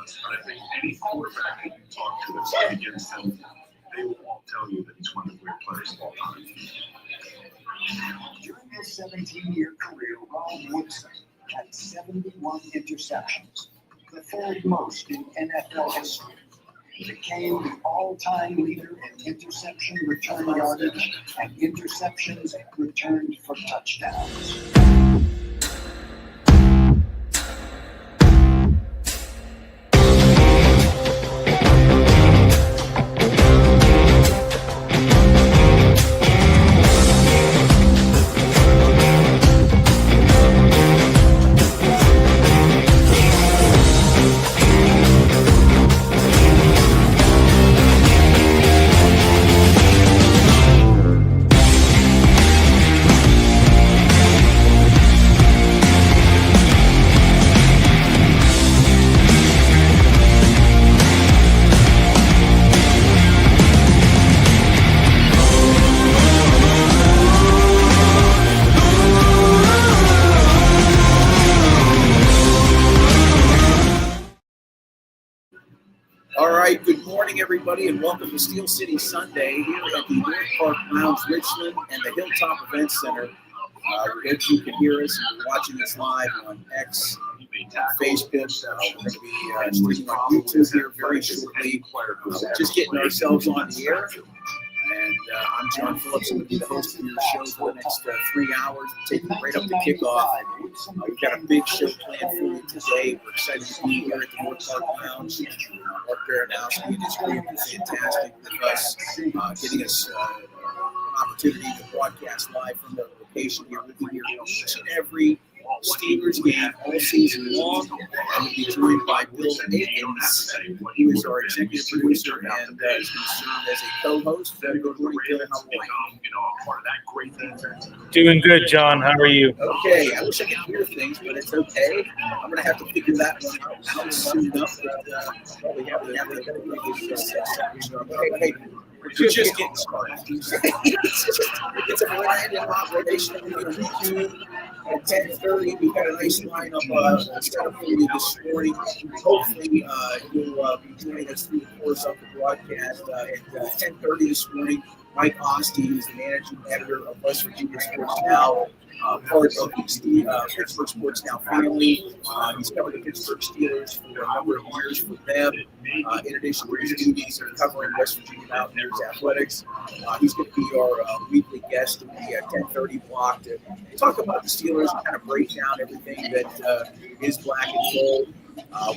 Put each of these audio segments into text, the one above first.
But I think any quarterback that you talk to that's played against him, they will all tell you that he's one of the great players of all time. During his 17-year career, Ron Woodson had 71 interceptions, the third most in NFL history. He became the all-time leader in interception return yardage and interceptions returned for touchdowns. All right, good morning, everybody, and welcome to Steel City Sunday here at the North Park Lounge, Richland, and the Hilltop Event Center. We hope you can hear us and you're watching us live on X, Facebook. We're going to be streaming on YouTube here very shortly. Just getting ourselves on the air. And I'm John Phillips. I'm going to be the host of your show for the next 3 hours. We're taking it right up to kickoff. We've got a big show planned for you today. We're excited to be here at the North Park Lounge. Mark Baranowski and his group is fantastic with us, getting us an opportunity to broadcast live from the location here. We'll be here each and every Steelers game all season long. And we'll be joined by Bill Akins, who is our executive producer and is going to serve as a co-host. Good morning, Bill. How are you? Doing good, John. How are you? Okay. I wish I could hear things, but it's okay. I'm going to have to figure that one out soon enough. But probably have to hey, we're just getting started. It's a brand new operation that we're going to do at 10:30. We've got a nice lineup set up for you this morning. Hopefully, you'll be joining us through the course of the broadcast at 10:30 this morning. Mike Oste is the managing editor of West Virginia Sports Now, part of the Pittsburgh Sports Now family. He's covered the Pittsburgh Steelers for a number of years for them. In addition to his duties of covering West Virginia Mountaineers athletics, he's going to be our weekly guest in the 10:30 block to talk about the Steelers and kind of break down everything that is black and gold.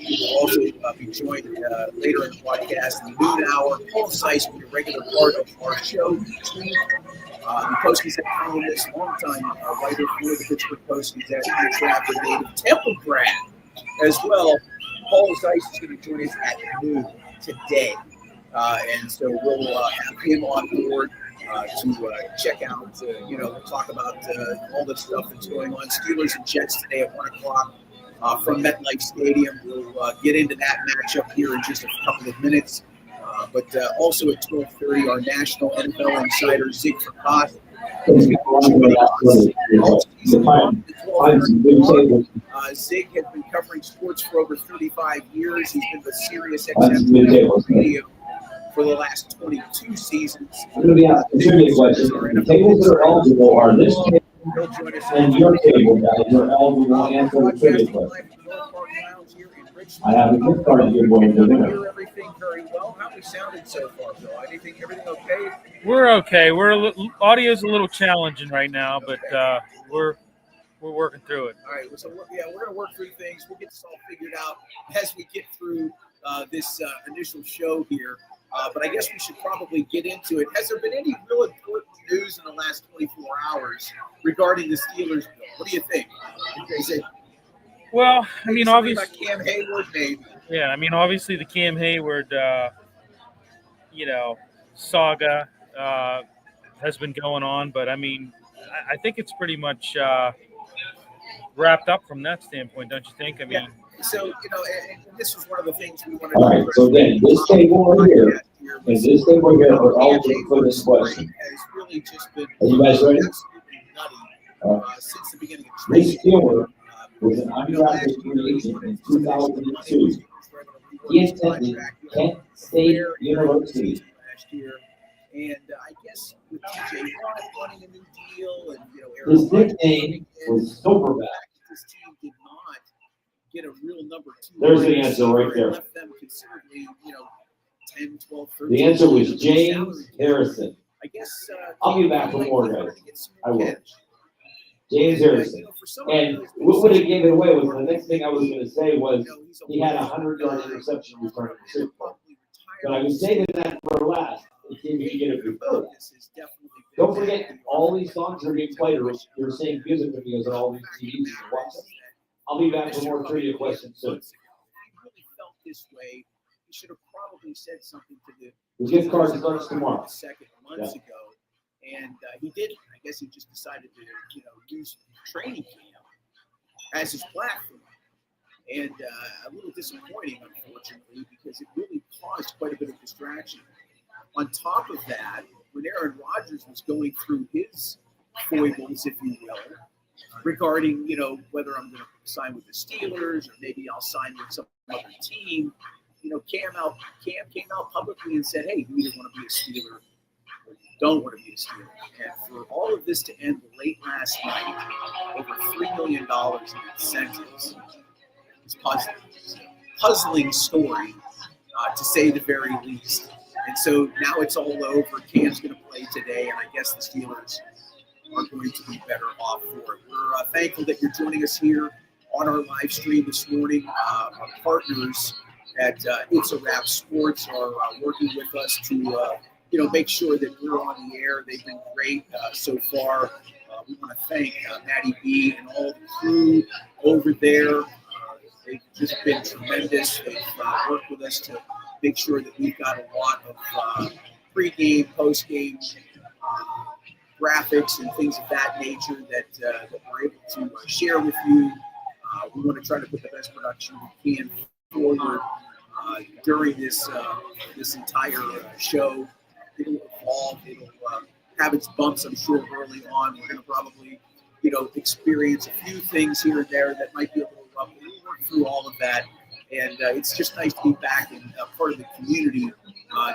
We will also be joined later in the podcast in the noon hour. Paul Seiss will be a regular part of our show. The Post-Gazette columnist, longtime writer for the Pittsburgh Post-Gazette, Trafford native Temple grad as well. Paul Seiss is going to join us at noon today. And so we'll have him on board to check out, talk about all the stuff that's going on. Steelers and Jets today at 1 o'clock. From MetLife Stadium. We'll get into that matchup here in just a couple of minutes. But also at 12:30, our national NFL insider, Zig Fracas, Zig has been covering sports for over 35 years. He's been with Sirius XM Radio for the last 22 seasons. I'm going to be asking trivia questions. The tables that are eligible are this table and your table, guys. You're eligible to answer the trivia question. I have a gift card you're going to dinner. Everything very well. How we sounded so far, Bill? Everything okay? We're okay. Audio's a little challenging right now, but we're working through it. All right. So we're going to work through things. We'll get this all figured out as we get through this initial show here. But I guess we should probably get into it. Has there been any real important news in the last 24 hours regarding the Steelers, Bill? What do you think? Is it? Well, I mean, obviously, Cam Hayward, maybe. Yeah, I mean, obviously the Cam Hayward, saga has been going on, but I mean, I think it's pretty much wrapped up from that standpoint, don't you think? I mean, so and this is one of the things we want to. All right. So again, this table right here and this table here are all for this question. Really just been are you guys ready? Since the beginning of this Steeler was an undrafted free agent in 2002. He attended Kent State University. Last year. And I guess with TJ Watt wanting a new deal and, Aaron His Rodgers nickname was Silverback. this team did not get a real number 2. There's the answer right there. Left them considerably, 10, 12, 13. The answer was James Harrison. I guess I'll be back for more, guys. I will. Cash. James Harrison. And what would have gave it away was the next thing I was going to say was he had a 100-yard interception return in the Super Bowl. But I was saving that for last. It didn't get it before. Don't forget, all these songs are getting played. You're seeing music videos on all these TVs you can watch them. I'll be back for more trivia questions soon. If he really felt this way, he should have probably said something to The gift card starts tomorrow. months ago. And he didn't. I guess he just decided to, use training camp as his platform. And a little disappointing, unfortunately, because it really caused quite a bit of distraction. On top of that, when Aaron Rodgers was going through his foibles, if you will, regarding, whether I'm going to sign with the Steelers or maybe I'll sign with some other team, Cam came out publicly and said, hey, you either want to be a Steeler or you don't want to be a Steeler. And for all of this to end late last night, over $3 million in incentives, is puzzling. It's a puzzling story, to say the very least. And so now it's all over. Cam's going to play today, and I guess the Steelers are going to be better off for it. We're thankful that you're joining us here on our live stream this morning. Our partners at It's a Wrap Sports are working with us to, make sure that we're on the air. They've been great so far. We want to thank Maddie B and all the crew over there. They've just been tremendous. They've worked with us to make sure that we've got a lot of pre-game, post-game graphics and things of that nature that we're able to share with you. We want to try to put the best production we can forward during this entire show. It'll evolve. It'll have its bumps, I'm sure, early on. We're going to probably, experience a few things here and there that might be a little rough. We'll work through all of that. And it's just nice to be back in part of the community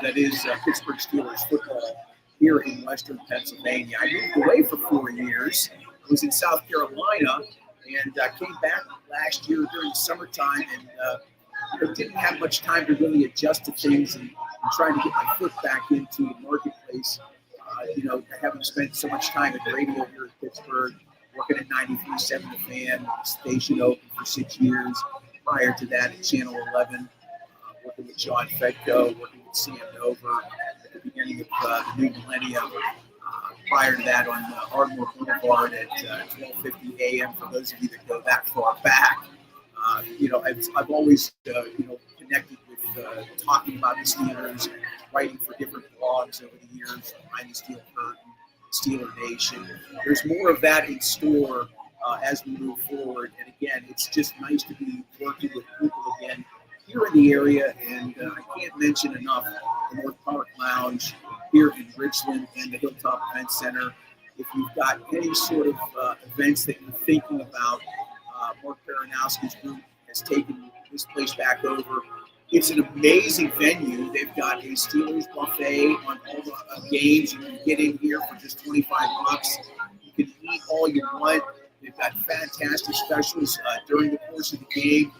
that is Pittsburgh Steelers football here in Western Pennsylvania. I moved away for 4 years. I was in South Carolina and came back last year during the summertime and didn't have much time to really adjust to things and trying to get my foot back into the marketplace. Having spent so much time at radio here in Pittsburgh, working at 93.7 The Fan, the station open for 6 years. Prior to that at Channel 11, working with John Fedko, working with Sam Dover at the beginning of the new millennium. Prior to that on Ardmore Boulevard at 12:50 a.m. For those of you that go that far back, I've always connected with talking about the Steelers, writing for different blogs over the years, Behind the Steel Curtain, Steeler Nation. There's more of that in store as we move forward. And again, it's just nice to be working with people again here in the area. And I can't mention enough the North Park Lounge here in Richland and the Hilltop Event Center. If you've got any sort of events that you're thinking about, Mark Baranowski's group has taken this place back over. It's an amazing venue. They've got a Steelers buffet on all the games. You can get in here for just $25. You can eat all you want. They've got fantastic specials during the course of the game.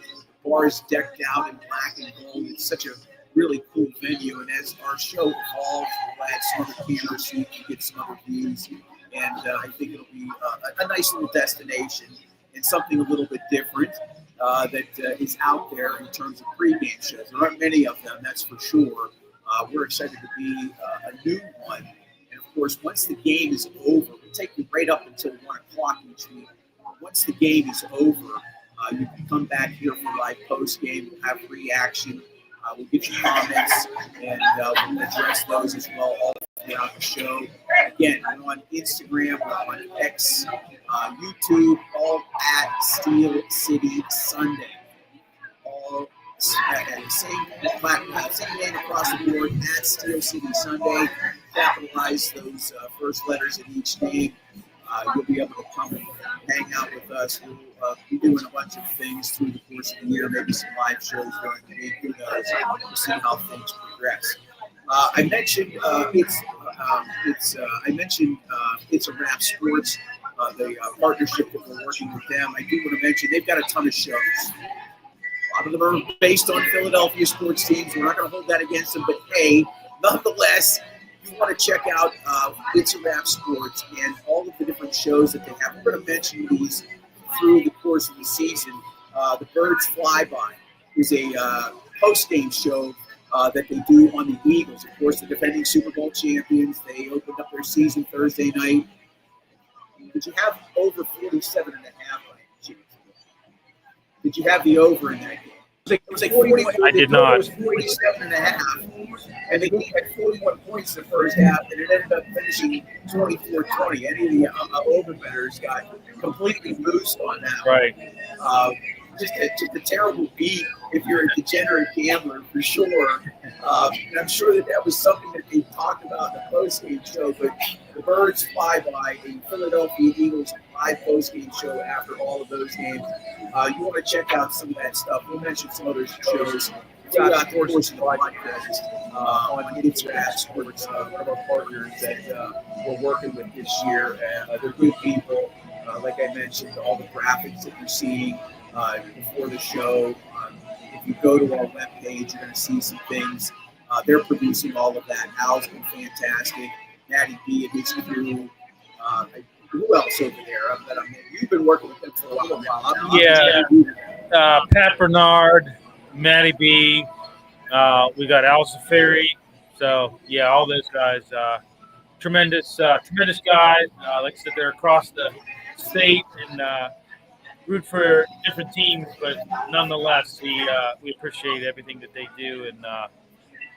The bar is decked out in black and gold. It's such a really cool venue. And as our show evolves, we'll add some other cameras so you can get some other views. And I think it'll be a nice little destination and something a little bit different that is out there in terms of pregame shows. There aren't many of them, that's for sure. We're excited to be a new one. And of course, once the game is over, we'll take you right up until 1 o'clock each week. Once the game is over, you can come back here for live post game. We'll have reaction. We'll get your comments, and we'll address those as well all throughout the show. Again, we're on Instagram, we're on X, YouTube, all at Steel City Sunday. All at the same name across the board, at Steel City Sunday. Capitalize those first letters in each name. You'll be able to come hang out with us. We'll be doing a bunch of things through the course of the year, maybe some live shows during the week. Who knows? We'll see how things progress. I mentioned It's a Wrap Sports, the partnership that we're working with them. I do want to mention they've got a ton of shows. A lot of them are based on Philadelphia sports teams. We're not going to hold that against them, but hey, nonetheless, you want to check out It's a Wrap Sports and all of the different shows that they have. We're going to mention these through the course of the season. The Birds Flyby is a post-game show that they do on the Eagles. Of course, the defending Super Bowl champions. They opened up their season Thursday night. Did you have over 47 and a half? Did you have the over in that game? It was like 41. I did not. It was 47 and a half. And the game had 41 points in the first half, and it ended up finishing 24-20. Any of the over bettors got completely loosed on that. Right. Just a terrible beat if you're a degenerate gambler, for sure. And I'm sure that was something that they talked about in the post-game show. But the Birds Flyby, the Philadelphia Eagles live post-game show after all of those games. You want to check out some of that stuff. We'll mention some other shows throughout the course of the podcast on It's a Wrap Sports, one of our partners that we're working with this year. They're good people. Like I mentioned, all the graphics that you're seeing before the show. If you go to our webpage, you're going to see some things. They're producing all of that. Al's been fantastic. Matty B and his crew. Who else over there? You've been working with them for a while. Yeah. Pat Bernard, Matty B. We got Al Zafiri. So, yeah, all those guys. Tremendous guys. Like I said, they're across the state and root for different teams, but nonetheless, we appreciate everything that they do, and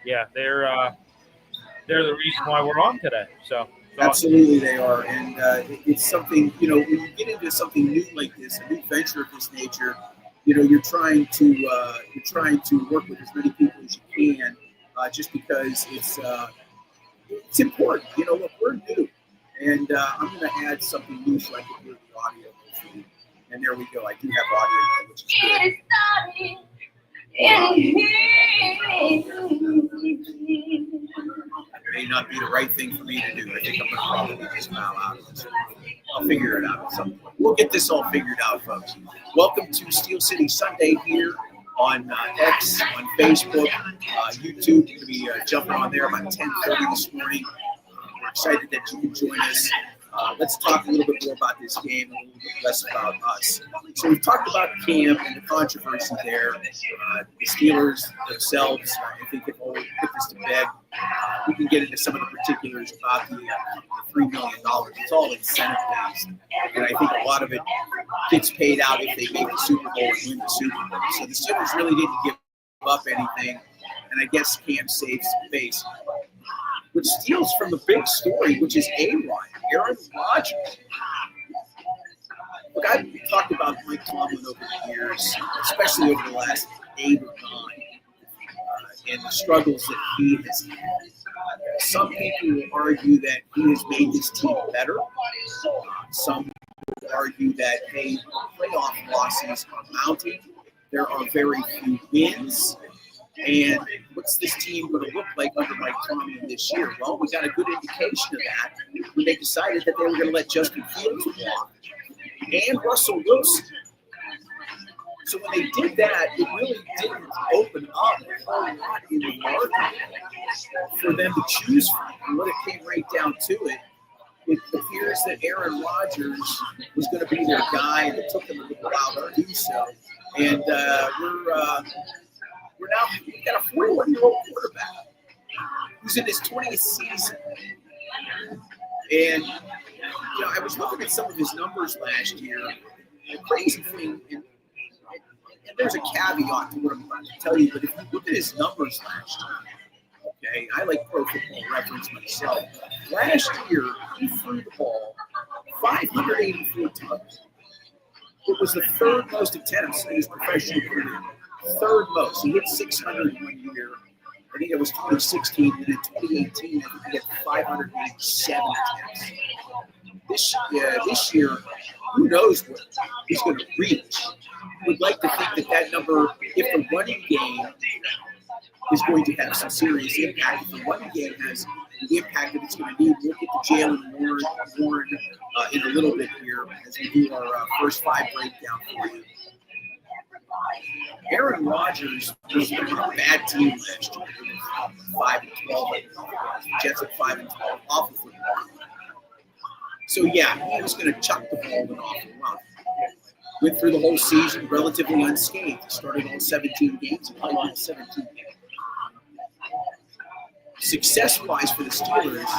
they're the reason why we're on today. So absolutely, they are, and it's something, when you get into something new like this, a new venture of this nature, you're trying to work with as many people as you can, just because it's important. Look, we're new, and I'm going to add something new so I can hear the audio. And there we go. I do have audio, which is good. It may not be the right thing for me to do. I think I'm going to probably just bow out of this. I'll figure it out at some point. We'll get this all figured out, folks. Welcome to Steel City Sunday here on X, on Facebook, YouTube. We're going to be jumping on there about 10:30 this morning. We're excited that you can join us. Let's talk a little bit more about this game and a little bit less about us. So we've talked about Cam and the controversy there. The Steelers themselves, I think, have already put this to bed. We can get into some of the particulars about the $3 million. It's all incentive-based. And I think a lot of it gets paid out if they make the Super Bowl and win the Super Bowl. So the Steelers really didn't give up anything. And I guess Cam saves face. Which steals from the big story, which is Aaron Rodgers. Look, I've talked about Mike Tomlin over the years, especially over the last 8 or 9, and the struggles that he has had. Some people will argue that he has made this team better. Some will argue that, hey, playoff losses are mounting. There are very few wins. And what's this team going to look like under Mike Tomlin this year? Well, we got a good indication of that when they decided that they were going to let Justin Fields walk and Russell Wilson. So when they did that, it really didn't open up a whole lot in the market for them to choose from. And when it came right down to it, it appears that Aaron Rodgers was going to be their guy, and it took them a little while to do so. And we've got a 41-year-old quarterback who's in his 20th season. And, I was looking at some of his numbers last year. The crazy thing, and there's a caveat to what I'm about to tell you, but if you look at his numbers last year, okay, I like Pro Football Reference myself. Last year, he threw the ball 584 times. It was the third most attempts in his professional career. Third most. He hit 600 one year. I think it was 2016. And in 2018, I think he had 587 attempts. This year, who knows what he's going to reach. We'd like to think that number, if the running game is going to have some serious impact, if the running game has the impact that it's going to need, we'll get to Jalen Warren in a little bit here as we do our first 5 breakdown for you. Aaron Rodgers was on a bad team last year. 5-12. Jets at 5-12. Awful football. So yeah, he was going to chuck the ball an awful lot. Went through the whole season relatively unscathed. He started all 17 games and played all 17 games. Success-wise for the Steelers,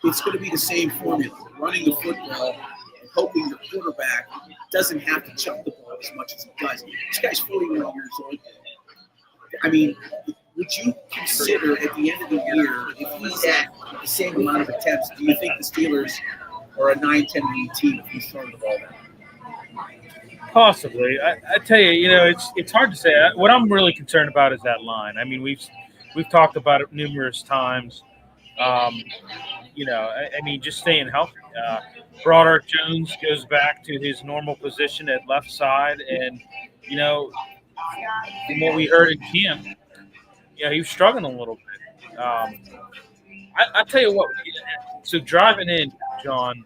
it's going to be the same formula: running the football and hoping the quarterback doesn't have to chuck the ball as much as he does. This guy's 41 years old. I mean, would you consider at the end of the year, if he's at the same amount of attempts, do you think the Steelers are a 9-10 win team if he's throwing the ball down? Possibly. I tell you, it's hard to say. What I'm really concerned about is that line. I mean, we've talked about it numerous times. Just staying healthy. Broderick Jones goes back to his normal position at left side, and from what we heard in camp, he was struggling a little bit. I tell you what. So driving in, John,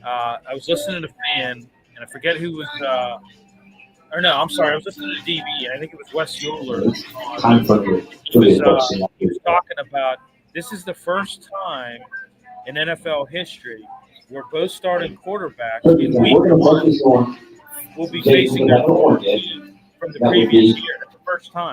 I was listening to Fan, and I forget who was. I was listening to DB, and I think it was Wes Euler. He was talking about this is the first time in NFL history where both starting quarterbacks in week 1 will be facing their former team from the previous year. That's the first time.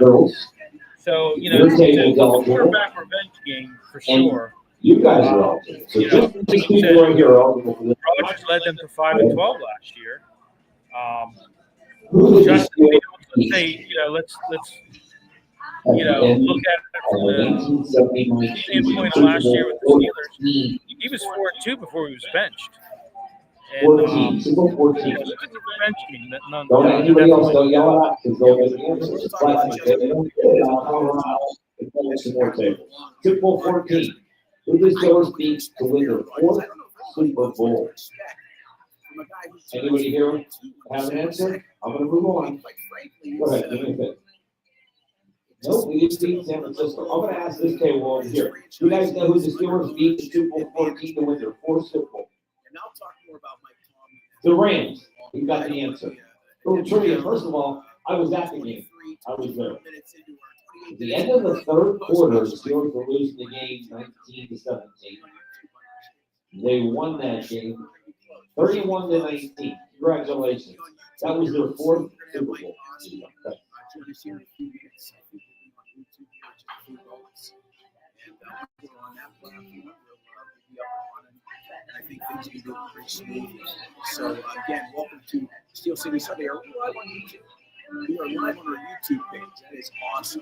So, it's a quarterback revenge game for sure. You guys are all. So just people right here. Rodgers led them to 5-12 last year. Justin Fields, let's say, let's look at it from the standpoint of last year with the Steelers. He was 4-2 before he was benched. And, 14. Super 14. It was a bench team. Don't anybody else don't yell out because they'll get the answers. It's like they don't get it. I'll come around and play some more tables. Super 14. Who the Steelers beat to win their 4th Super Bowl? Anybody here have an answer? I'm going to move on. Go ahead, give me a bit. Nope, we didn't beat San Francisco. I'm going to ask this table over here. You guys know who the Steelers beat in Super Bowl 14 to win their 4th Super Bowl? The Rams. We got the answer. Little trivia. First of all, I was at the game. I was there. At the end of the 3rd quarter, the Steelers were losing the game 19-17. They won that game 31-19. Congratulations. That was their 4th Super Bowl. I think things can go pretty smoothly. So, again, welcome to Steel City Sunday. Are we live on YouTube? We are live on our YouTube page. That is awesome.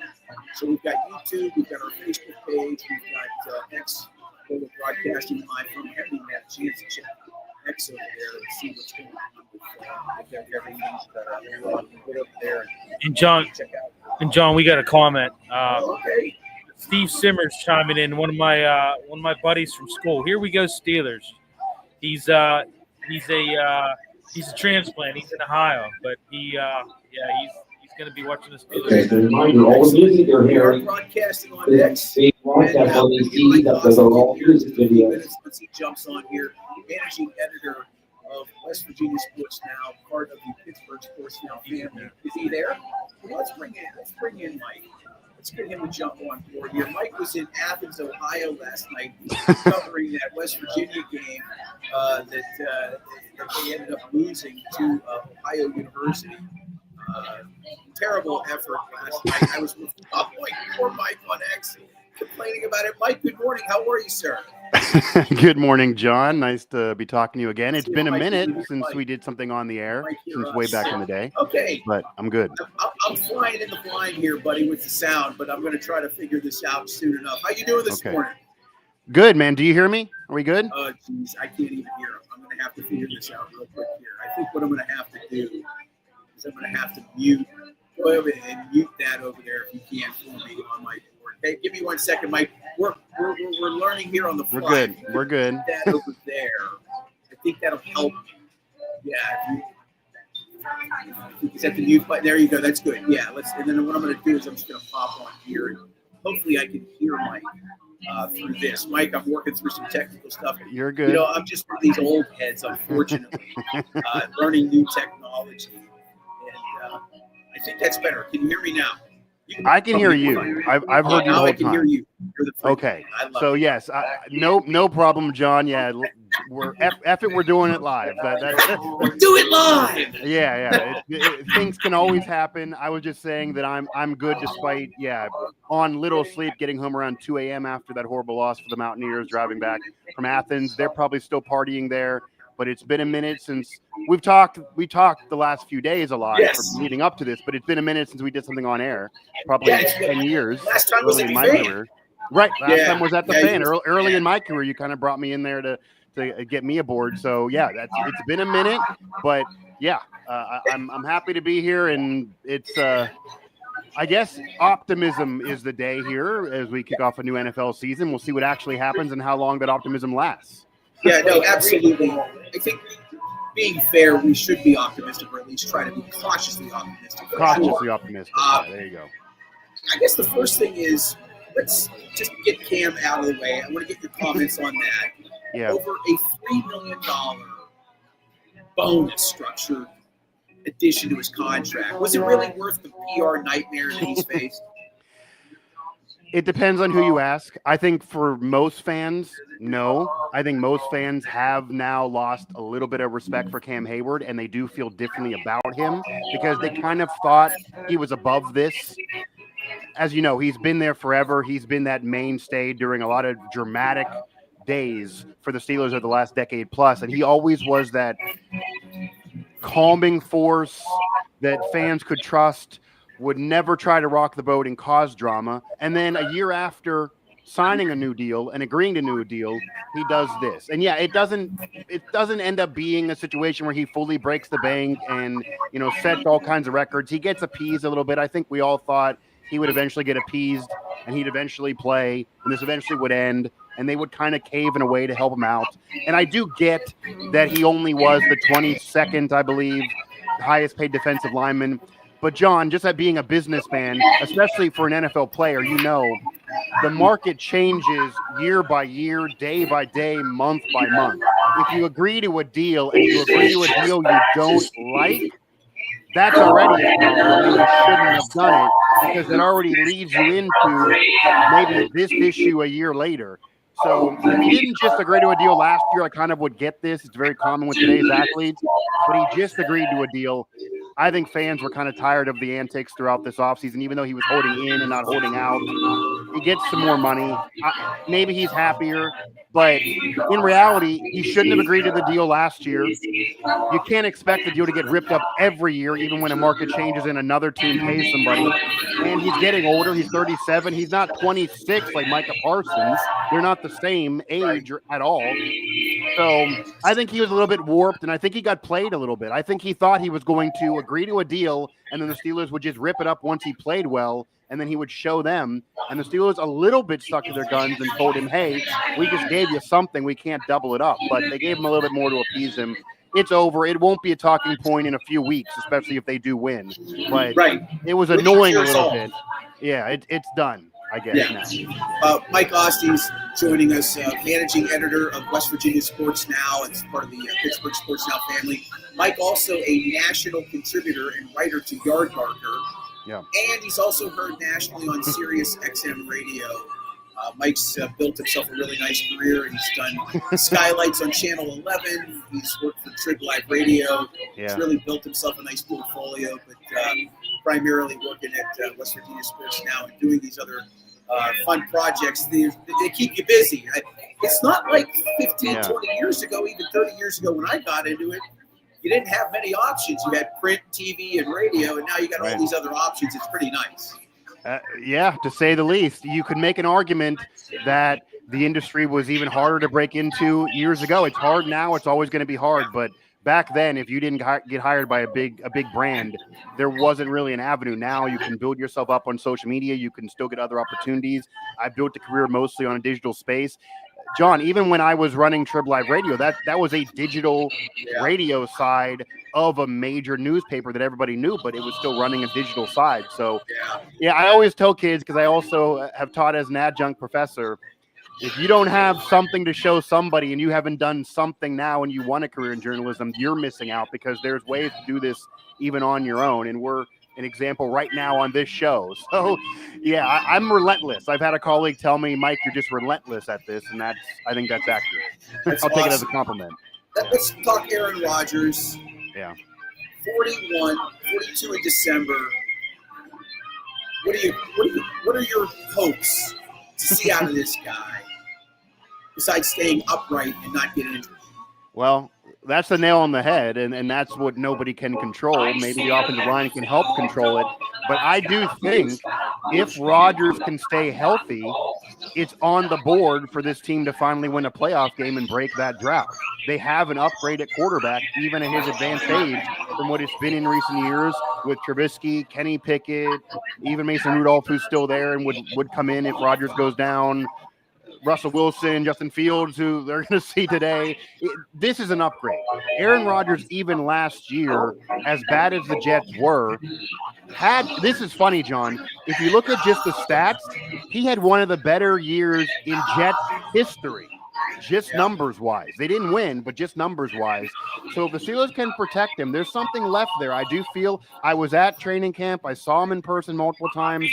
So, we've got YouTube, we've got our Facebook page, we've got X, where we're broadcasting live from. I haven't even had a chance to check X over there and see what's going on with everything put up there. And John, we got a comment. Okay. Steve Simmers chiming in. One of my buddies from school. Here we go, Steelers. He's a transplant. He's in Ohio, but he's going to be watching the Steelers. Okay, so reminder, all the music you're We are hearing broadcasting on X. is broadcast on these TVs that those are all music videos. Once he jumps on here, managing editor of West Virginia Sports Now, part of the Pittsburgh Sports Now family. Is he there? Well, let's bring in Mike. Let's get him to jump on board here. Mike was in Athens, Ohio last night covering that West Virginia game that they ended up losing to Ohio University. Terrible effort last night. I was with poor Mike on X complaining about it. Mike, good morning. How are you, sir? Good morning, John. Nice to be talking to you again. It's been a minute since we did something on the air, since way back in the day. Okay. But I'm good. I'm flying in the blind here, buddy, with the sound, but I'm going to try to figure this out soon enough. How you doing this morning? Good, man. Do you hear me? Are we good? Oh, geez. I can't even hear him. I'm going to have to figure this out real quick here. I think what I'm going to have to do is I'm going to have to mute. Go ahead and mute that over there if you can for me on my board. Hey, give me 1 second, Mike. We're learning here on the fly. We're good. That over there. I think that'll help. Yeah, Yeah. Is that the mute button? There you go. That's good. Yeah. And then what I'm going to do is I'm just going to pop on here, and hopefully I can hear Mike through this. Mike, I'm working through some technical stuff. You're good. You know, I'm just one of these old heads, unfortunately, learning new technology. And I think that's better. Can you hear me now? I can hear you. I've heard you the now whole I can time. hear you. You're the freak. Okay. I love So it. yes, no problem, John. Yeah, we're we're doing it live. Do it live. Yeah. Things can always happen. I was just saying that I'm good despite on little sleep, getting home around 2 a.m. after that horrible loss for the Mountaineers, driving back from Athens. They're probably still partying there, but it's been a minute since we talked the last few days a lot leading up to this, but it's been a minute since we did something on air. Probably 10 years. Last time was in at my the fan. career. Right. Last time was at the fan. you- Early in my career, you kind of brought me in there to get me aboard. So it's been a minute, but I'm happy to be here, and it's I guess optimism is the day here as we kick off a new NFL season. We'll see what actually happens and how long that optimism lasts. Yeah, no, absolutely. I think being fair, we should be optimistic, or at least try to be cautiously optimistic. Cautiously optimistic. There you go. I guess the first thing is, let's just get Cam out of the way. I want to get your comments on that. Yeah. Over a $3 million bonus structure addition to his contract. Was it really worth the PR nightmare that he's faced? It depends on who you ask. I think for most fans, no. I think most fans have now lost a little bit of respect for Cam Hayward, and they do feel differently about him because they kind of thought he was above this. As you know, he's been there forever. He's been that mainstay during a lot of dramatic days for the Steelers of the last decade plus, and he always was that calming force that fans could trust, would never try to rock the boat and cause drama. And then a year after signing a new deal and agreeing to a new deal, he does this. And it doesn't end up being a situation where he fully breaks the bank and, sets all kinds of records. He gets appeased a little bit. I think we all thought he would eventually get appeased and he'd eventually play, and this eventually would end, and they would kind of cave in a way to help him out. And I do get that he only was the 22nd, I believe, highest paid defensive lineman. But John, just at being a businessman, especially for an NFL player, the market changes year by year, day by day, month by month. If you agree to a deal and you agree to a deal you don't like, that's already a problem. You shouldn't have done it because it already leads you into maybe this issue a year later. So if he didn't just agree to a deal last year, I kind of would get this. It's very common with today's athletes. But he just agreed to a deal. I think fans were kind of tired of the antics throughout this offseason, even though he was holding in and not holding out. He gets some more money. Maybe he's happier. But in reality, he shouldn't have agreed to the deal last year. You can't expect the deal to get ripped up every year, even when a market changes and another team pays somebody. And he's getting older. He's 37. He's not 26 like Micah Parsons. They're not the same age at all. So I think he was a little bit warped, and I think he got played a little bit. I think he thought he was going to agree to a deal, and then the Steelers would just rip it up once he played well, and then he would show them. And the Steelers a little bit stuck to their guns and told him, hey, we just gave you something. We can't double it up. But they gave him a little bit more to appease him. It's over. It won't be a talking point in a few weeks, especially if they do win. But it was annoying a little bit. Yeah, it's done, I guess. Yeah. Mike Oste's joining us, managing editor of West Virginia Sports Now. It's part of the Pittsburgh Sports Now family. Mike also a national contributor and writer to Yardbarker. Yeah. And he's also heard nationally on Sirius XM Radio. Mike's built himself a really nice career. He's done skylights on Channel 11. He's worked for Trig Live Radio. Yeah. He's really built himself a nice portfolio, but primarily working at West Virginia Sports Now and doing these other fun projects. They keep you busy. It's not like 15, 20 years ago, even 30 years ago when I got into it. You didn't have many options. You had print, TV, and radio, and now you got all these other options. It's pretty nice. To say the least. You could make an argument that the industry was even harder to break into years ago. It's hard now. It's always going to be hard. But back then, if you didn't get hired by a big brand, there wasn't really an avenue. Now you can build yourself up on social media. You can still get other opportunities. I built a career mostly on a digital space. John, even when I was running Trib Live Radio, that was a digital radio side of a major newspaper that everybody knew, but it was still running a digital side. So, yeah, I always tell kids, because I also have taught as an adjunct professor, if you don't have something to show somebody and you haven't done something now and you want a career in journalism, you're missing out, because there's ways to do this even on your own. And we're an example right now on this show. So, yeah, I'm relentless. I've had a colleague tell me, Mike, you're just relentless at this. And I think that's accurate. I'll take it as a compliment. Let's talk Aaron Rodgers. Yeah. 42 in December. What are your hopes to see out of this guy besides staying upright and not getting injured? Well, that's the nail on the head, and that's what nobody can control. Maybe the offensive line can help control it. But I do think if Rodgers can stay healthy, it's on the board for this team to finally win a playoff game and break that drought. They have an upgrade at quarterback, even at his advanced age, from what it's been in recent years with Trubisky, Kenny Pickett, even Mason Rudolph, who's still there and would come in if Rodgers goes down. Russell Wilson, Justin Fields, who they're going to see today. This is an upgrade. Aaron Rodgers, even last year, as bad as the Jets were, this is funny, John. If you look at just the stats, he had one of the better years in Jets history, just numbers-wise. They didn't win, but just numbers-wise. So if the Steelers can protect him, there's something left there. I do feel I was at training camp. I saw him in person multiple times.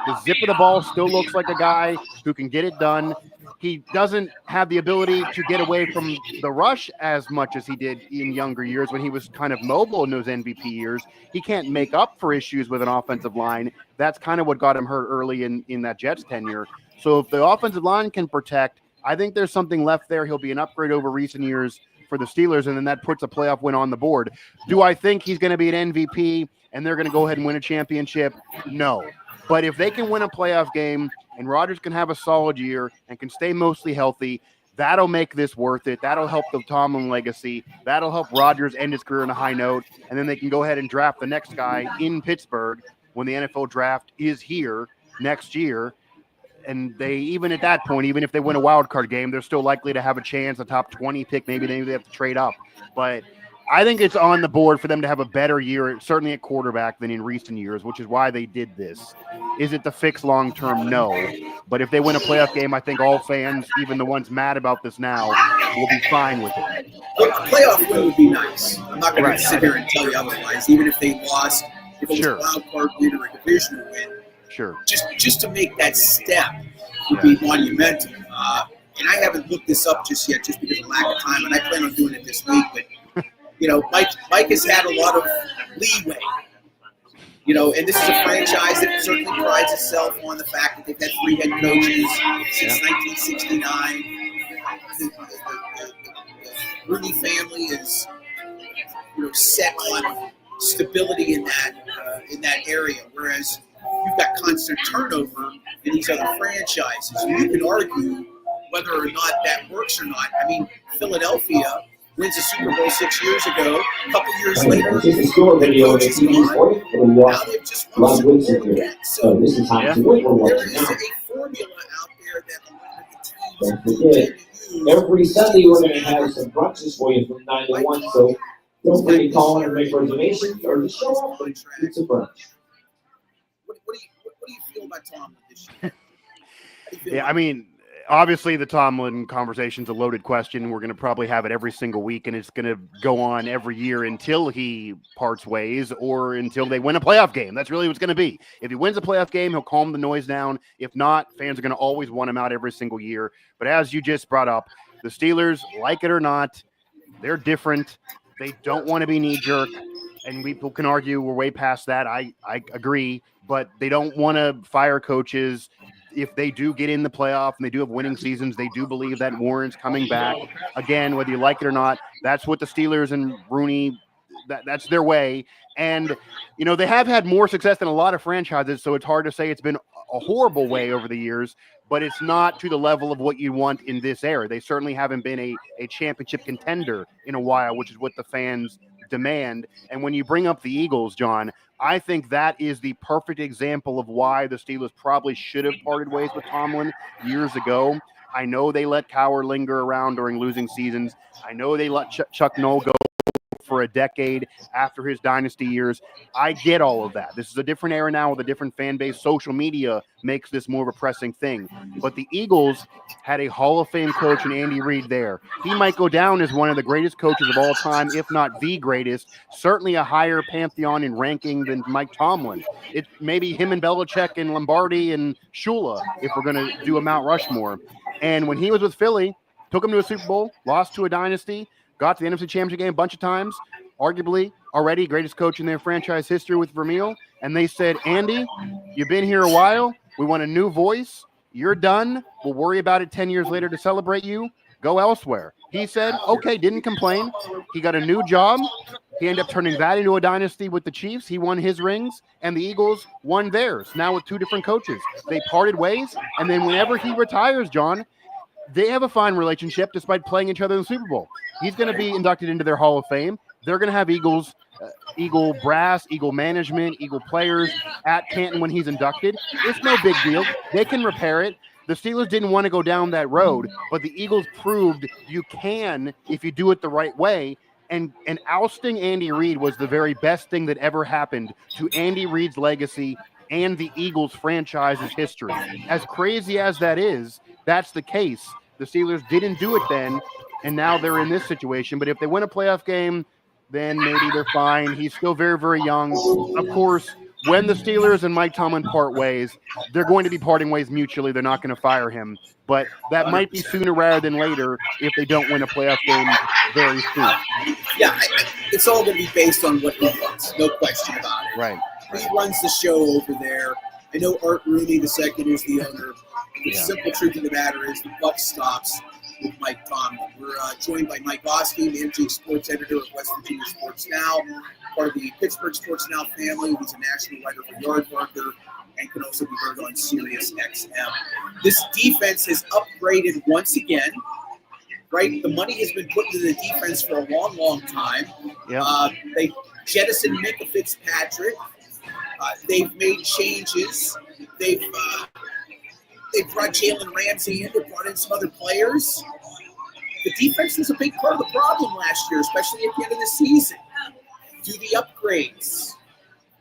The zip of the ball still looks like a guy who can get it done. He doesn't have the ability to get away from the rush as much as he did in younger years when he was kind of mobile in those MVP years. He can't make up for issues with an offensive line. That's kind of what got him hurt early in that Jets tenure. So if the offensive line can protect, I think there's something left there. He'll be an upgrade over recent years for the Steelers, and then that puts a playoff win on the board. Do I think he's going to be an MVP and they're going to go ahead and win a championship? No. But if they can win a playoff game and Rodgers can have a solid year and can stay mostly healthy, that'll make this worth it. That'll help the Tomlin legacy. That'll help Rodgers end his career on a high note, and then they can go ahead and draft the next guy in Pittsburgh when the NFL draft is here next year. And they, even at that point, even if they win a wild card game, they're still likely to have a chance, a top 20 pick. Maybe they have to trade up. But I think it's on the board for them to have a better year, certainly at quarterback, than in recent years, which is why they did this. Is it the fix long-term? No. But if they win a playoff game, I think all fans, even the ones mad about this now, will be fine with it. Look, a playoff win would be nice. I'm not going to sit here and tell you otherwise, even if they lost, if it was a wild card win or a divisional win. Sure. Just to make that step would be monumental. And I haven't looked this up just yet, just because of lack of time, and I plan on doing it this week. But Mike has had a lot of leeway. And this is a franchise that certainly prides itself on the fact that they've had 3 head coaches since 1969. The Rooney family is, set on stability in that area, whereas you've got constant turnover in these other franchises. You can argue whether or not that works or not. I mean, Philadelphia wins a Super Bowl 6 years ago. A couple years later, the coach is gone. Now they've just won a Super Bowl again. So there is a formula out there that a lot of the teams continue to use. Every Sunday we're going to have some brunches for you from 9 to 1, so don't forget to call in or make reservations or just show up and it's a brunch. What do you feel about Tomlin this year? Yeah, I mean, obviously the Tomlin conversation's a loaded question. We're going to probably have it every single week, and it's going to go on every year until he parts ways or until they win a playoff game. That's really what's going to be. If he wins a playoff game, he'll calm the noise down. If not, fans are going to always want him out every single year. But as you just brought up, the Steelers, like it or not, they're different. They don't want to be knee-jerk, and people can argue we're way past that. I agree, but they don't want to fire coaches. If they do get in the playoff and they do have winning seasons, they do believe that Warren's coming back. Again, whether you like it or not, that's what the Steelers and Rooney, that's their way. And, they have had more success than a lot of franchises, so it's hard to say it's been a horrible way over the years, but it's not to the level of what you want in this era. They certainly haven't been a championship contender in a while, which is what the fans demand. And when you bring up the Eagles, John, I think that is the perfect example of why the Steelers probably should have parted ways with Tomlin years ago. I know they let Cowher linger around during losing seasons. I know they let Chuck Noll go for a decade after his dynasty years. I get all of that. This is a different era now with a different fan base. Social media makes this more of a pressing thing. But the Eagles had a Hall of Fame coach in Andy Reid there. He might go down as one of the greatest coaches of all time, if not the greatest, certainly a higher pantheon in ranking than Mike Tomlin. It maybe him and Belichick and Lombardi and Shula, if we're going to do a Mount Rushmore. And when he was with Philly, took him to a Super Bowl, lost to a dynasty, got to the NFC Championship game a bunch of times, arguably already greatest coach in their franchise history with Vermeil. And they said, Andy, you've been here a while. We want a new voice. You're done. We'll worry about it 10 years later to celebrate you. Go elsewhere. He said, okay, didn't complain. He got a new job. He ended up turning that into a dynasty with the Chiefs. He won his rings, and the Eagles won theirs, now with two different coaches. They parted ways, and then whenever he retires, John, they have a fine relationship despite playing each other in the Super Bowl. He's going to be inducted into their Hall of Fame. They're going to have Eagle brass, Eagle management, Eagle players at Canton when he's inducted. It's no big deal. They can repair it. The Steelers didn't want to go down that road, but the Eagles proved you can if you do it the right way. And ousting Andy Reid was the very best thing that ever happened to Andy Reid's legacy and the Eagles franchise's history. As crazy as that is, that's the case. The Steelers didn't do it then, and now they're in this situation. But if they win a playoff game, then maybe they're fine. He's still very, very young. Of course, when the Steelers and Mike Tomlin part ways, they're going to be parting ways mutually. They're not going to fire him. But that might be sooner rather than later if they don't win a playoff game very soon. Yeah, it's all going to be based on what he wants. No question about it. Right. He runs the show over there. I know Art Rooney II is the owner. The simple truth of the matter is the buck stops with Mike Tomlin. We're joined by Mike Oski, managing sports editor of West Virginia Sports Now, part of the Pittsburgh Sports Now family. He's a national writer for Yardbarker and can also be heard on Sirius XM. This defense has upgraded once again, right? The money has been put into the defense for a long, long time. Yeah. They jettisoned Minka Fitzpatrick. They've made changes. They've brought Jalen Ramsey in. They brought in some other players. The defense was a big part of the problem last year, especially at the end of the season. Do the upgrades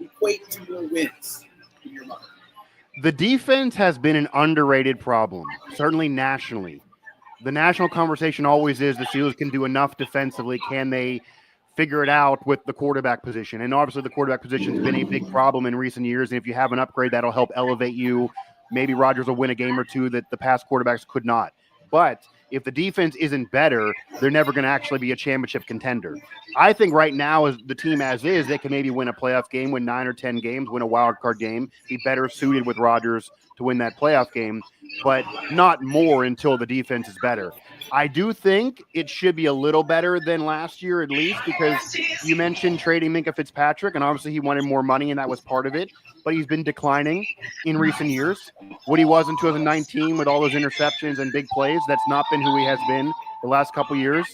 equate to more wins in your mind? The defense has been an underrated problem, certainly nationally. The national conversation always is the Steelers can do enough defensively. Can they figure it out with the quarterback position? And obviously the quarterback position has been a big problem in recent years. And if you have an upgrade, that'll help elevate you. Maybe Rodgers will win a game or two that the past quarterbacks could not. But if the defense isn't better, they're never going to actually be a championship contender. I think right now, as the team as is, they can maybe win a playoff game, win 9 or 10 games, win a wild card game, be better suited with Rodgers to win that playoff game, but not more until the defense is better. I do think it should be a little better than last year at least, because you mentioned trading Minka Fitzpatrick, and obviously he wanted more money, and that was part of it, but he's been declining in recent years. What he was in 2019 with all those interceptions and big plays, that's not been who he has been the last couple years.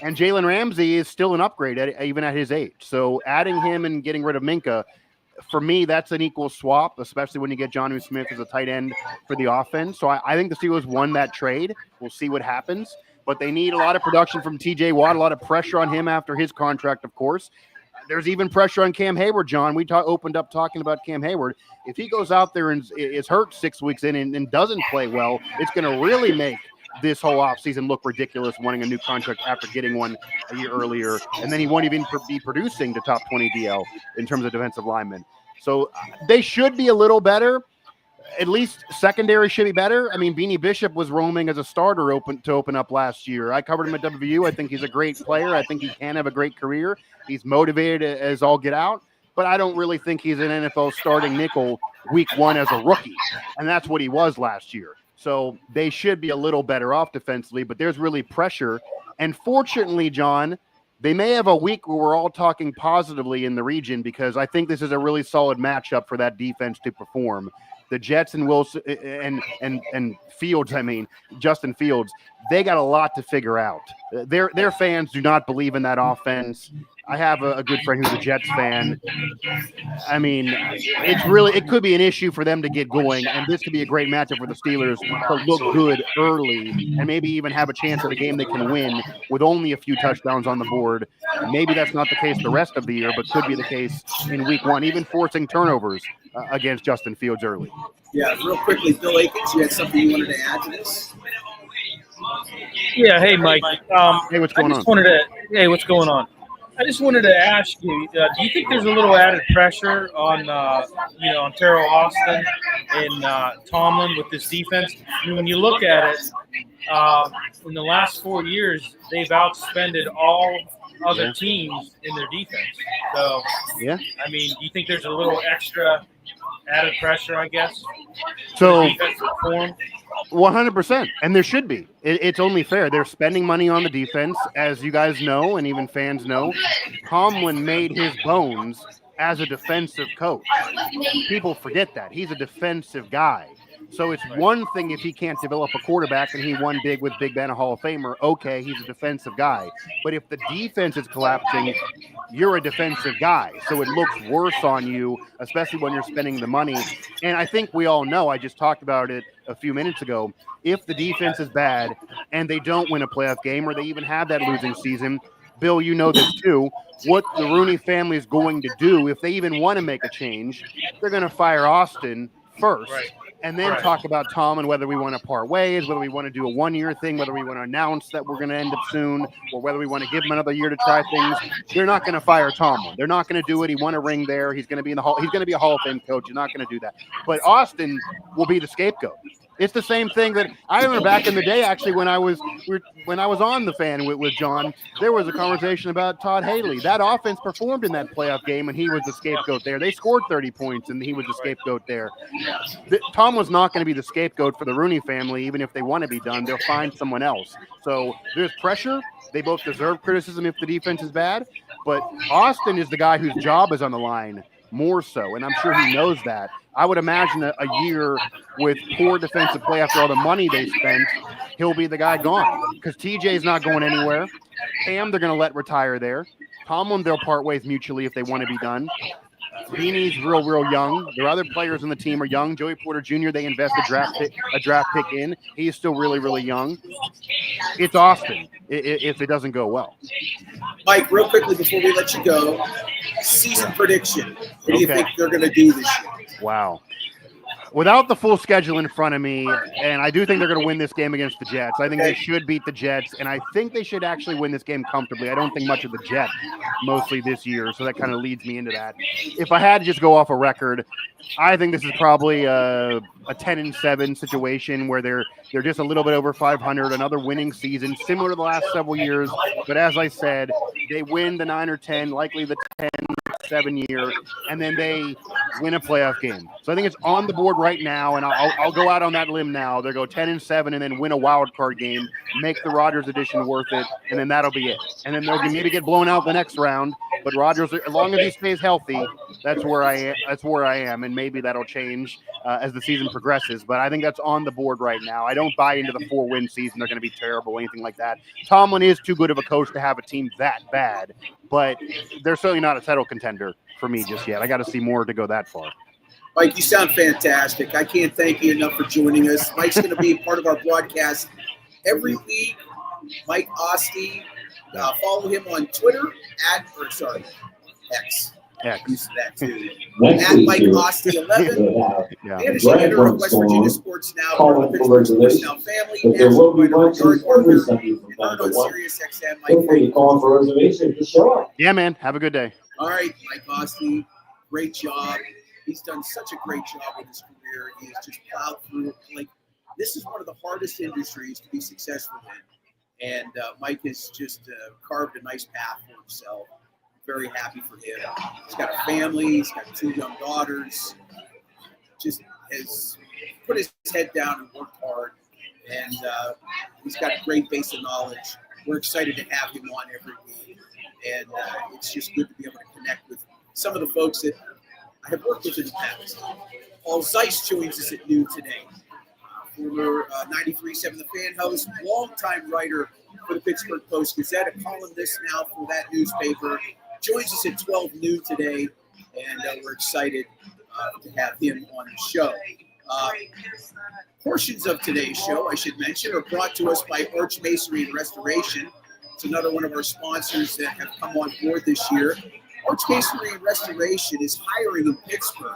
And Jalen Ramsey is still an upgrade even at his age. So adding him and getting rid of Minka, for me, that's an equal swap, especially when you get Jonnu Smith as a tight end for the offense. So I think the Steelers won that trade. We'll see what happens. But they need a lot of production from T.J. Watt, a lot of pressure on him after his contract, of course. There's even pressure on Cam Hayward, John. We opened up talking about Cam Hayward. If he goes out there and is hurt 6 weeks in and doesn't play well, it's going to really make this whole offseason look ridiculous, wanting a new contract after getting one a year earlier. And then he won't even be producing the top 20 DL in terms of defensive linemen. So they should be a little better. At least secondary should be better. I mean, Beanie Bishop was roaming as a starter to open up last year. I covered him at WVU. I think he's a great player. I think he can have a great career. He's motivated as all get out. But I don't really think he's an NFL starting nickel week one as a rookie. And that's what he was last year. So they should be a little better off defensively, but there's really pressure. And fortunately, John, they may have a week where we're all talking positively in the region, because I think this is a really solid matchup for that defense to perform. The Jets and Wilson and Fields, Justin Fields, they got a lot to figure out. Their fans do not believe in that offense. I have a good friend who's a Jets fan. I mean, it could be an issue for them to get going, and this could be a great matchup for the Steelers to look good early and maybe even have a chance at a game they can win with only a few touchdowns on the board. Maybe that's not the case the rest of the year, but could be the case in week one, even forcing turnovers against Justin Fields early. Yeah, real quickly, Bill Akins, you had something you wanted to add to this? Yeah, hey Mike. Hey, what's going on? Hey, what's going on? I just wanted to ask you: do you think there's a little added pressure on, on Terrell Austin and Tomlin with this defense? I mean, when you look at it, in the last 4 years, they've outspended all other teams in their defense. So, yeah, I mean, do you think there's a little extra added pressure, I guess? So, form? 100%, and there should be. It's only fair. They're spending money on the defense, as you guys know, and even fans know. Tomlin made his bones as a defensive coach. People forget that. He's a defensive guy. So it's one thing if he can't develop a quarterback and he won big with Big Ben, a Hall of Famer. Okay, he's a defensive guy. But if the defense is collapsing, you're a defensive guy. So it looks worse on you, especially when you're spending the money. And I think we all know, I just talked about it a few minutes ago, if the defense is bad and they don't win a playoff game or they even have that losing season, Bill, you know this too, what the Rooney family is going to do, if they even want to make a change, they're going to fire Austin first. Right. And then talk about Tom and whether we want to part ways, whether we want to do a one-year thing, whether we want to announce that we're going to end up soon, or whether we want to give him another year to try things. They're not going to fire Tomlin. They're not going to do it. He won a ring there. He's going to be in the hall. He's going to be a Hall of Fame coach. He's not going to do that. But Austin will be the scapegoat. It's the same thing that I remember back in the day, actually, when I was on the fan with John, there was a conversation about Todd Haley. That offense performed in that playoff game, and he was the scapegoat there. They scored 30 points, and he was the scapegoat there. Tom was not going to be the scapegoat for the Rooney family, even if they want to be done. They'll find someone else. So there's pressure. They both deserve criticism if the defense is bad. But Austin is the guy whose job is on the line more so, and I'm sure he knows that. I would imagine a year with poor defensive play after all the money they spent, he'll be the guy gone because TJ's not going anywhere. Cam, they're going to let retire there. Tomlin, they'll part ways mutually if they want to be done. Beanie's real young. Their other players on the team are young. Joey Porter Jr., they invest a draft pick in. He's still really young. It's Austin if it doesn't go well. Mike, real quickly before we let you go, season prediction. What do you think they're going to do this year? Wow. Without the full schedule in front of me, and I do think they're going to win this game against the Jets. I think they should beat the Jets, and I think they should actually win this game comfortably. I don't think much of the Jets mostly this year, so that kind of leads me into that. If I had to just go off a record, I think this is probably a 10-7 situation where they're just a little bit over 500, another winning season, similar to the last several years. But as I said, they win the 9 or 10, likely the 10-7 year, and then they win a playoff game. So I think it's on the board right now, and I'll go out on that limb now. They'll go 10-7 and then win a wild card game, make the Rodgers edition worth it, and then that'll be it. And then they'll maybe get blown out the next round. But Rodgers, as long as he stays healthy, that's where I am, and maybe that'll change as the season progresses. But I think that's on the board right now. I don't buy into the 4-win season. They're going to be terrible or anything like that. Tomlin is too good of a coach to have a team that bad, but they're certainly not a title contender for me just yet. I got to see more to go that far. Mike, you sound fantastic. I can't thank you enough for joining us. Mike's going to be part of our broadcast every week. Mike Osti. Follow him on Twitter X. Use that too. At Mike Osti 11. And as editor of West Virginia Sports Now, for the Pittsburgh Sports Now family, and on Sirius XM. Before you call for reservation, just show up. Yeah, man. Have a good day. All right, Mike Osti, great job. He's done such a great job with his career. He has just plowed through it. Like, this is one of the hardest industries to be successful in. And Mike has just carved a nice path for himself. Very happy for him. He's got a family. He's got 2 young daughters. Just has put his head down and worked hard. And he's got a great base of knowledge. We're excited to have him on every week. And it's just good to be able to connect with some of the folks that I have worked with in the past. Paul Zeiss joins us at noon today. Former 93.7 The Fan host, longtime writer for the Pittsburgh Post-Gazette, a columnist now for that newspaper. joins us at 12 noon today, and we're excited to have him on the show. Portions of today's show, I should mention, are brought to us by Arch Masonry and Restoration. It's another one of our sponsors that have come on board this year. Arch Masonry and Restoration is hiring in Pittsburgh.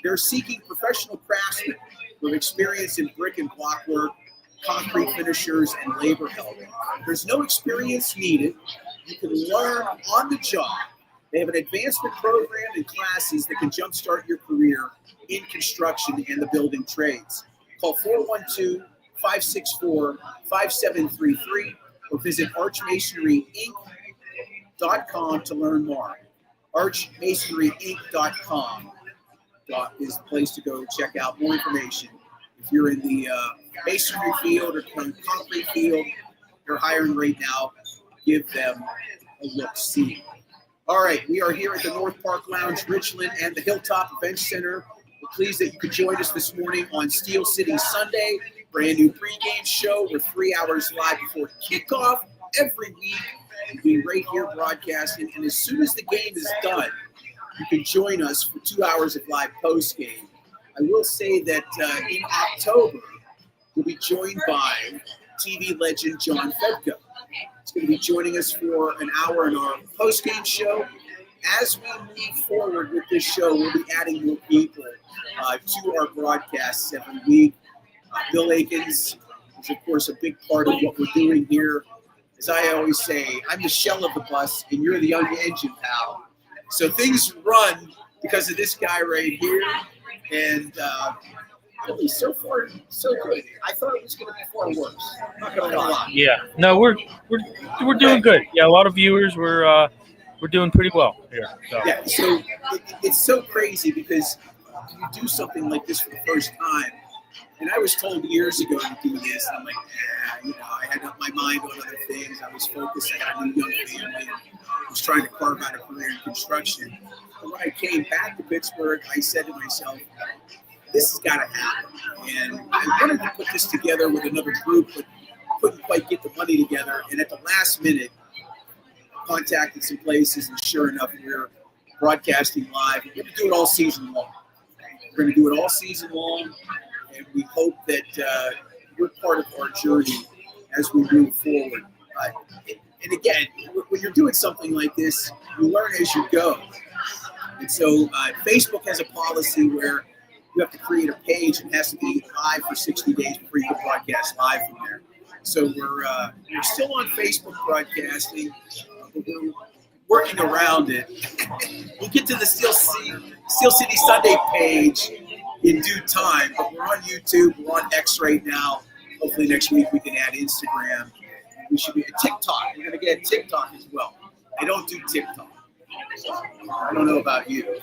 They're seeking professional craftsmen with experience in brick and block work, concrete finishers, and labor help. There's no experience needed. You can learn on the job. They have an advancement program and classes that can jumpstart your career in construction and the building trades. Call 412-564-5733 or visit archmasonryinc.com to learn more. archmasonryinc.com is the place to go check out more information. If you're in the masonry field or concrete field, they're hiring right now. Give them a look-see. All right, we are here at the North Park Lounge, Richland, and the Hilltop Event Center. We're pleased that you could join us this morning on Steel City Sunday, brand new pregame show. We're 3 hours live before kickoff every week. We'll be right here broadcasting, and as soon as the game is done, you can join us for 2 hours of live postgame. I will say that in October, we'll be joined by TV legend John Fedko. He's going to be joining us for an hour in our postgame show. As we move forward with this show, we'll be adding more people to our broadcasts every week. Bill Akins is, of course, a big part of what we're doing here. As I always say, I'm the shell of the bus, and you're the young engine, pal. So things run because of this guy right here. And really, so far, so good. I thought it was going to be far worse. I'm not going to lie. Yeah, no, we're doing good. Yeah, a lot of viewers. We're doing pretty well here. So. Yeah, so it's so crazy because you do something like this for the first time. And I was told years ago to do this, and I'm like, I had my mind on other things. I was focused. I got a new young family. I was trying to carve out a career in construction. And when I came back to Pittsburgh, I said to myself, this has got to happen. And I wanted to put this together with another group, but couldn't quite get the money together. And at the last minute, contacted some places, and sure enough, we're broadcasting live. We're going to do it all season long. We're going to do it all season long, and we hope that you're part of our journey as we move forward. And again, when you're doing something like this, you learn as you go. And so Facebook has a policy where you have to create a page and it has to be live for 60 days before you can broadcast live from there. So we're still on Facebook broadcasting. We're working around it. We'll get to the Steel City Sunday page in due time, but we're on YouTube. We're on X right now. Hopefully next week we can add Instagram. We should be at TikTok. We're going to get TikTok as well. I don't do TikTok. I don't know about you,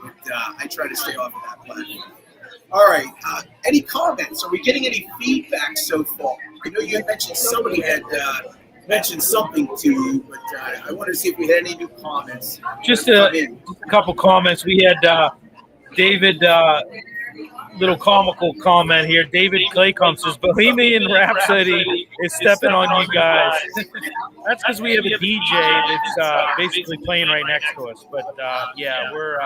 but I try to stay off of that platform. All right. Any comments? Are we getting any feedback so far? I know you had mentioned somebody had mentioned something to you, but I wanted to see if we had any new comments. Just a couple comments. We had David, little comical comment here. David Claycomb says, Bohemian Rhapsody is stepping on you guys. That's because we have a DJ that's basically playing right next to us. But, yeah, we're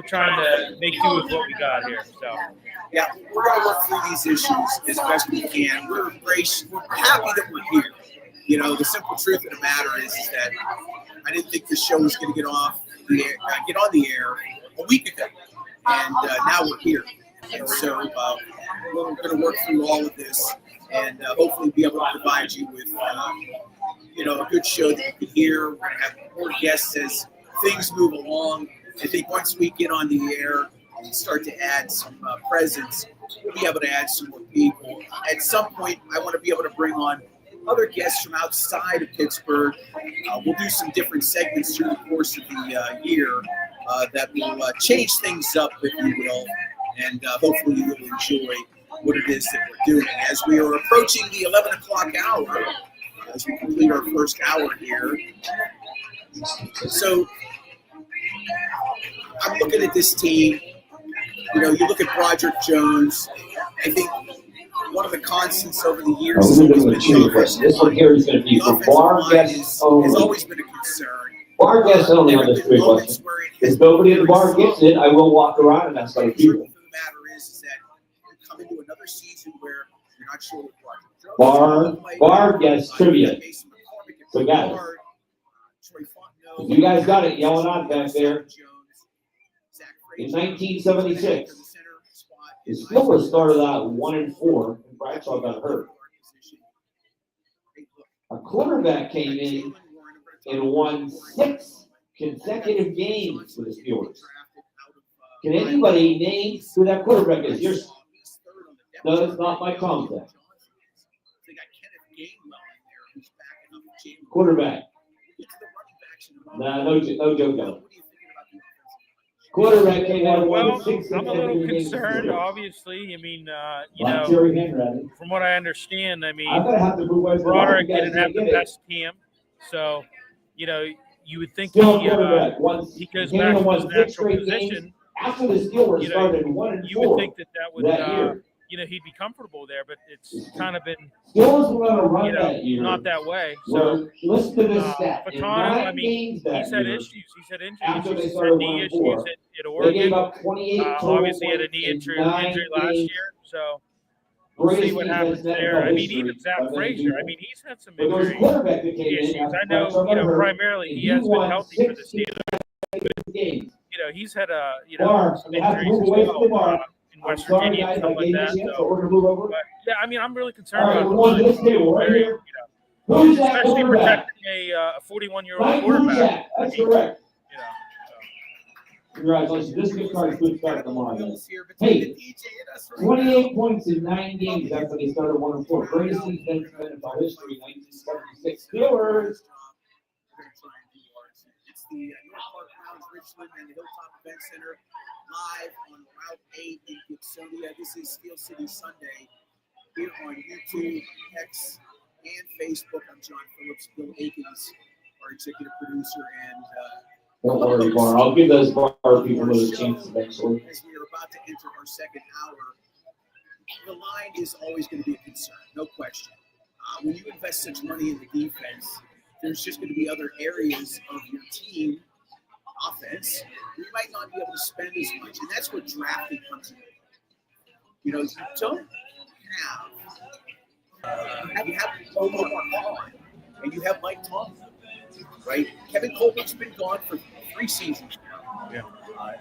trying to make do with what we got here. So. Yeah, we're going to work through these issues as best we can. We're happy that we're here. You know, the simple truth of the matter is that I didn't think this show was going to get on the air a week ago, and now we're here. And so we're going to work through all of this, and hopefully be able to provide you with, a good show that you can hear. We're going to have more guests as things move along. I think once we get on the air and start to add some presence, we'll be able to add some more people. At some point, I want to be able to bring on other guests from outside of Pittsburgh. We'll do some different segments through the course of the year that will change things up, if you will, and hopefully you'll enjoy what it is that we're doing. As we are approaching the 11 o'clock hour, as we complete our first hour here. So I'm looking at this team. You know, you look at Broderick Jones. I think one of the constants over the years has always been the offensive line has always been a concern. bar guests only on this trivia question. If nobody at the bar gets it, I will walk around and ask other people. The matter is that you come into another season where you're not sure what Bar guest trivia. So guys, if you guys got it, yell it out back there. In 1976, the Steelers started out 1-4, and Bradshaw got hurt. A quarterback came in and won 6 consecutive games for the Steelers. Can anybody name who that quarterback is? No, that's not Mike Tomlin. Quarterback. No joke. Quarterback came out Well, 6 I'm a little consecutive games. concerned, obviously. I mean, Like Jerry Henry. from what I understand, I I'm mean, gonna have to move away from Broderick you guys didn't have can't the get it. best team, so you would think Still he quarterback. he goes back to his natural position. After the Steelers You know, started 1-4. You would think that would that year. he'd be comfortable there, but it's kind of been Steelers were gonna run that year. not that way. So Listen to this stat. In Fatano, 9 I mean, games that he's had year, issues. He's had injury after issues. they He's started had knee 1-4, issues at they Oregon. gave up 28 total Obviously, he had a knee points in injury 9 last games. year. So we'll see what happens there. I mean, even Zach Frazier. I mean, he's had some But there was a injury quarterback that came in issues. after I know, Bradshaw got hurt, primarily and he has been won healthy for the 6 Steelers. games. He's had Bar, some they have to injuries move as away from the well bar. in I'm West sorry, Virginia guys, and I stuff like gave you a that. chance, so So, we're gonna move over. but yeah, I mean, I'm really concerned All right, about we're the going to line. this table right Very, here. Who's that especially quarterback? protecting a 41-year-old Mike quarterback. Luchak. That's correct. So. Congratulations. This good card is good start tomorrow. Hey, 28 points in 9 games after they started 1-4. Greatest defense in NFL history, 1976 Steelers. It's the North Park Browns, Richland, and the Hilltop Event Center live on Route 8 in Gibsonia. This is Steel City Sunday here on YouTube, X, and Facebook. I'm John Phillips, Bill Akins, our executive producer, and Don't worry, Bar. I'll give those bar people a chance eventually. as we are about to enter our second hour, the line is always going to be a concern, no question. When you invest such money in the defense, there's just going to be other areas of your team offense you might not be able to spend as much, and that's where drafting comes in. You don't have you have Omar Khan, and you have Mike Tomlin, right? Kevin Colbert's been gone for 3 seasons now. Yeah.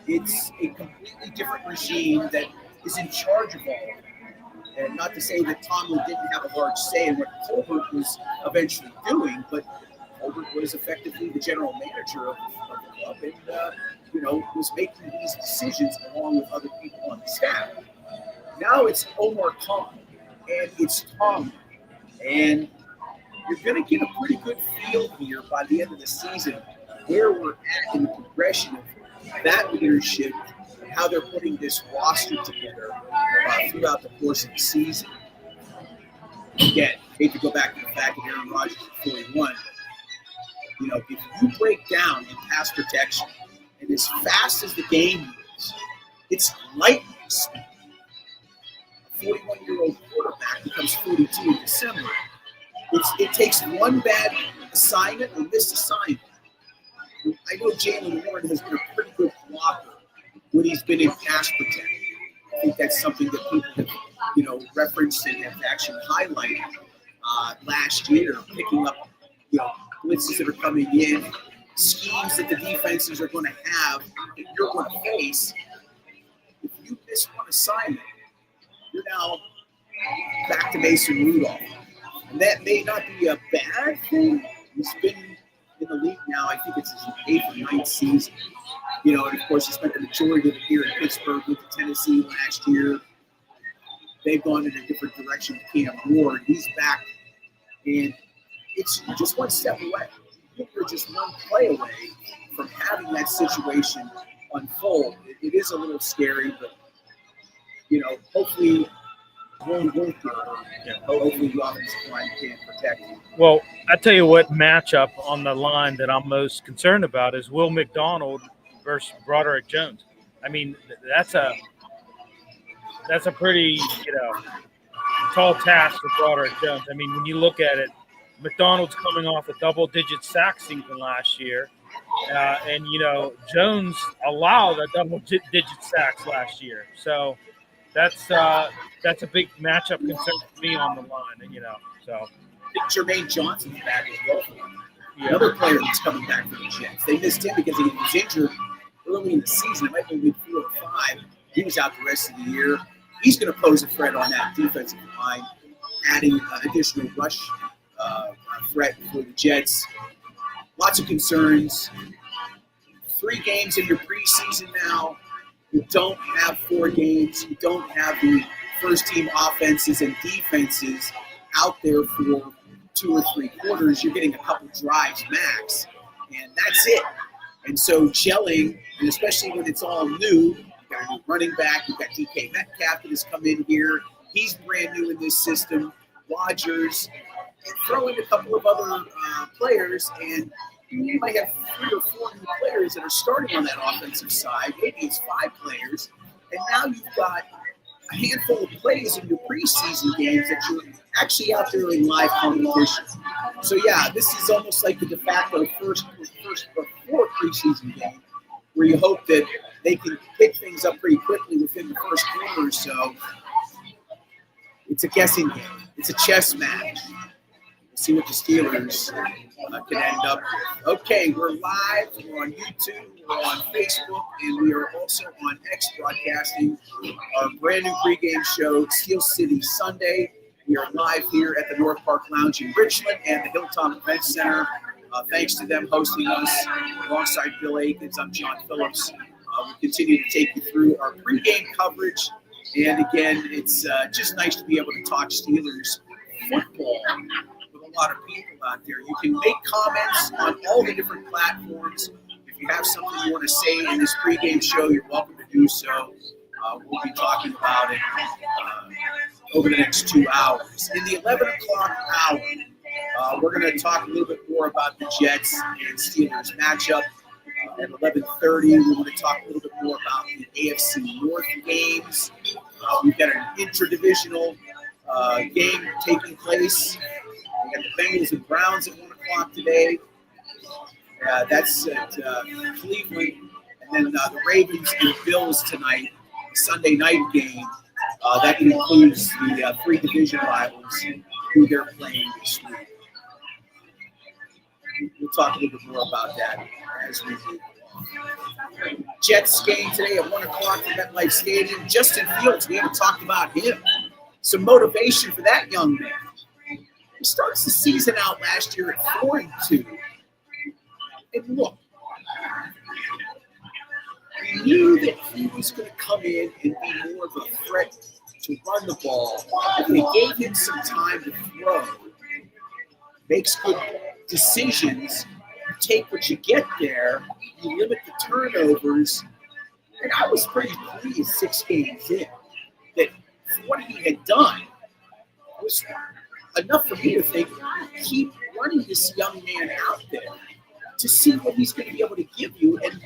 It's a completely different regime that is in charge of all of it. And not to say that Tomlin didn't have a large say in what Colbert was eventually doing, but Colbert was effectively the general manager of the club and, was making these decisions along with other people on the staff. Now it's Omar Khan, and it's Tomlin. And you're going to get a pretty good feel here by the end of the season where we're at in the progression of that leadership and how they're putting this roster together throughout the course of the season. Again, hate to go back to the fact that Aaron Rodgers is 41. If you break down in pass protection and as fast as the game moves, it's lightning speed. A 41-year-old quarterback becomes 42 in December. It takes one bad assignment or missed assignment. I know Jalen Warren has been a pretty good blocker when he's been in pass protection. I think that's something that people have, referenced and have actually highlighted last year, picking up, blitzes that are coming in, schemes that the defenses are going to have that you're going to face. If you miss one assignment, you're now back to Mason Rudolph. And that may not be a bad thing. He's been in the league now, I think it's his 8th or 9th season. And of course, he spent the majority of it here in Pittsburgh, went to Tennessee last year. They've gone in a different direction with Cam Ward. He's back, and it's just one step away. You're just one play away from having that situation unfold. It is a little scary, but, hopefully hopefully the offensive line can protect you. Well, I tell you what matchup on the line that I'm most concerned about is Will McDonald versus Broderick Jones. I mean, that's a pretty, tall task for Broderick Jones. I mean, when you look at it, McDonald's coming off a double-digit sack season last year. And Jones allowed a double-digit sacks last year, so that's a big matchup concern for me on the line. So I think Jermaine Johnson's back as well. Another player that's coming back for the Jets. They missed him because he was injured early in the season. It might be week 4 or 5. He was out the rest of the year. He's going to pose a threat on that defensive line, adding additional rush threat for the Jets. Lots of concerns. 3 games in your preseason now. You don't have 4 games. You don't have the first-team offenses and defenses out there for 2 or 3 quarters. You're getting a couple drives max, and that's it. And so gelling, and especially when it's all new, you've got a new running back. You've got DK Metcalf that has come in here. He's brand new in this system. Rodgers, and throw in a couple of other players, and you might have 3 or 4 new players that are starting on that offensive side. Maybe it's 5 players. And now you've got a handful of plays in your preseason games that you're actually out there in live competition. So, yeah, this is almost like the de facto first before preseason game, where you hope that they can pick things up pretty quickly within the first quarter or so. It's a guessing game. It's a chess match. We'll see what the Steelers can end up with. Okay, we're live. We're on YouTube. We're on Facebook. And we are also on X broadcasting our brand new pregame show, Steel City Sunday. We are live here at the North Park Lounge in Richland and the Hilltop Event Center. Thanks to them hosting us. Alongside Bill Aikens, I'm John Phillips. We continue to take you through our pregame coverage. And again, it's just nice to be able to talk Steelers football with a lot of people out there. You can make comments on all the different platforms. If you have something you want to say in this pregame show, you're welcome to do so. We'll be talking about it over the next 2 hours. In the 11 o'clock hour, we're going to talk a little bit more about the Jets and Steelers matchup. At 11:30, we want to talk a little bit more about the AFC North games. We've got an interdivisional game taking place. We got the Bengals and Browns at 1 o'clock today. That's at Cleveland. And then the Ravens and Bills tonight, Sunday night game. That includes the 3 division rivals who they're playing this week. We'll talk a little bit more about that as we move along. Jets game today at 1 o'clock at MetLife Stadium. Justin Fields, we haven't talked about him. Some motivation for that young man. He starts the season out last year at 4-2. And look, we knew that he was going to come in and be more of a threat to run the ball. If they gave him some time to throw, makes good decisions, you take what you get there, you limit the turnovers, and I was pretty pleased 6 games in that what he had done was enough for me to think, keep running this young man out there to see what he's going to be able to give you, and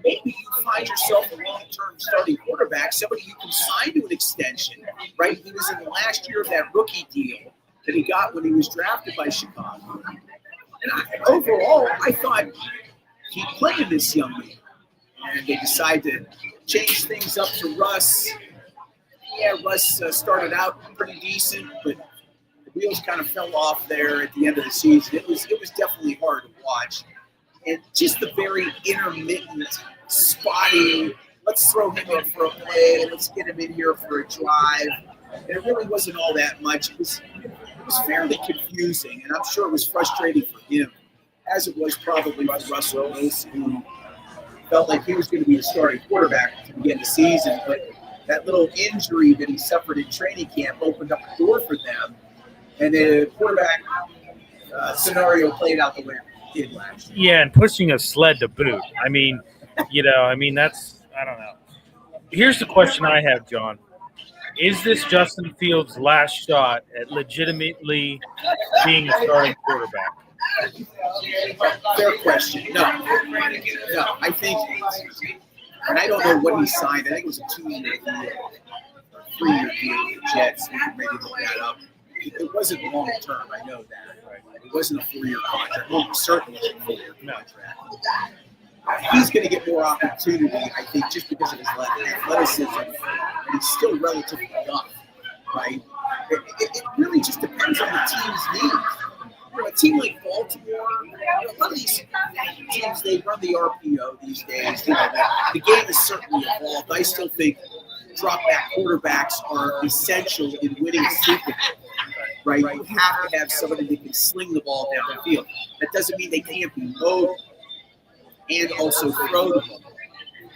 maybe you find yourself a long-term starting quarterback, somebody you can sign to an extension, right? He was in the last year of that rookie deal that he got when he was drafted by Chicago. And overall, I thought he'd play in this young man. And they decided to change things up to Russ. Yeah, Russ started out pretty decent, but the wheels kind of fell off there at the end of the season. It was definitely hard to watch. And just the very intermittent, spotty, let's throw him in for a play, let's get him in here for a drive. And it really wasn't all that much. It was fairly confusing, and I'm sure it was frustrating for him, as it was probably for Russell Wilson, who felt like he was going to be the starting quarterback to begin the season. But that little injury that he suffered in training camp opened up the door for them, and the quarterback scenario played out the way it did last year. Yeah, and pushing a sled to boot. I mean, that's, I don't know. Here's the question I have, John. Is this Justin Fields' last shot at legitimately being a starting quarterback? Fair question. No, I think, and I don't know what he signed. I think it was a 2-year deal, 3-year deal with the Jets. We can maybe look that up. It wasn't long term. I know that. Right? It wasn't a 4-year contract. Well, certainly a 4-year contract. he's going to get more opportunity, I think, just because of his athleticism, and he's still relatively young, right? It really just depends on the team's needs. You know, a team like Baltimore, a lot of these teams, they run the RPO these days. You know, the game has certainly evolved. I still think drop-back quarterbacks are essential in winning a Super Bowl, right? You have to have somebody that can sling the ball down the field. That doesn't mean they can't be mobile and also throw the ball.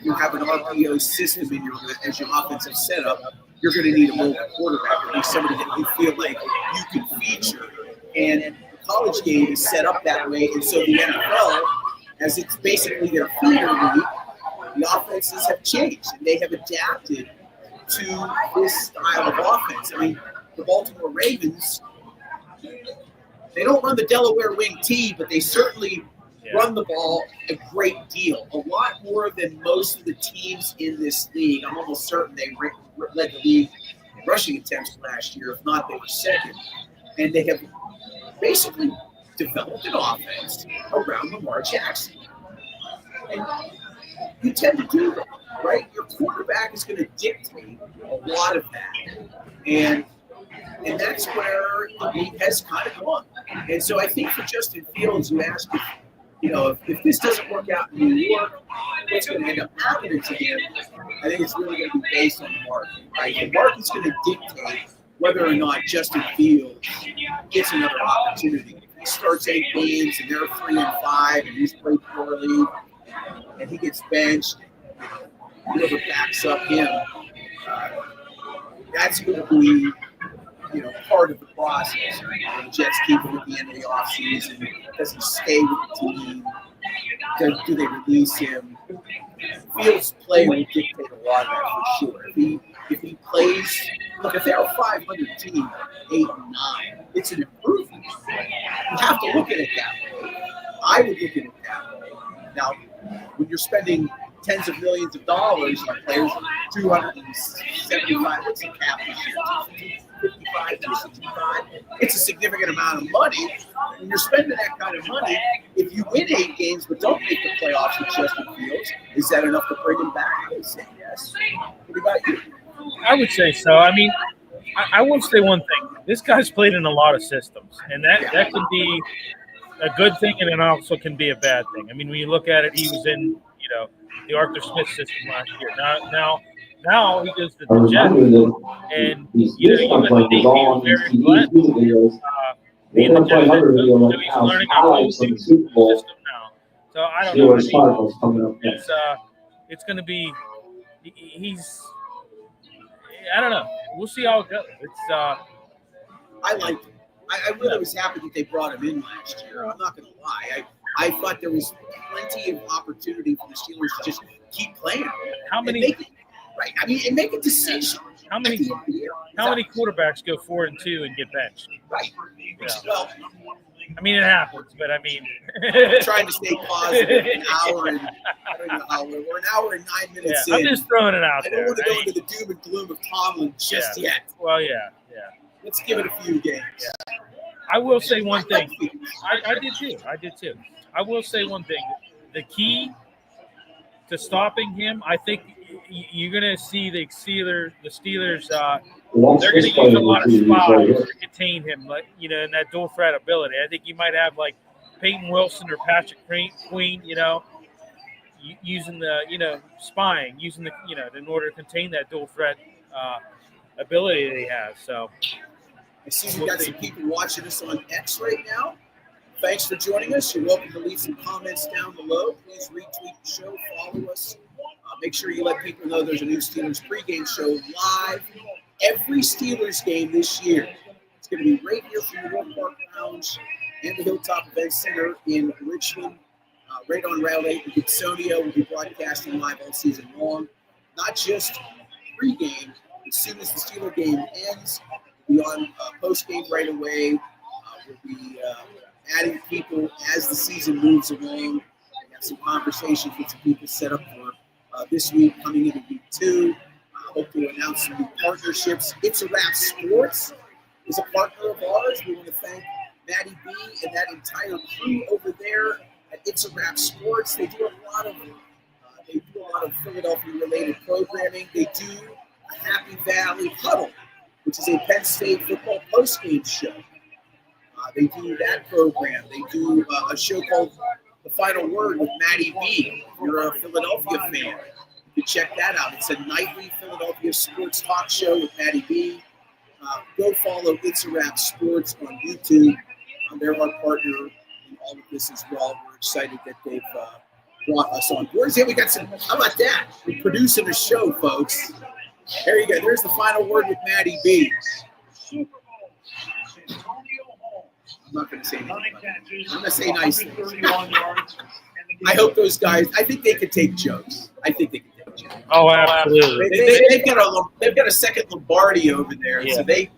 You have an RPO system in as your offensive setup, you're going to need a mobile quarterback, or at least somebody that you feel like you can feature. And the college game is set up that way, and so the NFL, as it's basically their feeder league, the offenses have changed, and they have adapted to this style of offense. I mean, the Baltimore Ravens, they don't run the Delaware wing T, but they certainly run the ball a great deal, a lot more than most of the teams in this league. I'm almost certain they led the league in rushing attempts last year. If not, they were second. And they have basically developed an offense around Lamar Jackson. And you tend to do that, right? Your quarterback is going to dictate a lot of that. And that's where the league has kind of gone. And so I think for Justin Fields, you ask if this doesn't work out in New York, what's going to end up happening to him? I think it's really going to be based on the market, right? The market's going to dictate whether or not Justin Fields gets another opportunity. If he starts 8 games and they're 3-5 and he's played poorly and he gets benched, whoever backs up him, that's going to be part of the process. The Jets keep him at the end of the offseason. Does he stay with the team? Do they release him? Fields' play will dictate a lot of that for sure. If he plays, look, if they're a 500 team, 8 and 9, it's an improvement. You have to look at it that way. I would look at it that way. Now, when you're spending tens of millions of dollars on players, 275, what's the cap this year? 55, 265. It's a significant amount of money. When you're spending that kind of money, if you win 8 games but don't make the playoffs with Justin Fields, is that enough to bring him back? I would say yes. What about you? I would say so. I mean, I will say one thing. This guy's played in a lot of systems, and that can be a good thing, and it also can be a bad thing. I mean, when you look at it, he was in, the Arthur Smith system last year. Now he goes to the Jets, and you would think he was very blessed being the Jets. So he's learning a whole system now. So I don't know. It's going to be. I don't know. We'll see how it goes. I liked him. I really was happy that they brought him in last year. I'm not going to lie. I thought there was plenty of opportunity for the Steelers to just keep playing. How many? Right. I mean, and make a decision. How many quarterbacks go 4-2 and get benched? Right. Yeah. Well, I mean, it happens, but I mean, I'm trying to stay positive. An hour and I don't know how we're an hour and 9 minutes in. I'm just throwing it out there. I don't want to go into the doom and gloom of Tomlin just yet. Well, yeah. Let's give it a few games. Yeah. I will say one thing. I did too. I will say one thing. The key to stopping him, I think you're going to see the Steelers. They're going to use a lot of spies to contain him, in that dual threat ability. I think you might have like Peyton Wilson or Patrick Queen, using the spying, using the in order to contain that dual threat ability that he has. So I see we got some people watching us on X right now. Thanks for joining us. You're welcome to leave some comments down below. Please retweet the show, follow us. Make sure you let people know there's a new Steelers pregame show live every Steelers game this year. It's going to be right here from the York Park Lounge and the Hilltop Event Center in Richmond. Right on Route 8 in Gibsonia. We'll be broadcasting live all season long. Not just pregame. As soon as the Steeler game ends, we'll be on postgame right away. We'll be adding people as the season moves along. We have some conversations with some people set up for this week coming into week 2. Hope to announce some new partnerships. It's a Wrap Sports is a partner of ours. We want to thank Maddie B and that entire crew over there at It's a Wrap Sports. They do a lot of Philadelphia-related programming. They do a Happy Valley Huddle, which is a Penn State football postgame show. They do that program. They do a show called The Final Word with Matty B. If you're a Philadelphia fan, you can check that out. It's a nightly Philadelphia sports talk show with Matty B. Go follow It's a Wrap Sports on YouTube. They're our partner in all of this as well. We're excited that they've brought us on board. We got some. How about that? We're producing a show, folks. There you go. There's The Final Word with Matty B. I'm not going to say anything. I'm going to say nice things. I hope those guys. I think they could take jokes. Oh, absolutely. They've got a second Lombardi over there, so they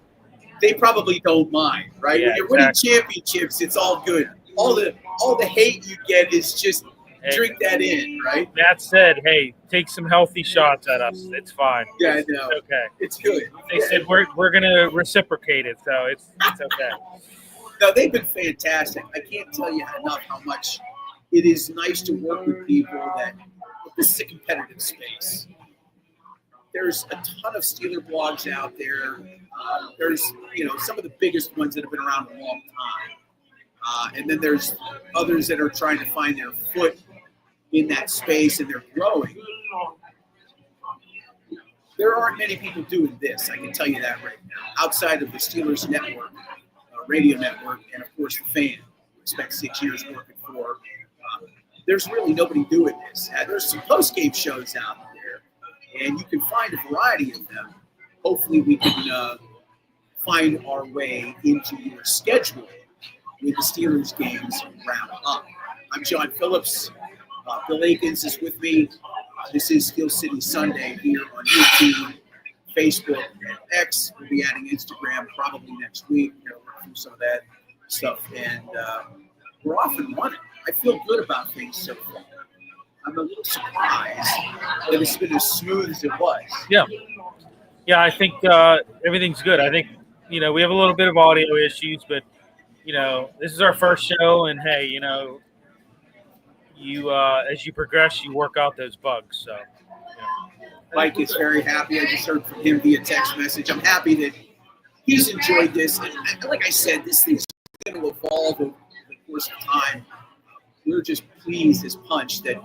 probably don't mind, right? Yeah, when you're winning championships, it's all good. All the hate you get is just drink that in, right? That said, hey, take some healthy shots at us. It's fine. Yeah, it's okay. It's good. They said we're gonna reciprocate it, so it's okay. No, they've been fantastic. I can't tell you enough how much it is nice to work with people that. This is a competitive space. There's a ton of Steeler blogs out there. There's, some of the biggest ones that have been around a long time. And then there's others that are trying to find their foot in that space, and they're growing. There aren't many people doing this. I can tell you that right now. Outside of the Steelers network, radio network, and of course the Fan, who spent 6 years working for. There's really nobody doing this. There's some post-game shows out there, and you can find a variety of them. Hopefully we can find our way into your schedule when the Steelers games round up. I'm John Phillips. Bill Akins is with me. This is Steel City Sunday here on YouTube, Facebook, and X. We'll be adding Instagram probably next week. We're going to work through some of that stuff, and we're off and running. I feel good about things so far. I'm a little surprised that it's been as smooth as it was. Yeah, I think everything's good. I think, we have a little bit of audio issues, but, this is our first show, and, hey, you as you progress, you work out those bugs. So, Mike is very happy. I just heard from him via text message. I'm happy that he's enjoyed this. And like I said, this thing's going to evolve over the course of time. We're just pleased as punch that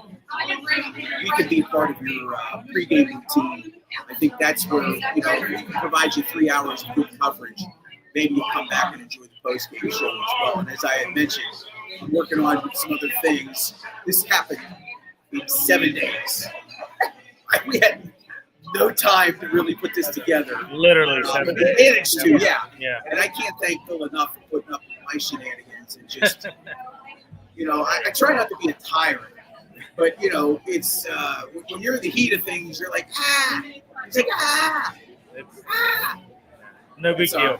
we could be part of your pregame routine. I think that's where, we can provide you 3 hours of good coverage. Maybe you'll come back and enjoy the postgame show as well. And as I had mentioned, I'm working on some other things. This happened in 7 days. We had no time to really put this together. Literally 7 but days. we managed to, yeah. And I can't thank Bill enough for putting up with my shenanigans and just – I try not to be a tyrant, but, it's when you're in the heat of things, you're like, It's like, no big deal.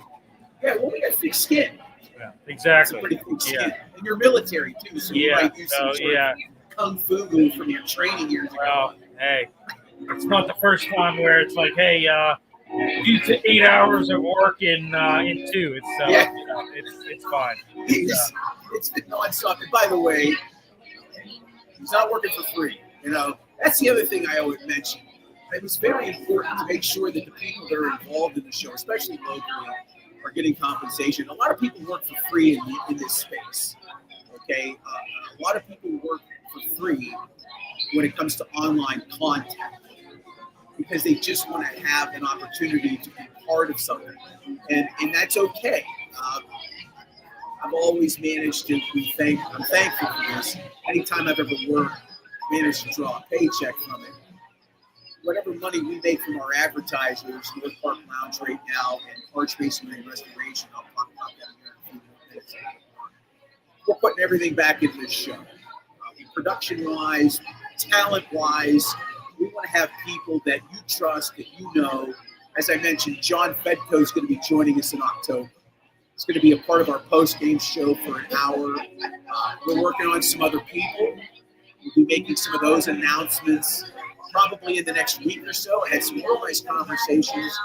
Yeah, well, we got thick skin. Yeah, exactly. It's a pretty thick skin. And you're military, too, so you might use some sort of kung fu move from your training years ago. Well, hey, it's not the first time where it's like, hey, do 8 hours of work in 2. It's fine. It's been nonstop. And by the way, he's not working for free. That's the other thing I always mention. It was very important to make sure that the people that are involved in the show, especially locally, are getting compensation. A lot of people work for free in this space. Okay, a lot of people work for free when it comes to online content, because they just want to have an opportunity to be part of something. And that's okay. I've always managed to I'm thankful for this. Anytime I've ever worked, managed to draw a paycheck from it. Whatever money we make from our advertisers, North Park Lounge right now, and Archmasonry Restoration, I'll talk about that in a few minutes. We're putting everything back into this show. Production-wise, talent-wise, we want to have people that you trust, that you know. As I mentioned, John Fedko is going to be joining us in October. It's going to be a part of our post-game show for an hour. We're working on some other people. We'll be making some of those announcements probably in the next week or so. I had some real nice conversations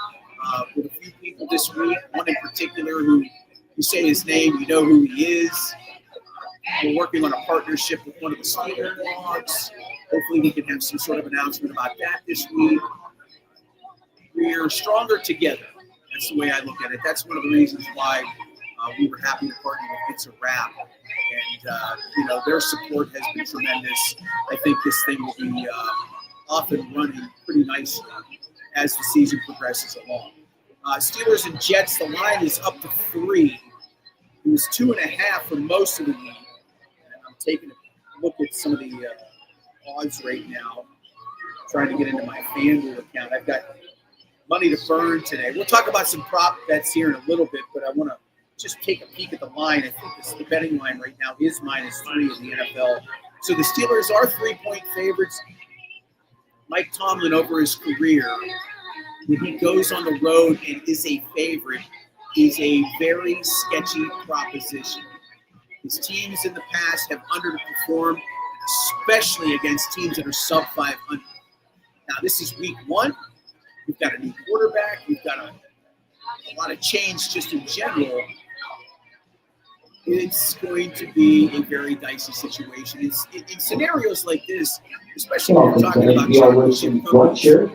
with a few people this week. One in particular who, you say his name, you know who he is. We're working on a partnership with one of the Steeler blogs. Hopefully we can have some sort of announcement about that this week. We're stronger together. That's the way I look at it. That's one of the reasons why we were happy to partner with It's a Wrap. And, their support has been tremendous. I think this thing will be off and running pretty nicely as the season progresses along. Steelers and Jets, the line is up to 3. It was 2.5 for most of the week. And I'm taking a look at some of the odds right now, trying to get into my FanDuel account. I've got money to burn today. We'll talk about some prop bets here in a little bit, but I want to just take a peek at the line. I think the betting line right now is -3 in the NFL. So the Steelers are 3-point favorites. Mike Tomlin, over his career, when he goes on the road and is a favorite, is a very sketchy proposition. His teams in the past have underperformed, especially against teams that are sub 500. Now, this is week 1. We've got a new quarterback. We've got a lot of change just in general. It's going to be a very dicey situation. In scenarios like this, especially when we're talking about championship coaches,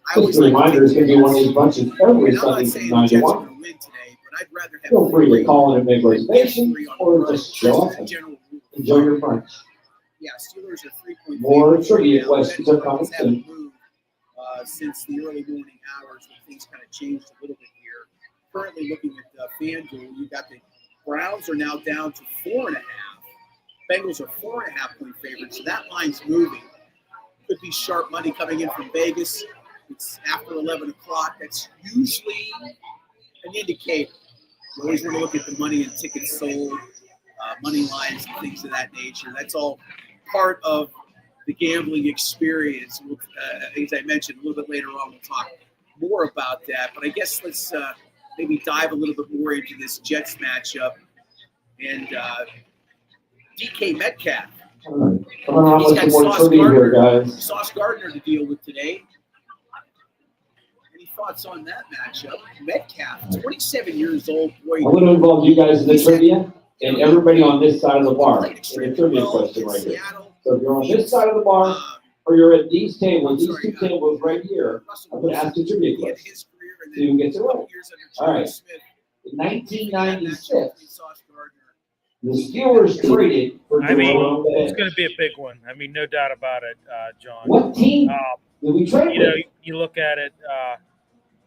I always like reminder is going to be one of these bunches every I'm not Sunday saying from the 9 to Jets are 1. going to win today, but I'd rather have Feel free to call in and make than reservations 3 on the or road. just show up Just as a and general rule. enjoy your brunch. Yeah, Steelers are 3-point More favorites trivia right now. questions are coming Things haven't soon. moved since the early morning hours when things kind of changed a little bit here. Currently looking at FanDuel, you've got the Browns are now down to 4.5. Bengals are 4.5-point favorites, so that line's moving. Could be sharp money coming in from Vegas. It's after 11 o'clock. That's usually an indicator. You always want to look at the money and tickets sold, money lines, and things of that nature. That's all part of the gambling experience. As I mentioned, a little bit later on, we'll talk more about that. But I guess let's maybe dive a little bit more into this Jets matchup. And DK Metcalf. Coming on He's with got some more Sauce trivia here, guys. Sauce Gardner to deal with today. Any thoughts on that matchup? Metcalf, 27 years old. Boy, I'm going to involve you guys in the trivia and everybody on this side of the bar in a trivia question right here. So if you're on this side of the bar or you're at these tables, these two tables right here, I'm going to ask a trivia question. See who gets it right. All right. In 1996, the Steelers traded for Jerome it's Bettis. going to be a big one. I mean, no doubt about it, John. What team did we trade with? You look at it.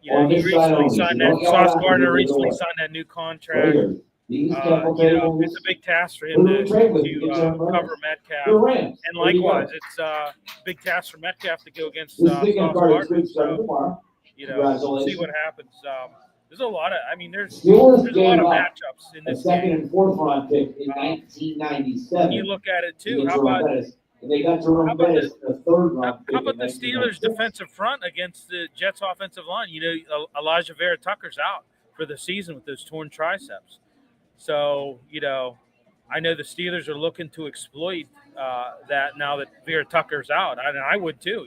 He On this side recently only. signed Don't that. yell Sauce at me, Gardner you'll recently know it. signed that new Right contract. here. These couple tables. It's a big task for Who him did we trade with? to Get your cover Metcalf. The Rams. And There you go. likewise, it's a big task for Metcalf to go against This Sauce is the card. It's Gardner. good start tomorrow. See Congratulations. what happens. There's a lot of. I mean, there's Steelers a lot gave of up matchups in a this second game. and fourth round pick in 1997. You look at it to too. get How Jerome about Bettis. And they got Jerome how about Bettis in the third round pick. how about in the Steelers' 1996. defensive front against the Jets' offensive line? Elijah Vera Tucker's out for the season with those torn triceps. So, I know the Steelers are looking to exploit that now that Vera Tucker's out. And I would too,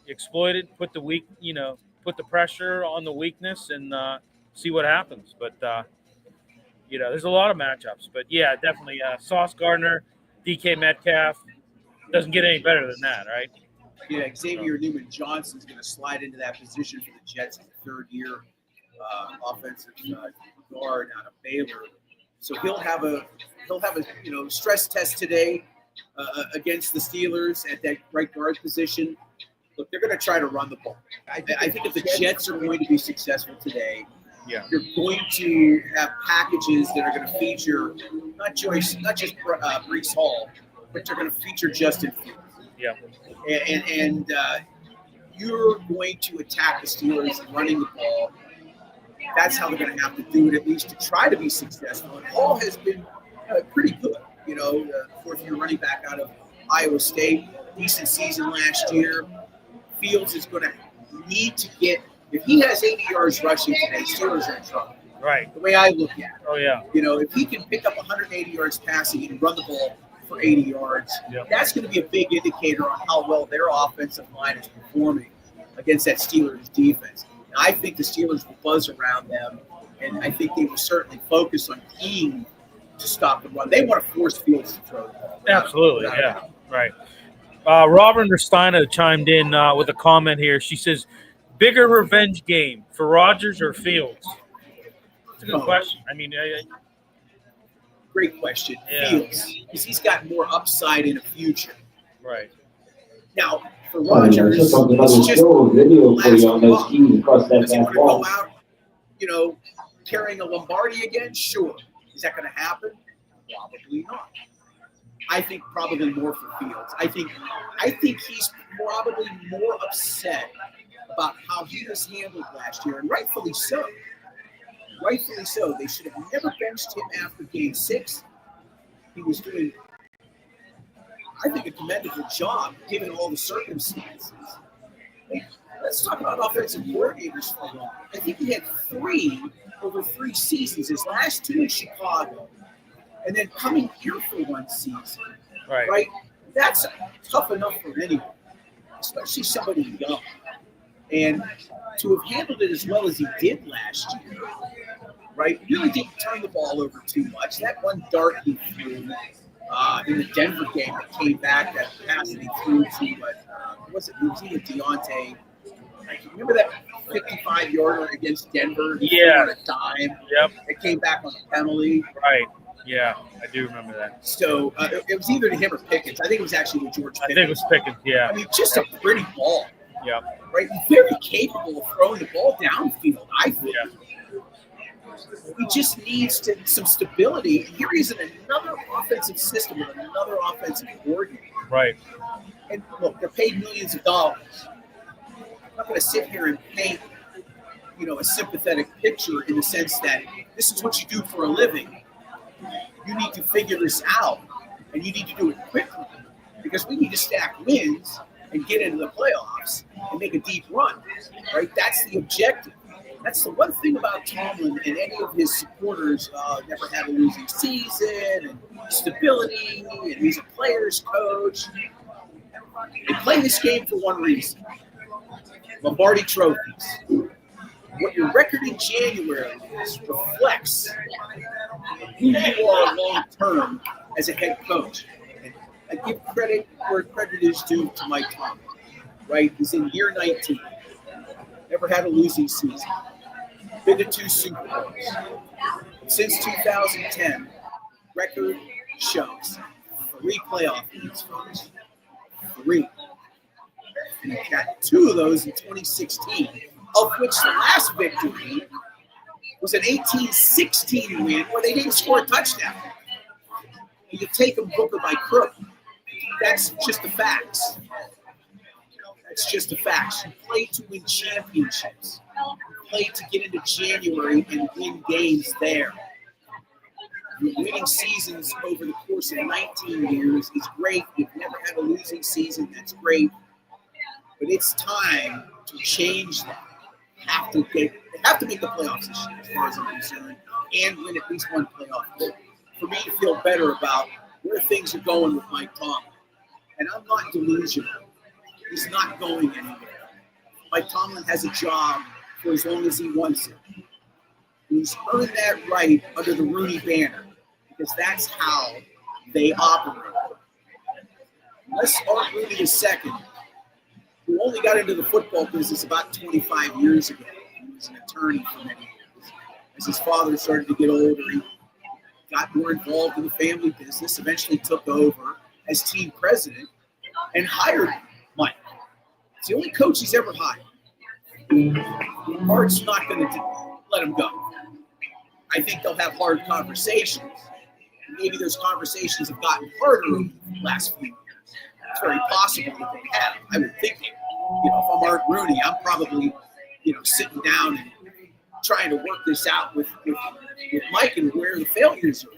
exploit it, put the pressure on the weakness and see what happens. But, there's a lot of matchups. But, yeah, definitely Sauce Gardner, DK Metcalf. Doesn't get any better than that, right? Yeah, Xavier Newman-Johnson is going to slide into that position for the Jets as a third-year offensive guard out of Baylor. So he'll have a stress test today against the Steelers at that right guard position. Look, they're going to try to run the ball. I think if the Jets are going to be successful today, you're going to have packages that are going to feature not just Breece Hall, but they're going to feature Justin Fields. Yeah. And you're going to attack the Steelers running the ball. That's how they're going to have to do it, at least to try to be successful. And Hall has been pretty good. The fourth-year running back out of Iowa State, decent season last year. Fields is going to need to get – if he has 80 yards rushing today, Steelers are in trouble. Right. The way I look at it. Oh, yeah. If he can pick up 180 yards passing and run the ball for 80 yards, that's going to be a big indicator on how well their offensive line is performing against that Steelers defense. And I think the Steelers will buzz around them, and I think they will certainly focus on keying to stop the run. They want to force Fields to throw the ball. Absolutely, yeah, right. Robin Restina chimed in with a comment here. She says, "Bigger revenge game for Rodgers or Fields?" That's a good question. I mean, Great question. Yeah. Fields, because he's got more upside in the future. right. Now, for I mean, I Rodgers, took something it's other just show video for you on those last keys across that does he back want to go wall. out, carrying a Lombardi again? Sure. Is that going to happen? Probably not. I think probably more for Fields. I think he's probably more upset about how he was handled last year, and rightfully so. Rightfully so. They should have never benched him after Game 6. He was doing, I think, a commendable job given all the circumstances. Let's talk about offensive coordinators for a moment. I think he had 3 over 3 seasons. His last 2 in Chicago, and then coming here for 1 season. Right. That's tough enough for anyone, especially somebody young. And to have handled it as well as he did last year, right? Really didn't turn the ball over too much. That one dart he threw in the Denver game that came back, that pass that he threw to, was it Deontay? Remember that 55-yarder against Denver? Yeah. On a dime. Yep. It came back on a penalty. Right. Yeah, I do remember that. So it was either to him or Pickens. I think it was actually with George Pickens. I think it was Pickens. Yeah. I mean, just a pretty ball. Yeah. Right? Very capable of throwing the ball downfield, I think. Yeah. He just needs some stability. And here he's in another offensive system with another offensive coordinator. Right. And look, they're paid millions of dollars. I'm not going to sit here and paint, a sympathetic picture in the sense that this is what you do for a living. You need to figure this out, and you need to do it quickly because we need to stack wins and get into the playoffs and make a deep run, right? That's the objective. That's the one thing about Tomlin and any of his supporters never had a losing season and stability, and he's a player's coach. They play this game for one reason: Lombardi trophies. What your record in January is reflects who you are long term as a head coach. And I give credit where credit is due to Mike Tomlin. Right? He's in year 19. Never had a losing season. Been to 2 Super Bowls. Since 2010, record shows 3 playoff games, folks. 3. And he got 2 of those in 2016, of which the last victory was an 18-16 win where they didn't score a touchdown. You take them Booker by crook. That's just the facts. That's just the facts. You play to win championships. You play to get into January and win games there. Winning seasons over the course of 19 years is great. You've never had a losing season. That's great. But it's time to change that. They have to make the playoffs this year, as far as I'm concerned, and win at least one playoff game for me to feel better about where things are going with Mike Tomlin. And I'm not delusional. He's not going anywhere. Mike Tomlin has a job for as long as he wants it. He's earned that right under the Rooney banner because that's how they operate. Unless Art Rooney II, who only got into the football business about 25 years ago. He was an attorney for many years. As his father started to get older, he got more involved in the family business, eventually took over as team president and hired Mike. It's the only coach he's ever hired. Art's not going to let him go. I think they'll have hard conversations. Maybe those conversations have gotten harder in the last few years. It's very possible that they have. I would think, if I'm Art Rooney, I'm probably, sitting down and trying to work this out with Mike and where the failures are.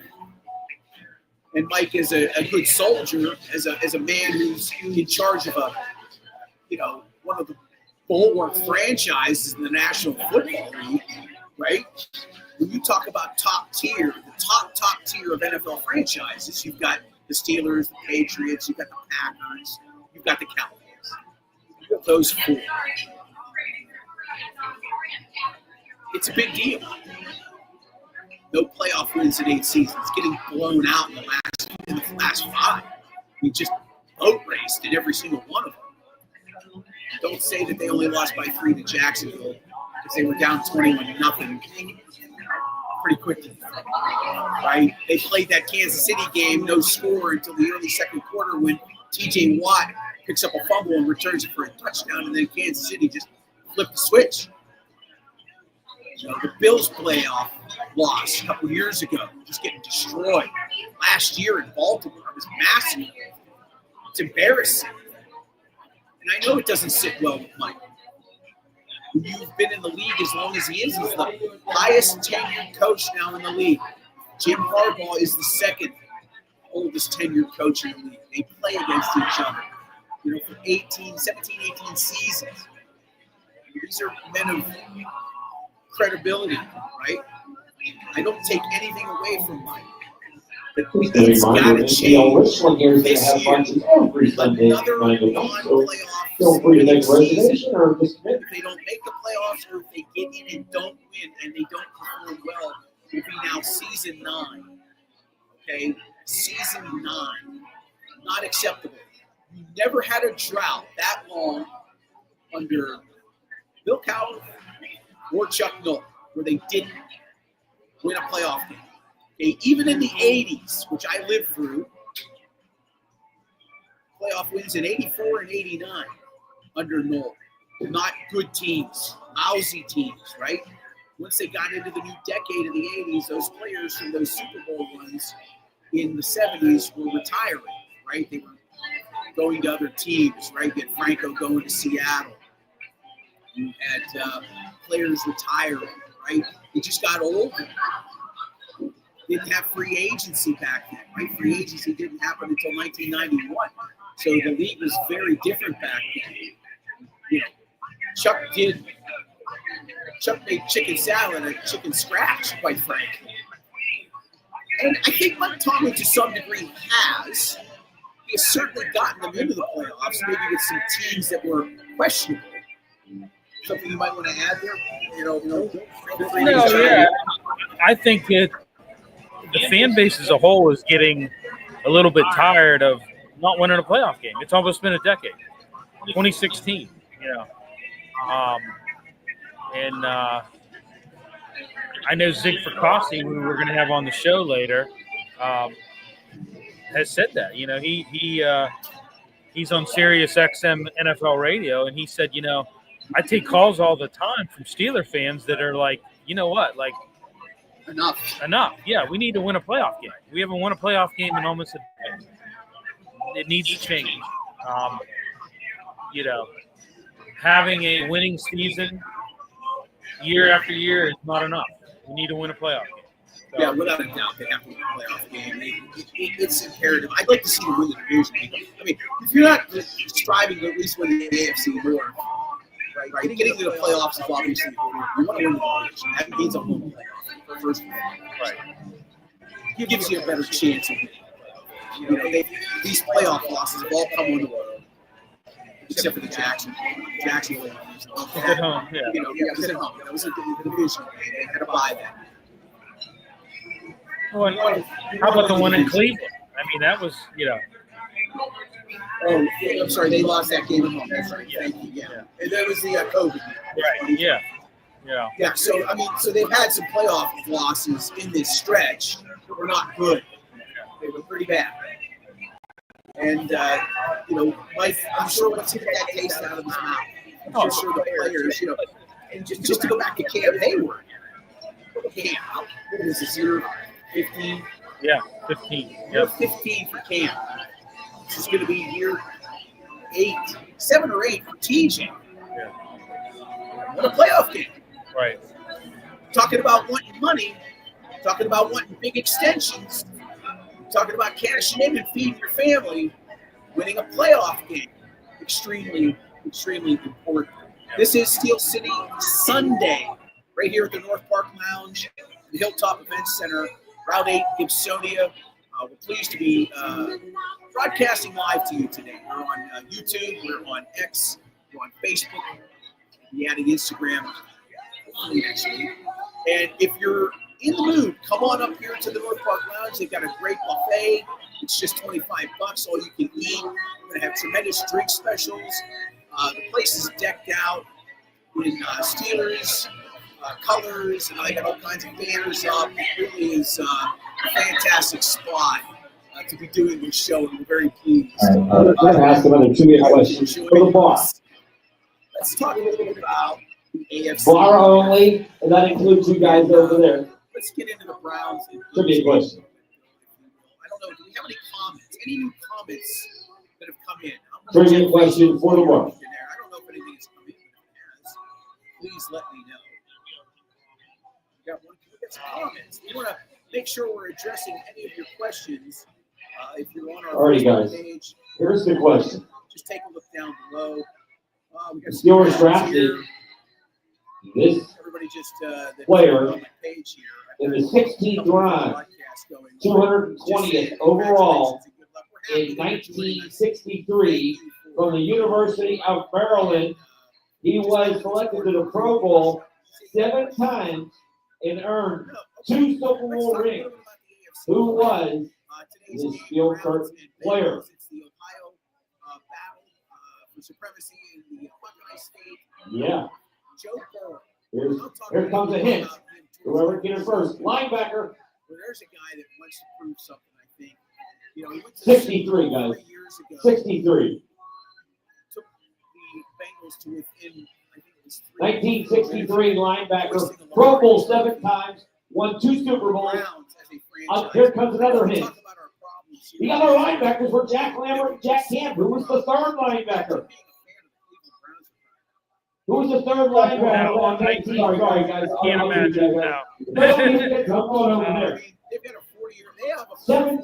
And Mike is a good soldier, as a man who's in charge of one of the bulwark franchises in the National Football League, right? When you talk about top tier, the top tier of NFL franchises, you've got the Steelers, the Patriots, you've got the Packers, you've got the Cowboys. You've got those 4. It's a big deal. No playoff wins in 8 seasons. Getting blown out in the last 5. We just boat raced in every single one of them. Don't say that they only lost by 3 to Jacksonville because they were down 21-0 pretty quickly, right? They played that Kansas City game, no score until the early second quarter when T.J. Watt picks up a fumble and returns it for a touchdown, and then Kansas City just flipped the switch. You know, the Bills playoff loss a couple years ago, just getting destroyed. Last year in Baltimore, it was massive. It's embarrassing. And I know it doesn't sit well with Mike. You've been in the league as long as he is. He's the highest tenured coach now in the league. Jim Harbaugh is the second oldest tenured coach in the league. They play against each other, you know, for 18 seasons. These are men of credibility, right? I don't take anything away from Mike. But it's got to change this year. Another non-playoff. Feel free to make a reservation or disconnect. If they don't make the playoffs or if they get in and don't win and they don't perform well, will be now season 9. Okay? Season 9. Not acceptable. You never had a drought that long under Bill Cowher or Chuck Noll where they didn't win a playoff game. Okay? Even in the 80s, which I lived through, playoff wins in 84 and 89 under Noll. Not good teams, lousy teams, right? Once they got into the new decade of the 80s, those players from those Super Bowl runs in the 70s were retiring, right? They were going to other teams, right? You had Franco going to Seattle. You had players retiring, right? They just got older. Didn't have free agency back then, right? Free agency didn't happen until 1991. So the league was very different back then. You know, Chuck made chicken salad and chicken scratch, quite frankly. And I think Mike Tomlin, to some degree, has. He has certainly gotten them into the playoffs, maybe with some teams that were questionable. Something you might want to add there? Yeah. I think that the fan base as a whole is getting a little bit tired of not winning a playoff game. It's almost been a decade. 2016, you know. I know Zig Fracassi, who we're going to have on the show later, has said that. You know, he's on Sirius XM NFL radio, and he said, you know, I take calls all the time from Steeler fans that are like, you know what, like, enough. Yeah, we need to win a playoff game. We haven't won a playoff game in almost a decade. It needs to change. You know, having a winning season year after year is not enough. We need to win a playoff game. So, yeah, without a doubt, they have to win a playoff game. It's imperative. I'd like to see them win the division. I mean, if you're not striving to at least win the AFC North, right? Getting to the playoffs is obviously important. You want to win the division. That means a home playoff, first of all. Right. Gives you a better chance of winning. You know, these playoff losses have all come on the road, except for the Jacksonville. At home, yeah. You know, it was at home. That was a division game. They had to buy that. Well, how about the one in Cleveland? I mean, that was, you know. Oh, I'm sorry. They lost that game at home. That's right. Thank you. Yeah. And that was the COVID. Right. Yeah. Yeah. Yeah. So, I mean, so they've had some playoff losses in this stretch that were not good. They were pretty bad. And, you know, Mike, I'm sure what's taking that taste out of his mouth. I'm sure the players, you know, and just to go back to Cam Hayward. Cam, what is this year? 15? Yeah, 15. Year 15 for Cam. This is going to be year 7 or 8 for TJ. Yeah. What a playoff game. Right. Talking about wanting money, talking about wanting big extensions, talking about cashing in and feeding your family, winning a playoff game. Extremely, extremely important. This is Steel City Sunday, right here at the North Park Lounge, the Hilltop Events Center, Route 8, Gibsonia. We're pleased to be broadcasting live to you today. We're on YouTube, we're on X, we're on Facebook, we're adding Instagram next week. And if you're in the mood, come on up here to the North Park Lounge. They've got a great buffet. It's just $25, all you can eat. We're going to have tremendous drink specials. The place is decked out in Steelers colors, and they got all kinds of banners up. It really is a fantastic spot to be doing this show, and we're very pleased. I'm going to ask another two-minute question for the bar. Let's talk a little bit about the AFC. Bar only, and that includes you guys over there. Let's get into the Browns. Trivia question. I don't know. Do we have any comments? Any new comments that have come in? Trivia question for the bar. I don't know if anything has come in. Please let me know. We got some comments. We want to make sure we're addressing any of your questions. If you're on our Alrighty, Facebook guys. page, Here's the question. just take a look down below. We got some Steelers questions drafted here. this Everybody just that player on the page here. in the 16th round, 220th overall in 1963 from the University of Maryland. He was selected to the Pro Bowl 7 times and earned 2 Super Bowl rings. Who was this field coach player? It's the Ohio battle for supremacy in the Buckeye State. Yeah. Joe Burrow. Here comes a hint. Whoever gets it first. Linebacker. Well, there's a guy that wants to prove something, I think. You know, he went to 63, guys. 3 years ago. 63. Took the Bengals to within, I think it was 1963 linebacker. Pro Bowl 7 times. Won 2 Super Bowls. Browns as a franchise. Here comes another We hint. talk about our problems here. The other linebackers were Jack Lambert and Jack Camp. Who was the third linebacker? Who was the third linebacker on 19? Sorry, guys. Can't imagine now. Come on over there. They've got a 40-year. They have a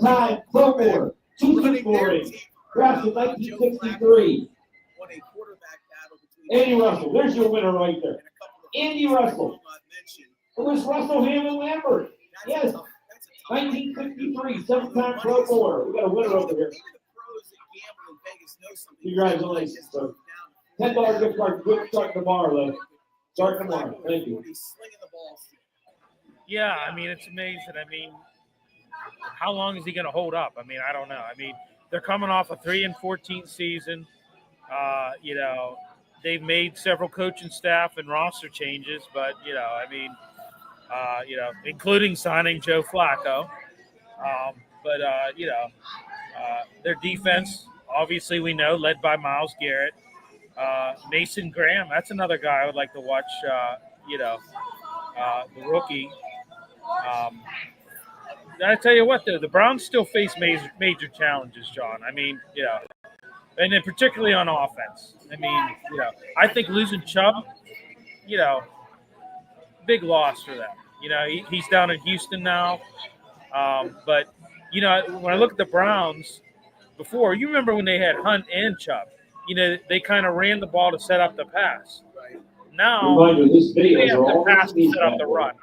7-time Pro Bowler. 2 Super Bowl rings. Drafted 1963. won a quarterback battle between Andy Russell. There's your winner right there. and a couple of Andy others I Russell. will not mention. It was Russell Hammond Lambert. That's Yes. a tough 1963, 7-time Pro Bowler. We got a winner over here. Maybe the pros that gamble in Vegas know something. Congratulations, Just sir. down to $10 gift card. Good start tomorrow, though. Start tomorrow. Thank you. He's slinging the ball still. Yeah, I mean, it's amazing. I mean, how long is he going to hold up? I mean, I don't know. I mean, they're coming off a 3-14 season. You know, they've made several coaching staff and roster changes, but you know, I mean, you know, including signing Joe Flacco. But you know, their defense, obviously, we know, led by Myles Garrett. Mason Graham, that's another guy I would like to watch. You know, the rookie. I tell you what, though, the Browns still face major challenges, John. I mean, you know, and then particularly on offense. I mean, you know, I think losing Chubb, you know, big loss for them. You know, he's down in Houston now. But, you know, when I look at the Browns before, you remember when they had Hunt and Chubb. You know, they kind of ran the ball to set up the pass. Now, Reminder, this they video is have to all pass to set up the run.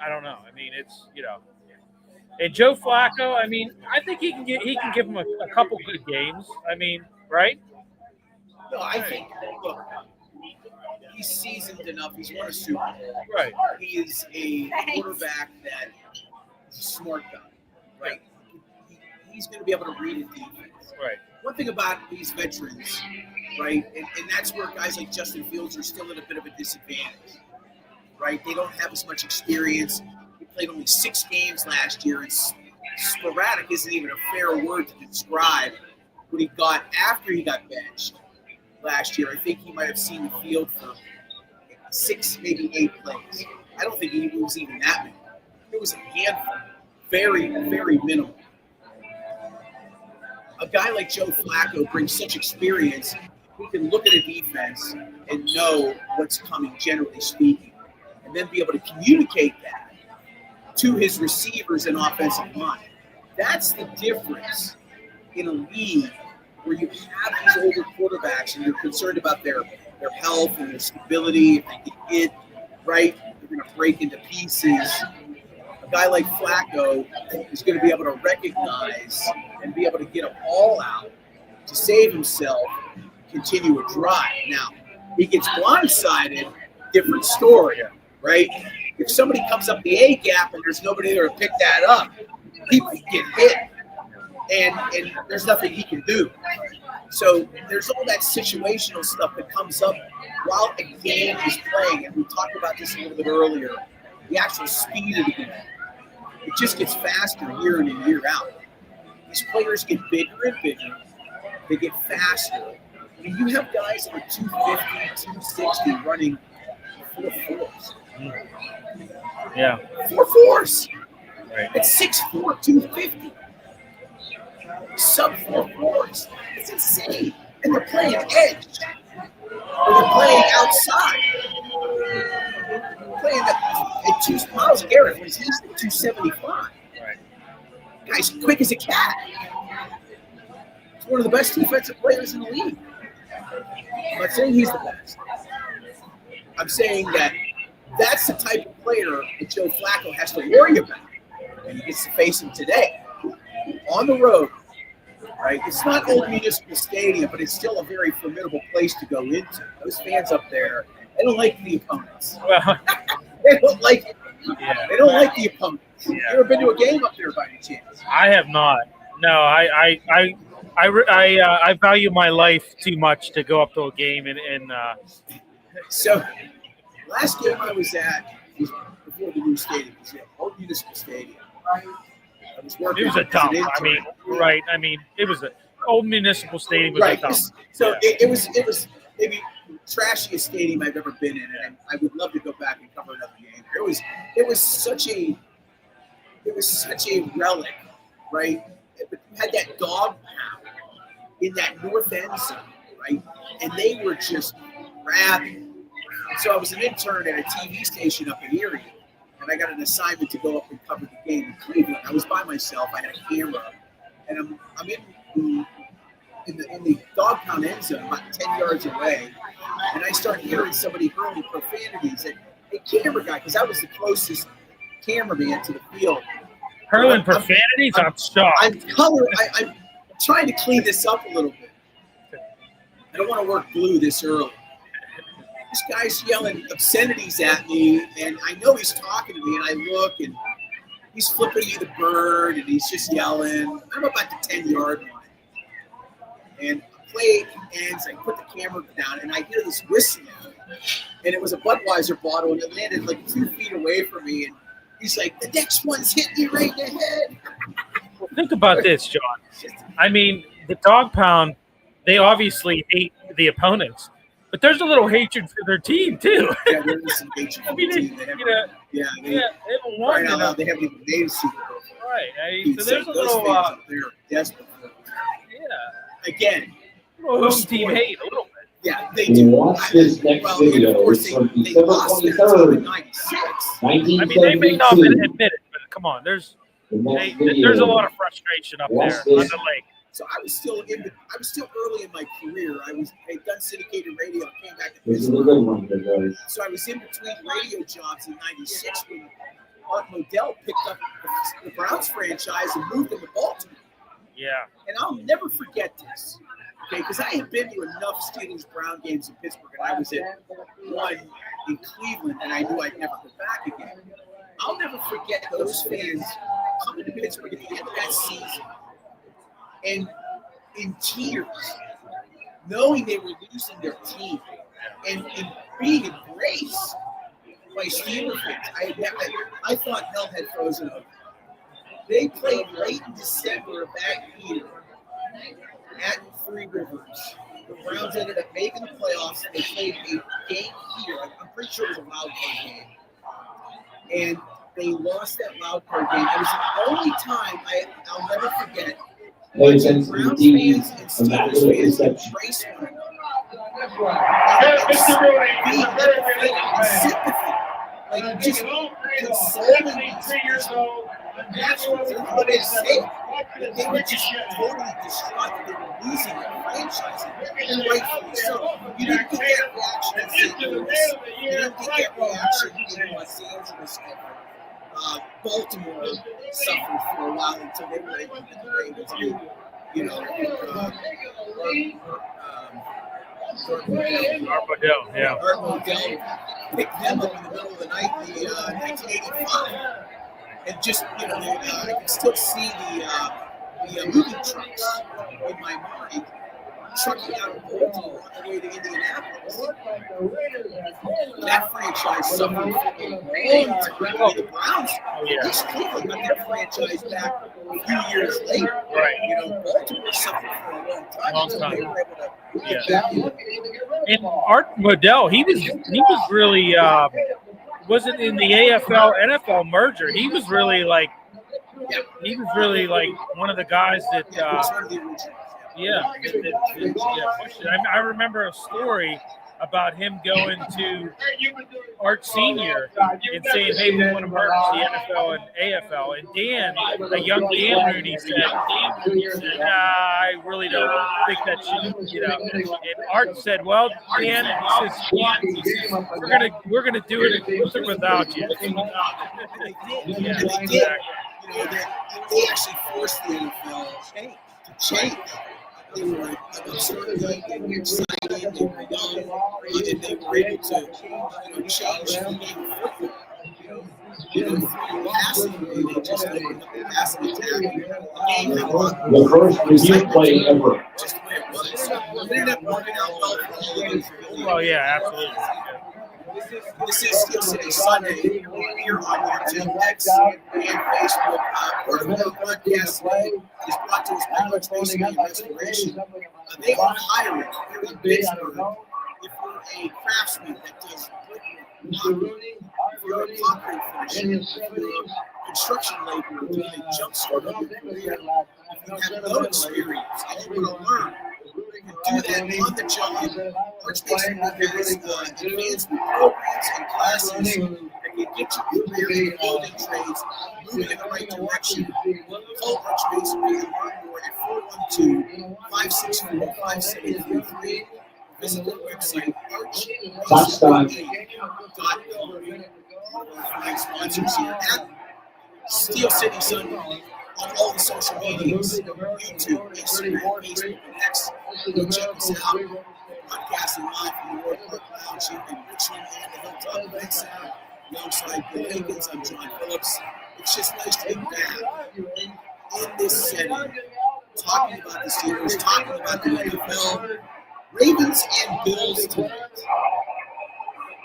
I don't know. I mean, it's, you know. And Joe Flacco, I mean, I think he can give him a couple good games. I mean, right? No, I think, look, he's seasoned enough. He's won a Super Bowl. Right. He is a quarterback that is a smart guy, right? He's going to be able to read a defense. Right. One thing about these veterans, right, and that's where guys like Justin Fields are still at a bit of a disadvantage, right? They don't have as much experience. He played only 6 games last year, and sporadic isn't even a fair word to describe what he got after he got benched last year. I think he might have seen the field for 6, maybe 8 plays. I don't think it was even that many. It was a handful. Very, very minimal. A guy like Joe Flacco brings such experience, he can look at a defense and know what's coming, generally speaking, and then be able to communicate that to his receivers and offensive line. That's the difference in a league where you have these older quarterbacks and you're concerned about their health and their stability. If they get hit, right, they're going to break into pieces. A guy like Flacco is going to be able to recognize and be able to get a ball out to save himself, continue a drive. Now, he gets blindsided, different story, right? if somebody comes up the A gap and there's nobody there to pick that up, he might get hit, and there's nothing he can do. So there's all that situational stuff that comes up while a game is playing, and we talked about this a little bit earlier. The actual speed of the game, it just gets faster year in and year out. These players get bigger and bigger. They get faster. I mean, you have guys that are 250, 260 running 4.4s. Yeah. 4.4s. Right. It's 6'4", 250. Sub 4.4s. It's insane. And they're playing edge. Or they're playing outside. Playing at 2 Miles Garrett when he's at 275. Right. Guy's quick as a cat. He's one of the best defensive players in the league. I'm not saying he's the best. I'm saying that that's the type of player that Joe Flacco has to worry about. And he gets to face him today. On the road. Right? It's not Old Municipal Stadium, but it's still a very formidable place to go into. Those fans up there, they don't like the opponents. Well, They don't like it. yeah. They don't like the opponents. Yeah. You ever been to a game up there by any chance? I have not. No, I value my life too much to go up to a game and So, last game I was at was before the new stadium. It was at Old Municipal Stadium. I was working. it was a as an dump. intern. I mean, right. I mean, it was a Old Municipal Stadium was Right. a dump. So Yeah. it was maybe the trashiest stadium I've ever been in, and I would love to go back and cover another game. It was such a relic, right? It had that dog pound in that north end zone, right? And they were just rabid. So I was an intern at a TV station up in Erie, and I got an assignment to go up and cover the game in Cleveland. I was by myself. I had a camera, and I'm in the dog pound end zone, about 10 yards away, and I start hearing somebody hurling profanities at a camera guy, because I was the closest cameraman to the field. Hurling profanities, I'm shocked. I'm trying to clean this up a little bit. I don't want to work blue this early. This guy's yelling obscenities at me, and I know he's talking to me, and I look, and he's flipping me the bird, and he's just yelling. I'm about the 10-yard line. And play ends, I put the camera down, and I hear this whistling. And it was a Budweiser bottle, and it landed like 2 feet away from me, and he's like, the next one's hitting you right in the head. Well, think about this, John. I mean, the dog pound, they obviously hate the opponents, but there's a little hatred for their team too. Yeah, there is some hatred for I mean, the team. They haven't- they haven't won. right now, they haven't even made a Super Bowl. Right. I mean, so there's a Those little, fans up there are desperate for it. Again, home team hate a little bit. yeah, they do. Watch this next Well, video. of course, It's from they December lost their team in 23rd, '96. I mean, they may not 1972. admit it, but come on, there's The next there's a video. lot of frustration up there Watch on this. the lake. So I was still early in my career. I had done syndicated radio, came back to This is a Pittsburgh. good one, because So I was in between radio jobs in '96 when Art Modell picked up the Browns franchise and moved them to Baltimore. Yeah. And I'll never forget this, okay? Because I had been to enough Steelers-Brown games in Pittsburgh, and I was at one in Cleveland, and I knew I'd never go back again. I'll never forget those fans coming to Pittsburgh at the end of that season and in tears, knowing they were losing their team, and being embraced by Steelers fans. I thought hell had frozen over. They played late in December of that year at Three Rivers. The Browns ended up making the playoffs. They played a game here. I'm pretty sure it was a wild card game. And they lost that wild card game. It was the only time I'll never forget watching Browns fans and Steelers fans embrace one another. Being empathetic and sympathy. Like just consoling these people. That's what they say. They were just totally distraught that they were losing their franchise. And rightfully so. You didn't get that reaction in St. Louis. You didn't get that reaction in Los Angeles. Baltimore suffered for a while until they were able to get the Ravens. You know, Art Modell, yeah. Art Modell picked them up in the middle of the night in 1985. And just, I can still see the moving trucks in my mind, trucking out of Baltimore on the way to Indianapolis. That franchise suffered for a long time. The Browns just got their franchise back a few years later. Right. Baltimore suffered for a long time. They were able to get back in. And Art Modell, he was really wasn't in the AFL NFL merger. He was really like one of the guys that pushed it. I remember a story about him going to Art Senior and saying, "Hey, we want to merge the NFL and AFL." And Dan, a young Dan Rooney, said, "Nah, I really don't think that should." And Art said, "Well, Dan, he says, we're gonna do it with or without you." Yeah, they actually forced the NFL to change. They were absurd, they were excited, they were young, and they were able to change the game of football. Passing, they just opened up the passing attack. The first review play ever. Just the way it was. It ended up working out well for all of us. Oh yeah, absolutely. This is Steel City Sunday here on YouTube, X, and Facebook. Part of our broadcast today is brought to us by Hutch Masonry and Restoration. They are hiring here in Pittsburgh. If you're a craftsman that does brickwork, if you're a concrete finisher, if you're a construction laborer doing a jump start of your career, if you have no experience and you want to learn, you can do that on the job. Hutch Masonry has advancement programs and classes that can get your career in building trades moving in the right direction. Call Hutch Masonry and learn more at 412-564-5733. Visit their website, archmasonry.com. Find sponsors here at Steel City Sunday on all the social medias, YouTube, Instagram, Facebook, and X. Go check us out. Broadcasting live from the Ward Park Lounge here in Richmond and the Hilltop Event Center. Alongside Bill Higgins, I'm John Phillips. It's just nice to be back in this setting, talking about the Steelers, talking about the NFL. Ravens and Bills tonight.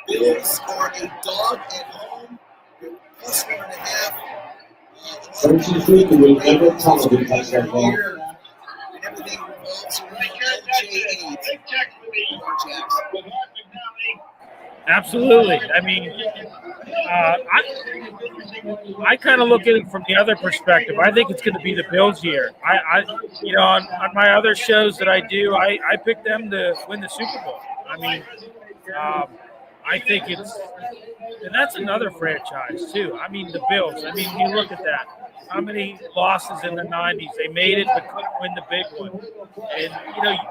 Bills are a dog at home. They're plus 1.5. Versus Week with never television has that long. And everything revolves around LJ8. Absolutely. I mean, I kind of look at it from the other perspective. I think it's going to be the Bills' year. On my other shows that I do, I pick them to win the Super Bowl. I mean, I think and that's another franchise too. I mean, the Bills. I mean, you look at that. How many losses in the 90s? They made it, but couldn't win the big one. And,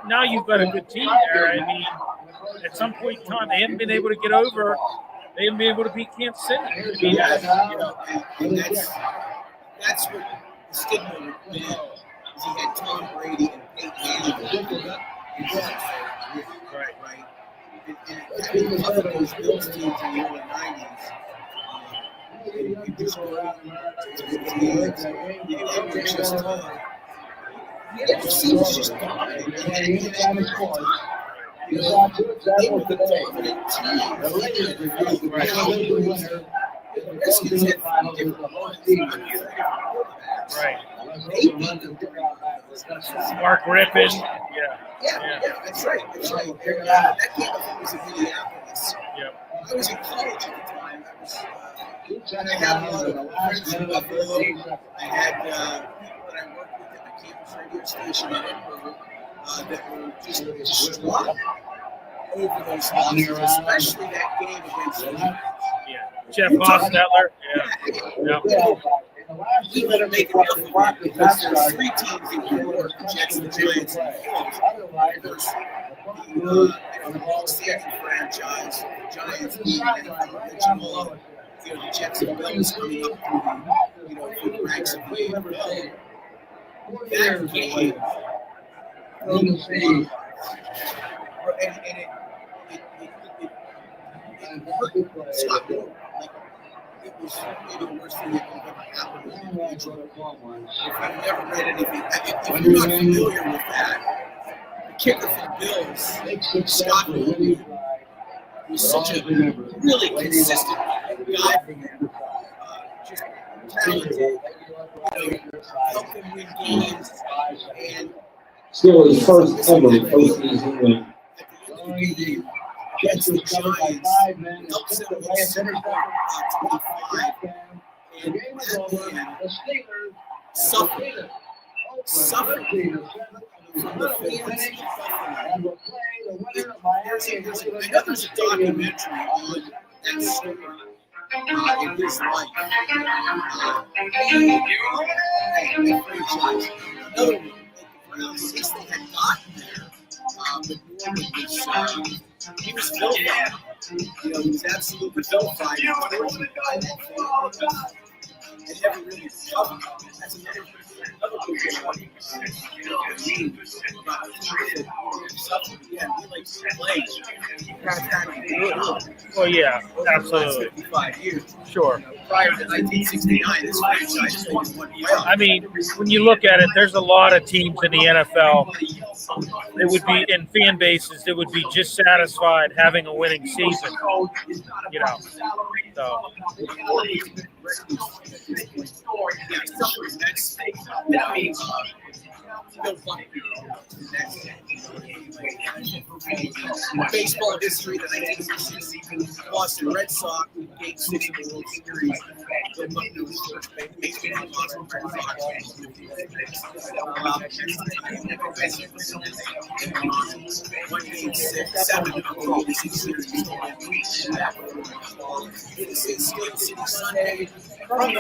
now you've got a good team there. I mean, at some point in time, they haven't been able to get over. They haven't been able to beat Kansas City. I mean, that's what the stigma would be. He had Tom Brady and Peyton Manning. Right. And having covered those Bills teams in the early 90s, you just go out and the seems just gone. And they were the dominant team. The Redskins had 5 different right. They beat them during Mark Rippon. Yeah, that's right. That game I think was in Minneapolis. Yeah. I was in college at the time. I had a lot of friends in Buffalo. I had people that I worked with at the campus radio station in Edinburgh that were just distraught over those losses, especially that game against the Lions. Yeah. Jeff Hostetler. Yeah. He wouldn't make enough of it because there's 3 teams in New York, the Jets, the Giants, and the Bills. The long-standing franchise, the Giants being anything original, the Jets and Bills coming up through the ranks of the NFL. That game, hurt Scott Moore. Like, it was maybe the worst thing that could have ever happened with him. If you've never read anything, if you're not familiar with that, the kicker for the Bills, Scott Moore, was such a really consistent guy for them. Just talented, helped them win games, and Still his first ever postseason win. against the Giants, helps them win Super Bowl 25, and that man suffered from the fans in Buffalo. There's a documentary on that story in his life. Another one, the Browns, since they had gotten there, but Norman was, he was vilified. You know, he was absolutely vilified. And never really recovered. That's another good one. Well, yeah, absolutely. 55 years. Sure. Prior to 1969, this franchise played one playoff. I mean, when you look at it, there's a lot of teams in the NFL that would be in fan bases that would be just satisfied having a winning season. You know, so. Baseball history, the 1960s Boston Red Sox in Game 6 of the World Series. One Game 6, 7 of the World Series. It's a Steel City Sunday. From the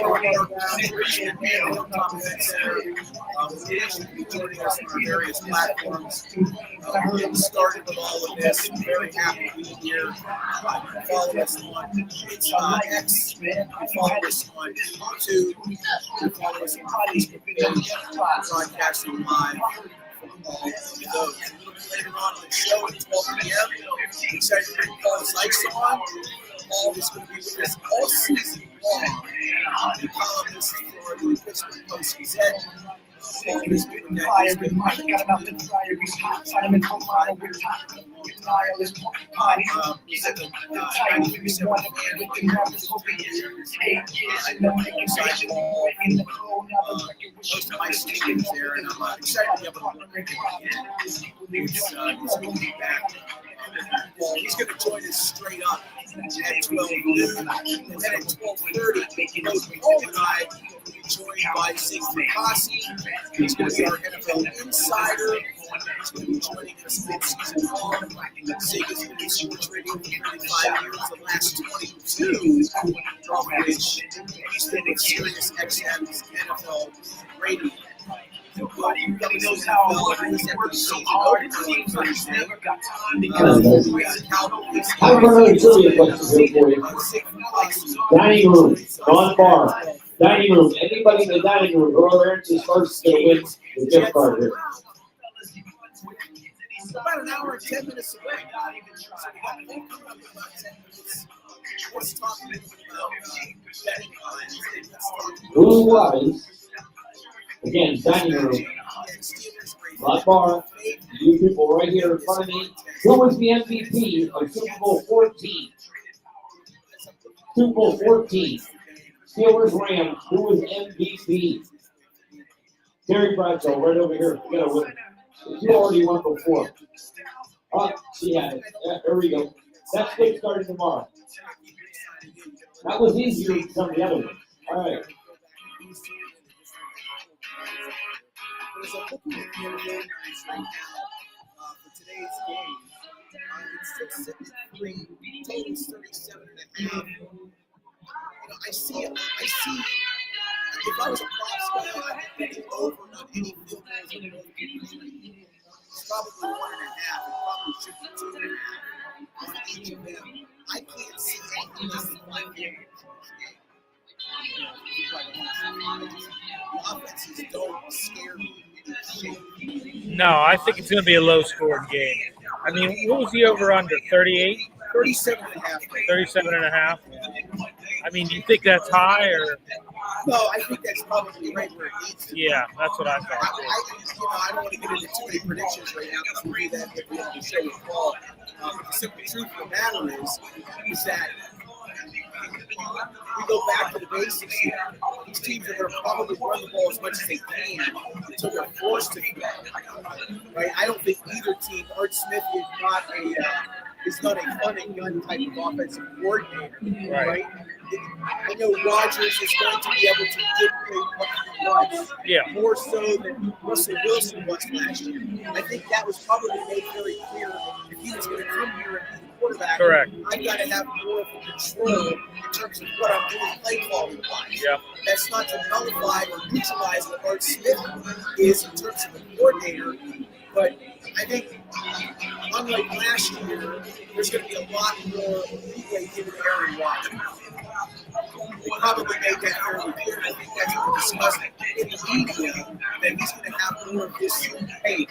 joining us on our various platforms. We're getting started with all of this. I'm very happy to be here. Follow us on X. Follow us on YouTube. Follow us on Facebook page. Broadcasting live. Those. Later on in the show at 12 p.m. Excited to bring Paul Sykes on. Paul is going to be with us all season long. The columnist for the Pittsburgh Post-Gazette. He's been my stations there, and I'm excited to be able to look again. He's going to be back. He's going to join us straight up at 12 noon, and then at 12:30, both Paul and I will be joined by Zig Fracassi. He's going to be our NFL insider. He's going to be joining us mid-season long. Zig has been in sports radio for 35 years, the last 22 of which he's been in Sirius XM's NFL radio. Nobody knows how hard he's ever so hard. He's never got time because I have another trivia question here for you. Dining room, non-bar. Dining room. Anybody in the dining room, whoever enters first is going to win the gift card here. About an hour and 10 minutes away. So we got one coming up in about 10 minutes. Let's talk a little bit about betting lines. Blue wise. Again, dining room. Not bar. You people right here in front of me. Who was the MVP of Super Bowl 14? Super Bowl 14. Steelers Rams. Who was MVP? Terry Bradshaw, right over here. You gotta win. You already won before. Oh, she had it. Yeah, there we go. That's good starting tomorrow. That was easier than some of the other ones. All right. There's a booking at the right now for today's game. It's still sitting at 3. Total's 37.5. I see it. If I was a props guy, I'd be betting over on any field goals in both games. It's probably 1.5. It probably should be 2.5 on each of them. I can't see anything less than 5 games. The offenses don't scare me. No, I think it's going to be a low-scoring game. I mean, what was the over-under? 38? 37.5. 37.5. I mean, you think that's high or? No, I think that's probably right where it needs to be. Yeah, that's what I thought. I don't want to get into too many predictions right now because we'll do that at the end of the show with Paul. But the simple truth of the matter is that we go back to the basics here. These teams are going to probably run the ball as much as they can until they're forced to throw. Right? I don't think either team. Art Smith is not a fun and gun type of offensive coordinator. Right? I know Rodgers is going to be able to dictate what he wants. Yeah. More so than Russell Wilson was last year. I think that was probably made very clear. If he was going to come here and be the quarterback, Correct. I got to have more of control in terms of what I'm doing play calling wise. Yeah. That's not to nullify or neutralize what Art Smith is in terms of the coordinator, but I think unlike last year, there's going to be a lot more leeway given to Aaron Rodgers. We probably made that fairly clear. I think that's what we discussed in the media, that he's going to have more of this, hey,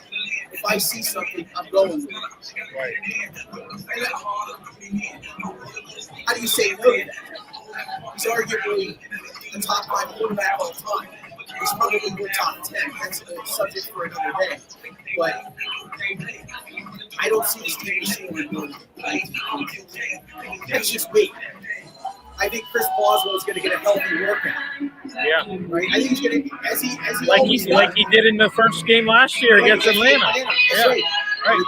if I see something, I'm going with it. Right. How do you say no to that? He's arguably the top 5 quarterback all time. He's probably more top 10. That's a subject for another day. But I don't see this team showing. That's just me. I think Chris Boswell is going to get a healthy workout. Yeah. Right? I think he's going to, as he like he did in the first game last year against Atlanta. Yeah. Right.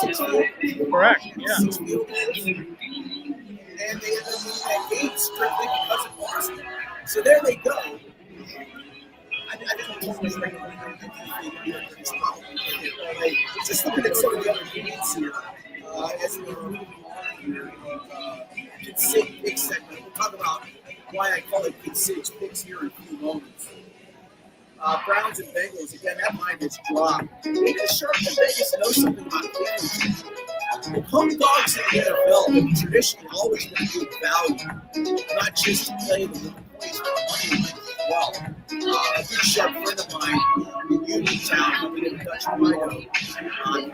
6 field goals. Correct. Yeah. 6 field goals. And they ended up losing that game strictly because of Boston. So there they go. I think just looking at some of the other games here, as we're Kid Sig Picks segment, we'll talk about why I call it Kid Sig's Picks here in a few moments. Browns and Bengals, again, that line is dropped. Maybe the Sharks and Vegas know something about families. The home dogs in the NFL have traditionally always been good value, not just to play the points for money line as well. A good sharp friend of mine in Uniontown, who we didn't touch Rhino,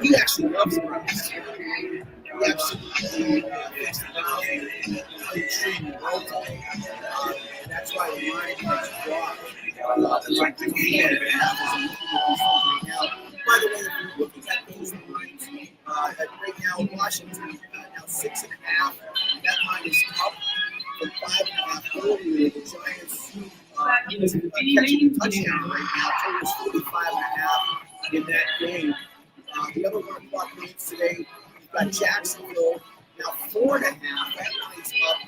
he actually loves the Browns. He absolutely thinks the Browns are extremely well today. And that's why the line has dropped. That's like the weekend and a half as I'm looking at these things right now. By the way, if you're looking at those lines, right now, Washington now 6.5. That line is up from 5.5 earlier. The Giants catching a touchdown right now. Total is 45.5 in that game. The other 1 o'clock games today, we've got Jacksonville now 4.5. That line's up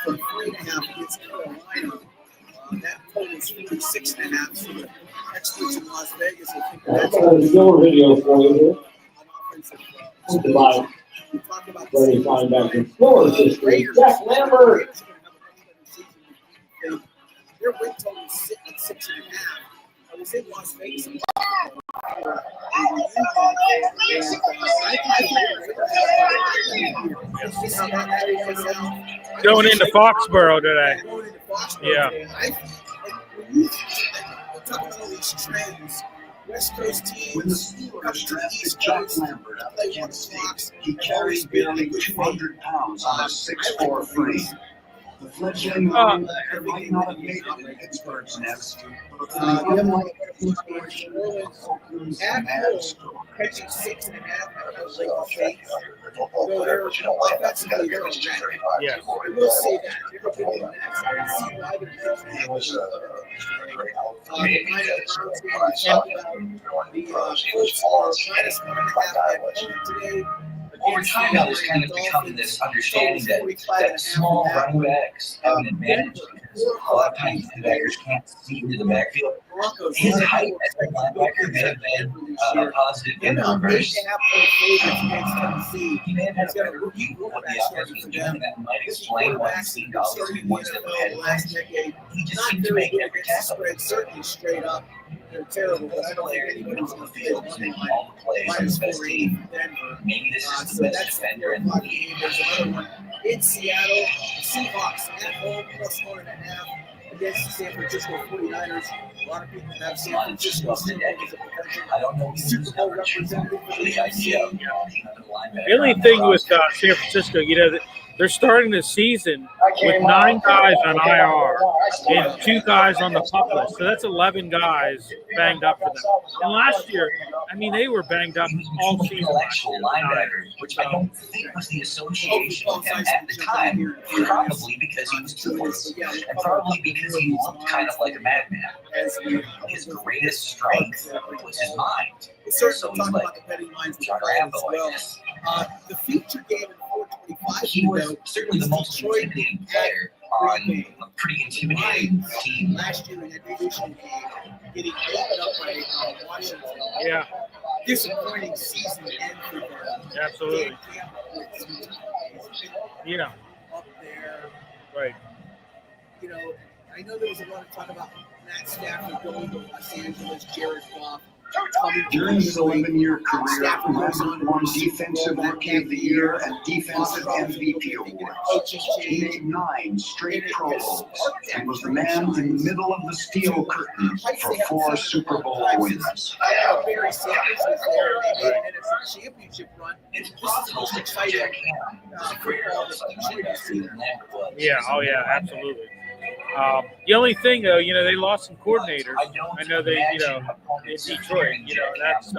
from 3.5 against Carolina. That total is 46.5. So the experts in Las Vegas, I think that's still a video for you here. We'll talk about the Ready to find back in Florida history. Jack Lambert. Their win total is sitting at 6.5. I was in Las Vegas. Going into Foxborough today. Yeah. Talk about all these trends. West Coast teams. When the Steelers drafted Jack Lambert out of Kansas State, he carries barely 200 pounds on a 6'4" frame. The fledgling linebacker might not have made it in Pittsburgh's nest, but for the unlikely inspiration of Oakland's mad stroke. Catching 6.5 at Lake State. So they're offensively they're ready. Yes. I will say that. They're going to see why they're Over time now, there's kind of becoming this understanding that small running backs have an advantage because a lot of times linebackers can't see into the backfield. His height as a linebacker may have been a positive in numbers. He may have had a better view of what the offense was doing, and that might explain why he seemed always to be one step ahead of us. He just seemed to make every tackle. Certainly straight up. They're terrible, but I don't think anybody's On the field is making all the plays on his best team. Maybe this is the best defender in the league. There's another one in Seattle. Seahawks at home plus 1.5. against the San Francisco 49ers. A lot of people have San Francisco as a potential I don't know Super Bowl representative for the idea. The only thing with San Francisco, they're starting the season with 9 guys on IR and 2 guys on the pup list. So that's 11 guys banged up for them. And last year, they were banged up all season. Intellectual linebacker, which I don't think was the association with him at the time, probably because he was toothless, and probably because he looked kind of like a madman. His greatest strength was his mind. So he's like, about the betting lines as well. The feature game in 425, he was certainly the most intimidating player on a pretty intimidating team. Last year in that division game, getting beaten up by Washington. Yeah. Disappointing season end for them. Absolutely. Yeah. Up there. Right. I know there was a lot of talk about Matt Stafford going to Los Angeles, Jared Goff. During his 11-year career, Leonard won Defensive Rookie of the Year and Defensive MVP awards. He made 9 straight Pro Bowls and was the man in the middle of the steel curtain for 4 Super Bowl wins. Barry Sanders was there. They made an NFC Championship run. It's possible that Jack Ham was a career Yeah, oh yeah, absolutely. The only thing, though, they lost some coordinators. I know they, in Detroit, that's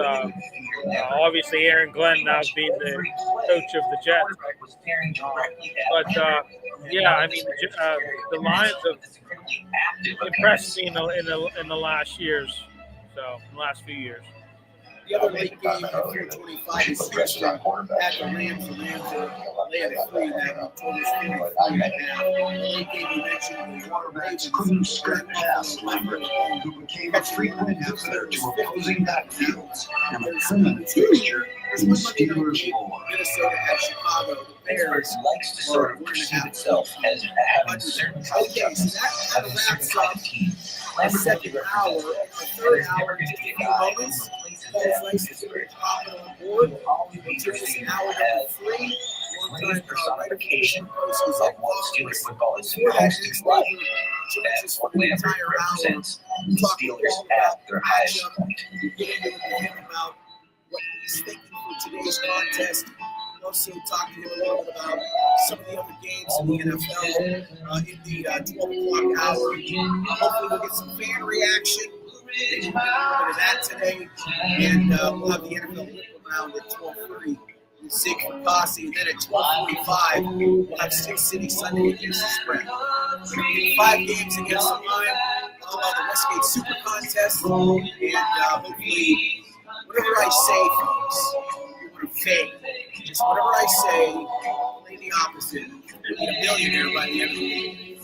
obviously Aaron Glenn now being the coach of the Jets. But, the Lions have impressed me in the last years, in the last few years. The other late game at 425 is Houston at the Rams. The Rams are laying 3 that total is 53 right now. The late game you mentioned, the Quarterbacks couldn't skirt past Lambert, who became a frequent visitor to opposing backfields and a permanent fixture in Steelers lore. Minnesota at Chicago. The Bears likes to sort of perceive itself as having certain okay, so that wraps up the second hour. The third hour, just a few moments. Paul's Lice is very popular on board. This is hour number 3. One-time personification of what Steelers football is supposed to be like. That's what Lambert represents. The Steelers at their highest point. Getting to him about what he's thinking for today's contest. Also talk to him a little bit about some of the other games in the NFL in the 12 o'clock hour. Hopefully we'll get some fan reaction. We'll get a little bit of that today. And we'll have the NFL whip around at 12:30 with Zig and Fossey. And then at 12:45, we'll have 6 City Sunday against the Spring. We're going to get 5 games against the Line. We'll have the Westgate Super Contest. And hopefully, whatever I say, folks, you're going to fade. Just whatever I say, play the opposite. You'll be a millionaire by the end of the week.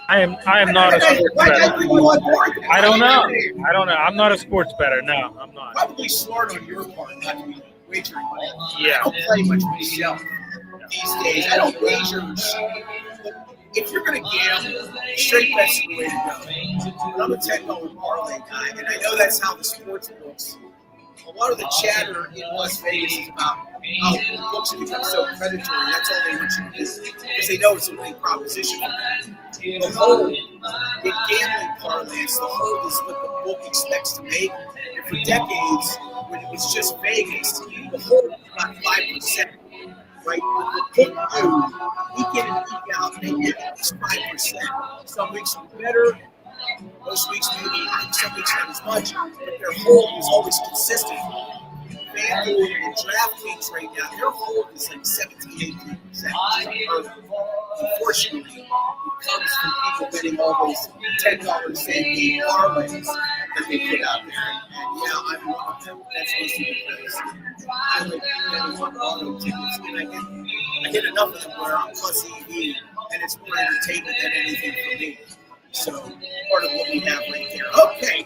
I am not a sports bettor. I don't know. I'm not a sports bettor. No, I'm not. Probably smart on your part not to be wagering money. Yeah. I don't play much myself these days. I don't wager. If you're going to gamble, straight bets are the way to go. But I'm a $10 parlay guy, and I know that's how the sports books. A lot of the chatter in Las Vegas is about how the books have become so predatory. That's all they want you to do because they know it's a winning proposition. The hold in gambling parlance, the hold is what the book expects to make. And for decades, when it was just Vegas, the hold was about 5%. Right? The book do week in and week out, they get at least 5%. Some weeks are better. Most weeks maybe, some weeks not as much, but their hold is always consistent. FanDuel and DraftKings right now, their hold is like 17-18%. Unfortunately, it comes from people betting all those $10 same-game parlays that they put out there. And yeah, I'm one of them. That's mostly because I like betting on auto tickets, and I get enough of them where I'm plus EV, and it's more entertainment than anything for me. So, part of what we have right there. Okay.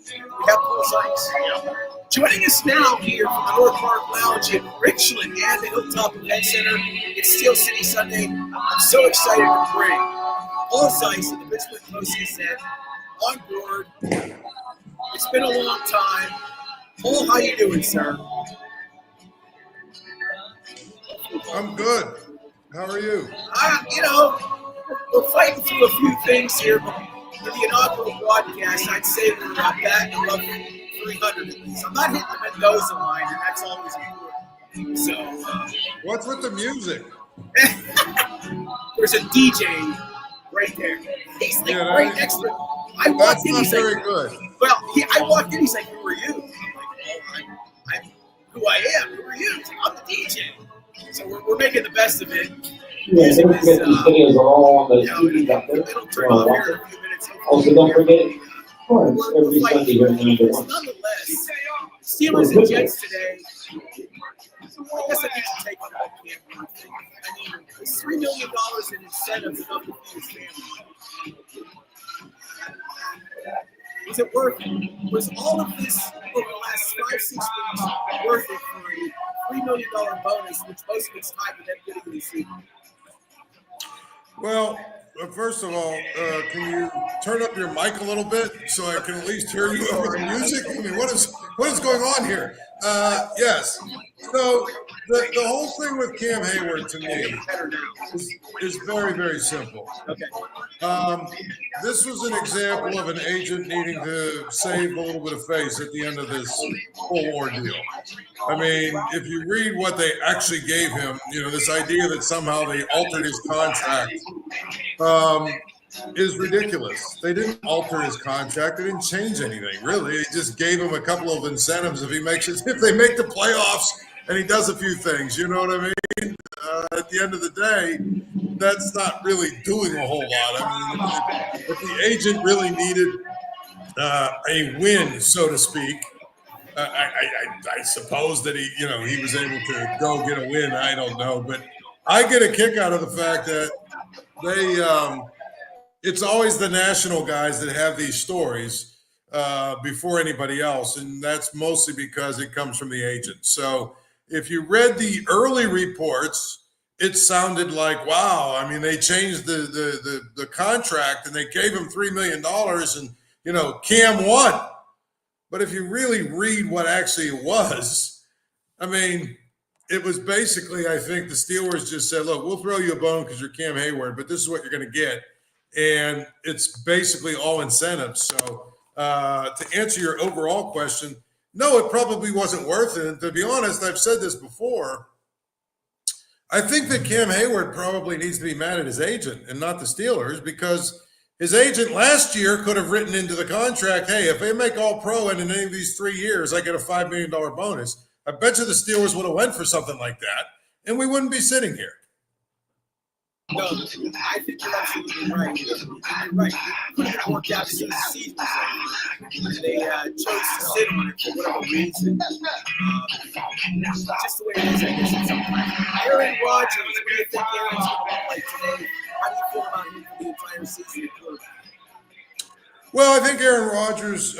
We have Paul's Lice. Joining us now here from the North Park Lounge in Richland and the Hilltop Event Center. It's Steel City Sunday. I'm so excited to bring Paul's Lice and the Pittsburgh Post-Gazette on board. It's been a long time. Paul, how you doing, sir? I'm good. How are you? We're fighting through a few things here, but for the inaugural broadcast, I'd say we're back above 300 at least. I'm not hitting the Mendoza line, and that's always important. So, What's with the music? there's a DJ right there. He's like right next to me. I walked That's in, not he's very like, good. well, I walked in, he's like, who are you? I'm like, I'm who I am. Who are you? He's like, I'm the DJ. So we're making the best of it. Yeah, don't forget these videos are all on the TV up there. It'll turn off here in a few minutes. Also, don't forget, every Sunday here in number one. Nonetheless, Steelers and Jets today. I guess I need to take on that Cam thing. I mean, it's $3 million in incentives enough to feed his family. Was it worth it? Was all of this over the last 5-6 weeks worth it for a $3 million bonus, which most of it's tied to them getting the season? Well, first of all, can you turn up your mic a little bit so I can at least hear you over the music? I mean, what is going on here? Yes. So the whole thing with Cam Hayward to me is very, very simple. This was an example of an agent needing to save a little bit of face at the end of this whole ordeal. I mean, if you read what they actually gave him, this idea that somehow they altered his contract is ridiculous. They didn't alter his contract. They didn't change anything, really. They just gave him a couple of incentives if they make the playoffs and he does a few things. You know what I mean? At the end of the day, that's not really doing a whole lot. I mean, if the agent really needed a win, so to speak, I suppose that he was able to go get a win. I don't know, but I get a kick out of the fact that it's always the national guys that have these stories before anybody else, and that's mostly because it comes from the agent. So if you read the early reports, it sounded like, wow, I mean, they changed the contract and they gave him $3 million and, Cam won. But if you really read what actually it was, I mean, it was basically, I think the Steelers just said, look, we'll throw you a bone because you're Cam Hayward, but this is what you're going to get. And it's basically all incentives. So to answer your overall question, no, it probably wasn't worth it. And to be honest, I've said this before. I think that Cam Hayward probably needs to be mad at his agent and not the Steelers, because his agent last year could have written into the contract, hey, if they make all pro and in any of these 3 years, I get a $5 million bonus. I bet you the Steelers would have went for something like that, and we wouldn't be sitting here. No, I think you're absolutely right. You're right. It could have worked out since the season was over. They chose to sit on it for whatever reason. Just the way it is, I guess. Aaron Rodgers, what do you think Aaron's going to look like today? How do you feel about him for the entire season? Well, I think Aaron Rodgers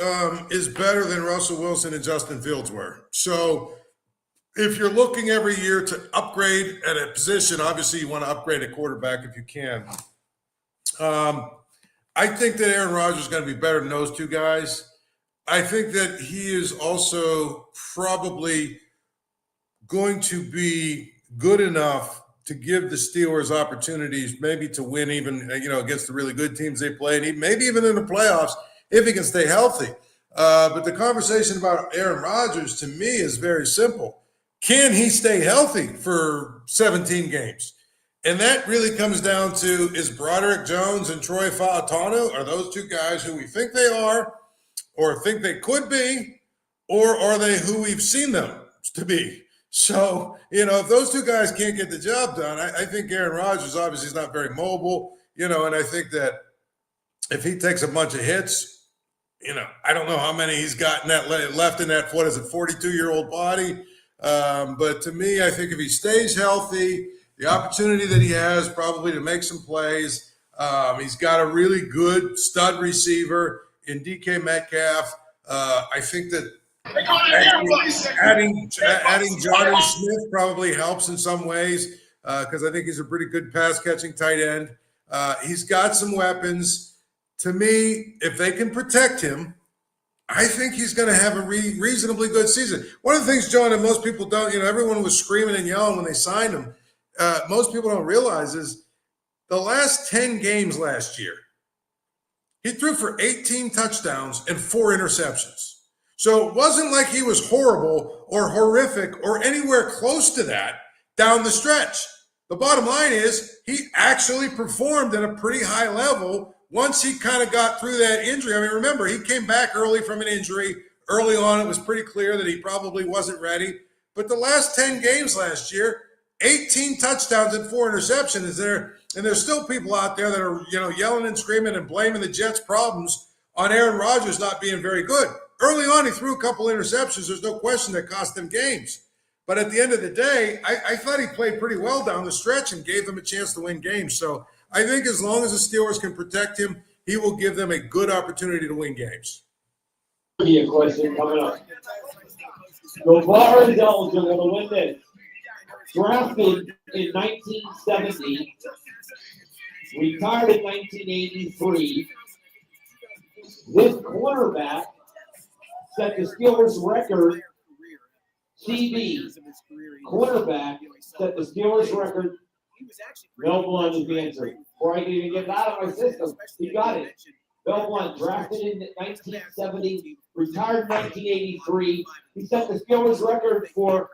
is better than Russell Wilson and Justin Fields were. So if you're looking every year to upgrade at a position, obviously you want to upgrade a quarterback if you can. I think that Aaron Rodgers is going to be better than those two guys. I think that he is also probably going to be good enough to give the Steelers opportunities maybe to win even, against the really good teams they played, maybe even in the playoffs if he can stay healthy. But the conversation about Aaron Rodgers to me is very simple. Can he stay healthy for 17 games? And that really comes down to, is Broderick Jones and Troy Fautanu, are those two guys who we think they are or think they could be, or are they who we've seen them to be? So, if those two guys can't get the job done, I think Aaron Rodgers obviously is not very mobile, and I think that if he takes a bunch of hits, I don't know how many he's got left in that, 42-year-old body. But to me, I think if he stays healthy, the opportunity that he has probably to make some plays, he's got a really good stud receiver in DK Metcalf. I think that adding Johnny Smith probably helps in some ways because I think he's a pretty good pass-catching tight end. He's got some weapons. To me, if they can protect him, I think he's going to have a reasonably good season. One of the things, John, and most people don't, everyone was screaming and yelling when they signed him. most people don't realize is the last 10 games last year, he threw for 18 touchdowns and 4 interceptions. So it wasn't like he was horrible or horrific or anywhere close to that down the stretch. The bottom line is he actually performed at a pretty high level once he kind of got through that injury. I mean, remember, he came back early from an injury. Early on, it was pretty clear that he probably wasn't ready. But the last 10 games last year, 18 touchdowns and 4 interceptions there. And there's still people out there that are, yelling and screaming and blaming the Jets' problems on Aaron Rodgers not being very good. Early on, he threw a couple interceptions. There's no question that cost them games. But at the end of the day, I thought he played pretty well down the stretch and gave them a chance to win games. So I think as long as the Steelers can protect him, he will give them a good opportunity to win games. Be a question coming up. LeVar is eligible to win this. Drafted in 1970, retired in 1983. This cornerback set the Steelers record. CD cornerback set the Steelers record. Mel Blount is the answer. Before I can even get it out of my system, he got it. Mel Blount, drafted in 1970, retired in 1983. He set the Steelers record for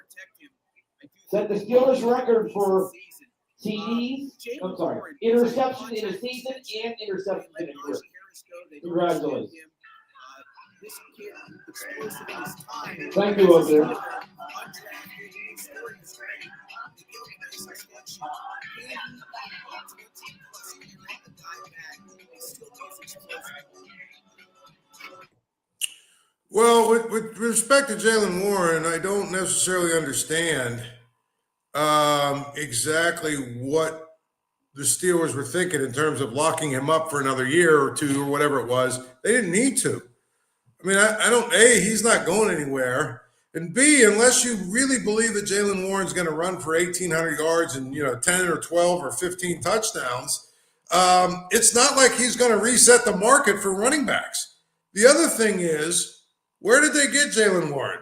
TDs. I'm sorry, interceptions in a season and interceptions in a career. Congratulations. Thank you, over there. Well, with respect to Jaylen Warren, I don't necessarily understand exactly what the Steelers were thinking in terms of locking him up for another year or two or whatever it was. They didn't need to. I mean, I don't, A, he's not going anywhere. And B, unless you really believe that Jaylen Warren's going to run for 1,800 yards and, 10 or 12 or 15 touchdowns, it's not like he's going to reset the market for running backs. The other thing is, where did they get Jaylen Warren?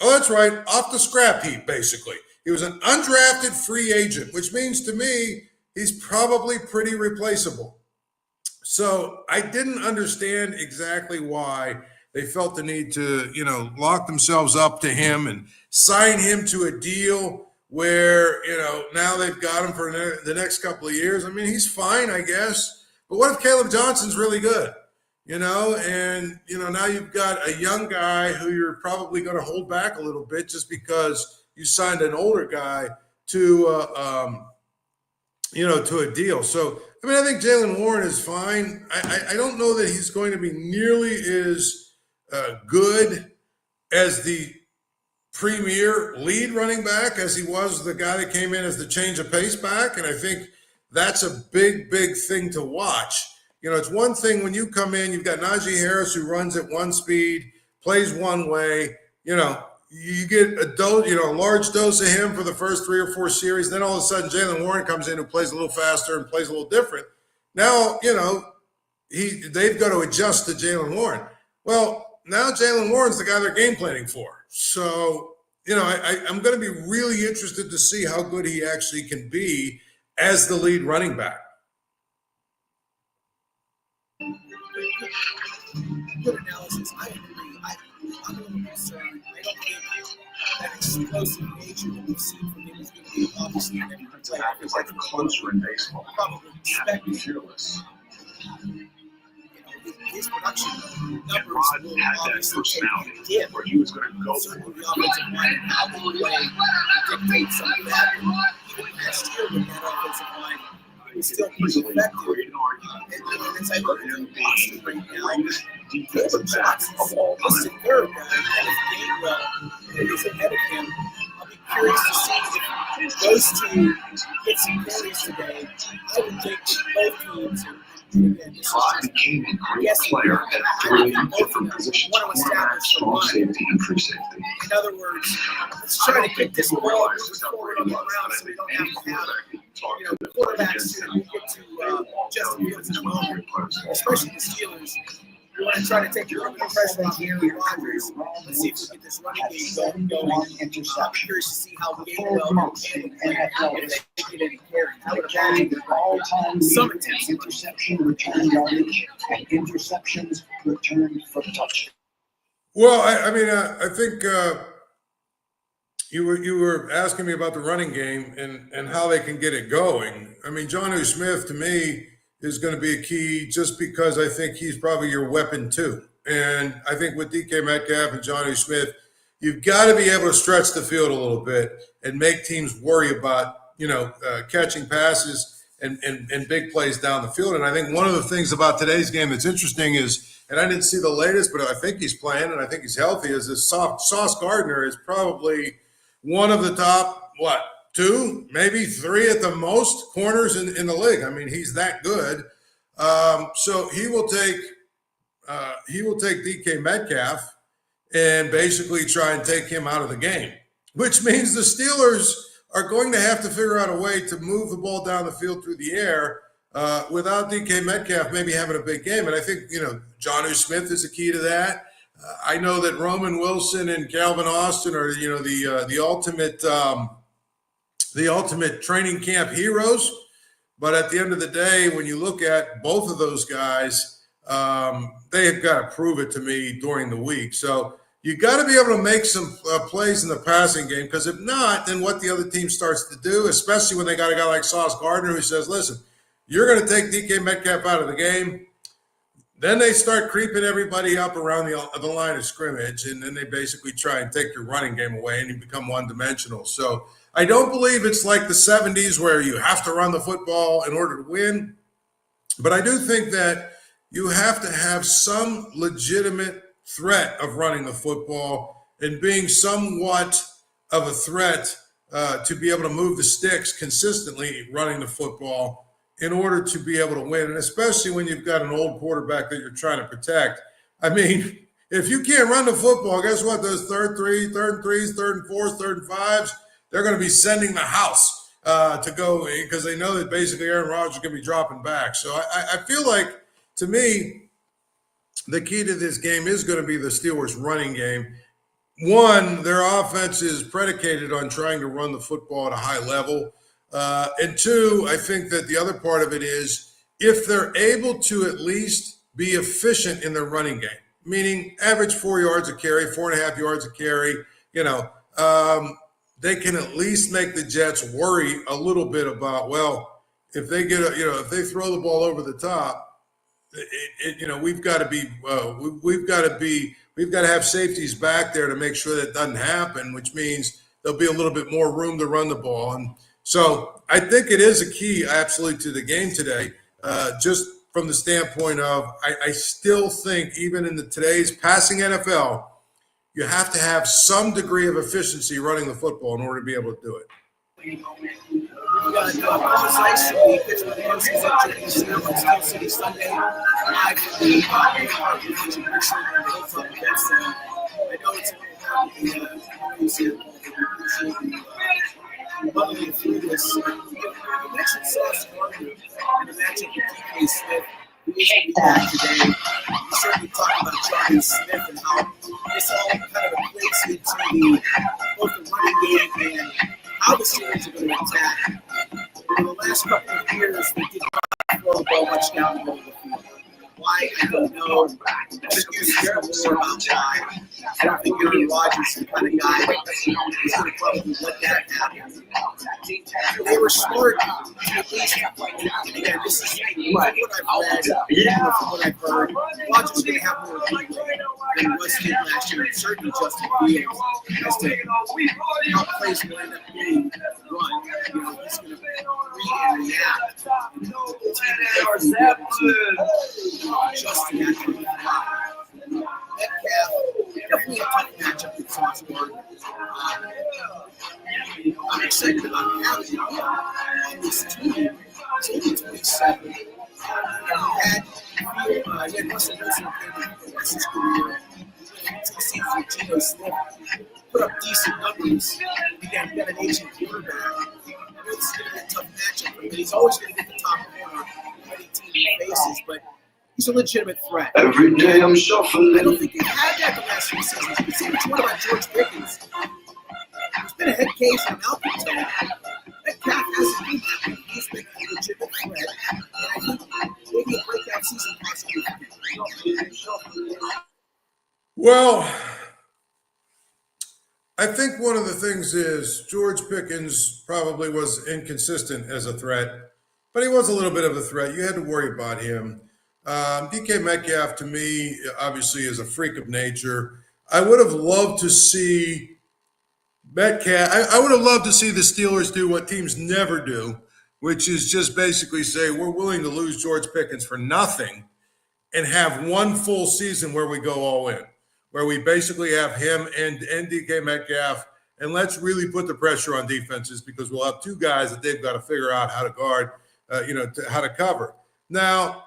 Oh, that's right, off the scrap heap, basically. He was an undrafted free agent, which means to me he's probably pretty replaceable. So I didn't understand exactly why they felt the need to, lock themselves up to him and sign him to a deal where, now they've got him for the next couple of years. I mean, he's fine, I guess. But what if Caleb Johnson's really good? Now you've got a young guy who you're probably going to hold back a little bit just because you signed an older guy to a deal. So, I mean, I think Jaylen Warren is fine. I don't know that he's going to be nearly as good as the premier lead running back as he was the guy that came in as the change of pace back. And I think that's a big, big thing to watch. It's one thing when you come in, you've got Najee Harris who runs at one speed, plays one way, you get a large dose of him for the first 3 or 4 series. Then all of a sudden, Jaylen Warren comes in who plays a little faster and plays a little different. Now, they've got to adjust to Jaylen Warren. Well, now Jaylen Warren's the guy they're game planning for. So, I'm going to be really interested to see how good he actually can be as the lead running back. Good analysis. I agree. I'm a little concerned. I don't think that explosive nature that we've seen from him is going to be obviously in every play. It's like a closer in baseball. Probably Can't be fearless. His production numbers Rod will had that obviously personality take a dip. where he was going to go Certainly for the offensive line and how they play dictates some of that. Even last year with that offensive line, it was still pretty easily effective. create an argument. And as I look at the roster right now, Greatest defensive back of all listed time. third guy that is Gainwell, and he's ahead of him. I'll be curious to see if those two get some carries today. I would think both teams. And again, this is Rod just became a great guessing. player at I 3 think both different of them positions: want to cornerback, establish the strong run. safety, and free safety. In other words, let's try to get this ball moving forward on the ground so we don't have to have quarterbacks who get to Justin Fields in a moment, especially the Steelers. We want to try to take a little bit of pressure off Aaron Rodgers. Let's see if we get this running game going. I'm curious to see how Gainwell can handle it. If they can carried the all-time leader in interception return yardage and interceptions returned for touchdown. Well, I think you were asking me about the running game and how they can get it going. I mean, Jonnu Smith to me is going to be a key just because I think he's probably your weapon too. And I think with DK Metcalf and Jonnu Smith, you've got to be able to stretch the field a little bit and make teams worry about, catching passes and big plays down the field. And I think one of the things about today's game that's interesting is, and I didn't see the latest, but I think he's playing and I think he's healthy, is this Sauce Gardner is probably one of the top, 2, maybe 3 at the most corners in the league. I mean, he's that good. So he will take DK Metcalf and basically try and take him out of the game, which means the Steelers are going to have to figure out a way to move the ball down the field through the air without DK Metcalf maybe having a big game. And I think, Jonnu Smith is a key to that. I know that Roman Wilson and Calvin Austin are, the ultimate training camp heroes. But at the end of the day, when you look at both of those guys, they have got to prove it to me during the week. So you got to be able to make some plays in the passing game, because if not, then what the other team starts to do, especially when they got a guy like Sauce Gardner who says, listen, you're going to take DK Metcalf out of the game. Then they start creeping everybody up around the line of scrimmage, and then they basically try and take your running game away, and you become one-dimensional. So I don't believe it's like the 70s where you have to run the football in order to win, but I do think that you have to have some legitimate threat of running the football and being somewhat of a threat to be able to move the sticks consistently running the football in order to be able to win, and especially when you've got an old quarterback that you're trying to protect. I mean, if you can't run the football, guess what? Those third and threes, third and fours, third and fives, they're going to be sending the house to go, because they know that basically Aaron Rodgers is going to be dropping back. So I feel like, to me, the key to this game is going to be the Steelers' running game. One, their offense is predicated on trying to run the football at a high level. And two, I think that the other part of it is if they're able to at least be efficient in their running game, meaning average 4 yards a carry, 4.5 yards a carry, they can at least make the Jets worry a little bit about, well, if they get if they throw the ball over the top, we've got to have safeties back there to make sure that doesn't happen, which means there'll be a little bit more room to run the ball. And so I think it is a key absolutely to the game today, just from the standpoint of I still think even in today's passing NFL, you have to have some degree of efficiency running the football in order to be able to do it. We've got precisely Pittsburgh versus Steel City Sunday live from the Park Lounge in Richmond on the Hilltop Event Center. I know it's bubbling through this. You mentioned Sauce Gardner and the matchup with DK Smith, who isn't back today. You certainly talked about Jonnu Smith and how this all kind of equates into both the running game and how the Steelers are going to attack. In the last couple of years, they did not throw the ball much down the middle of the field. Why? I don't know. I think there's more about why. I don't think Aaron Rodgers is the kind of guy that's going to probably let that happen. They were smart to at least, again, this is what I've read, from what I've heard. Rodgers is going to have more leeway than Russ did last year, and certainly Justin Fields, as to how plays will end up being run. He's going to read and react. The team will definitely be able to adjust to that kind of play. Metcalf, definitely a tough matchup with Sauce Gardner. I'm excited about having on this team. It's only 27. He had Russell Wilson for the rest of his career. 2 seasons with Geno Smith. Put up decent numbers. Again, got an aging quarterback. I know this is going to be a tough matchup for him, but he's always going to get the top corner of any team he faces. But he's a legitimate threat. Every day I'm shuffling. I don't think he had that the last few seasons. What about George Pickens? He's been a head case on Malcolm today. Metcalf hasn't been that. He's been a legitimate Well, I think one of the things is George Pickens probably was inconsistent as a threat, but he was a little bit of a threat. You had to worry about him. DK Metcalf, to me, obviously is a freak of nature. I would have loved to see Metcalf. I would have loved to see the Steelers do what teams never do, which is just basically say, we're willing to lose George Pickens for nothing and have one full season where we go all in, where we basically have him and DK Metcalf, and let's really put the pressure on defenses because we'll have two guys that they've got to figure out how to guard, how to cover. Now,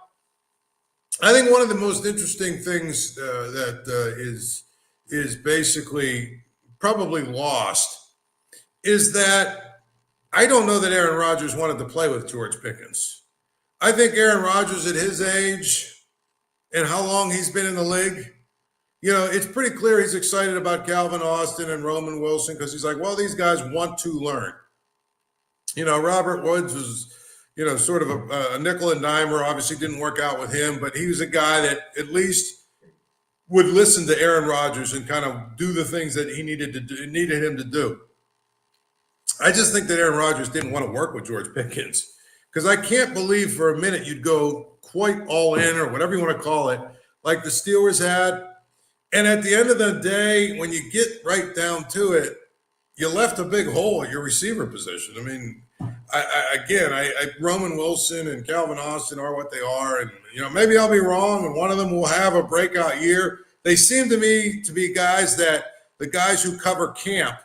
I think one of the most interesting things that is basically probably lost is that I don't know that Aaron Rodgers wanted to play with George Pickens. I think Aaron Rodgers at his age and how long he's been in the league, it's pretty clear he's excited about Calvin Austin and Roman Wilson because he's like, well, these guys want to learn. Robert Woods was, sort of a nickel and dimer, obviously didn't work out with him, but he was a guy that at least would listen to Aaron Rodgers and kind of do the things that he needed him to do. I just think that Aaron Rodgers didn't want to work with George Pickens because I can't believe for a minute you'd go quite all in or whatever you want to call it, like the Steelers had. And at the end of the day, when you get right down to it, you left a big hole at your receiver position. I mean, Roman Wilson and Calvin Austin are what they are. And, maybe I'll be wrong and one of them will have a breakout year. They seem to me to be guys that the guys who cover camp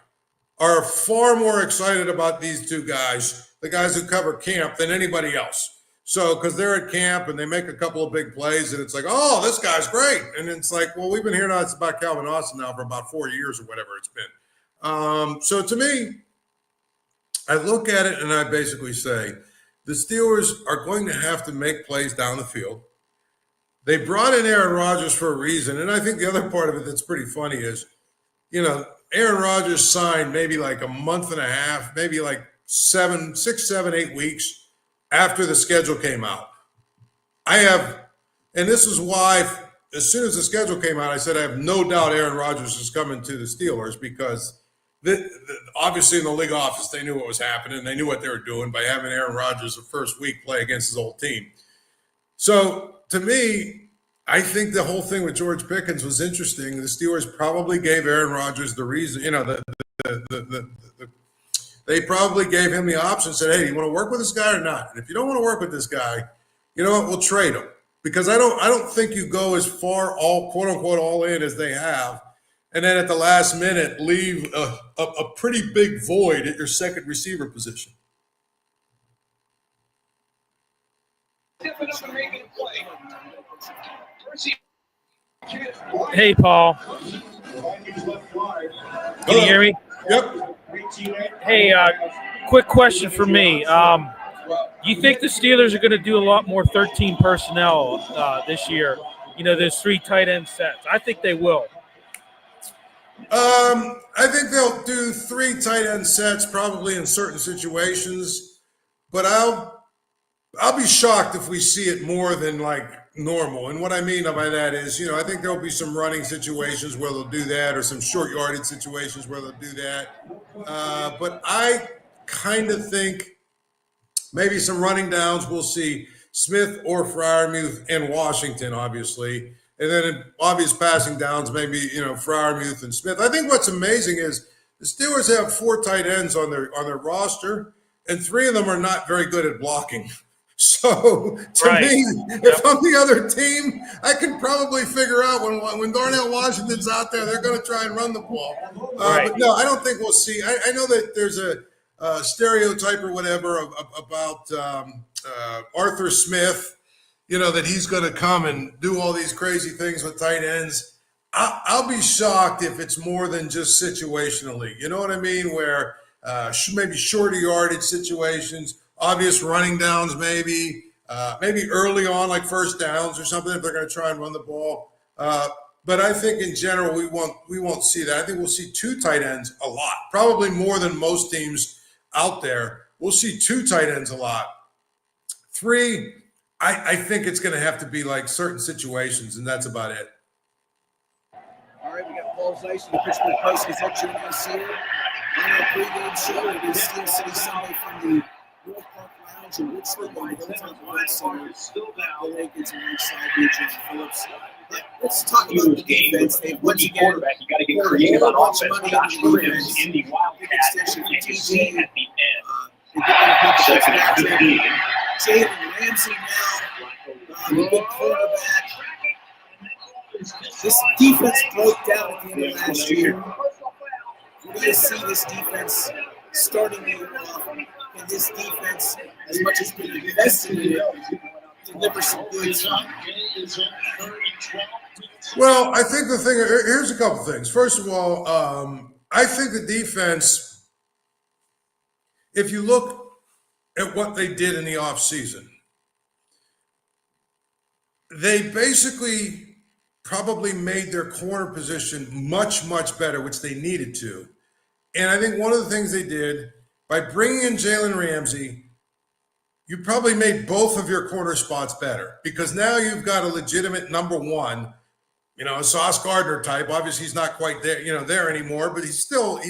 are far more excited about these two guys, the guys who cover camp, than anybody else. So, because they're at camp and they make a couple of big plays and it's like, oh, this guy's great. And it's like, well, we've been hearing about Calvin Austin now for about 4 years or whatever it's been. So to me, I look at it and I basically say the Steelers are going to have to make plays down the field. They brought in Aaron Rodgers for a reason. And I think the other part of it that's pretty funny is, Aaron Rodgers signed maybe like a month and a half, maybe like 6, 7, 8 weeks after the schedule came out. And this is why as soon as the schedule came out, I said I have no doubt Aaron Rodgers is coming to the Steelers because obviously in the league office, they knew what was happening. They knew what they were doing by having Aaron Rodgers the first week play against his old team. So to me, I think the whole thing with George Pickens was interesting. The Steelers probably gave Aaron Rodgers the reason, they probably gave him the option, said, hey, do you want to work with this guy or not? And if you don't want to work with this guy, you know what, we'll trade him. Because I don't think you go as far all quote unquote all in as they have, and then at the last minute leave a pretty big void at your second receiver position. Hey, Paul. Can you hear me? Yep. Hey, quick question for me. You think the Steelers are going to do a lot more 13 personnel this year? There's 3 tight end sets. I think they will. I think they'll do 3 tight end sets probably in certain situations, but I'll be shocked if we see it more than like normal. And what I mean by that is, I think there'll be some running situations where they'll do that or some short yardage situations where they'll do that. But I kind of think maybe some running downs we'll see Smith or Freiermuth and Washington, obviously. And then in obvious passing downs, maybe, Freiermuth and Smith. I think what's amazing is the Steelers have 4 tight ends on their roster, and 3 of them are not very good at blocking. So to me, if I'm the other team, I can probably figure out when Darnell Washington's out there, they're going to try and run the ball. But no, I don't think we'll see. I know that there's a stereotype or whatever about Arthur Smith, that he's going to come and do all these crazy things with tight ends. I'll be shocked if it's more than just situationally. You know what I mean? Where maybe shorter yardage situations, obvious running downs, maybe early on, like first downs or something, if they're going to try and run the ball. But I think in general, we won't see that. I think we'll see 2 tight ends a lot, probably more than most teams out there. We'll see 2 tight ends a lot. 3, I think it's going to have to be like certain situations, and that's about it. Falls Ice and the Pittsburgh Post is joining us here on our pregame show. It is Steel City Sunday from the North Park Lounge in Richmond on the Hilltop Event Center. The Lakers and ringside John Phillips. Let's talk about the defense. They've once again quarterback, you got to get creative on offense. Josh Williams in the big Wildcat, extension for and you see TJ. at the end. Jalen Ramsey now, the big quarterback. This defense broke down at the end of last year. Where do you see this defense starting the year off? And this defense, as much as been invested in it, deliver some goods? Well, I think the thing here's a couple things. First of all, I think the defense, if you look at what they did in the offseason, they basically probably made their corner position much, much better, which they needed to. And I think one of the things they did by bringing in Jalen Ramsey, you probably made both of your corner spots better because now you've got a legitimate number one, a Sauce Gardner type. Obviously, he's not quite there, there anymore, but he's still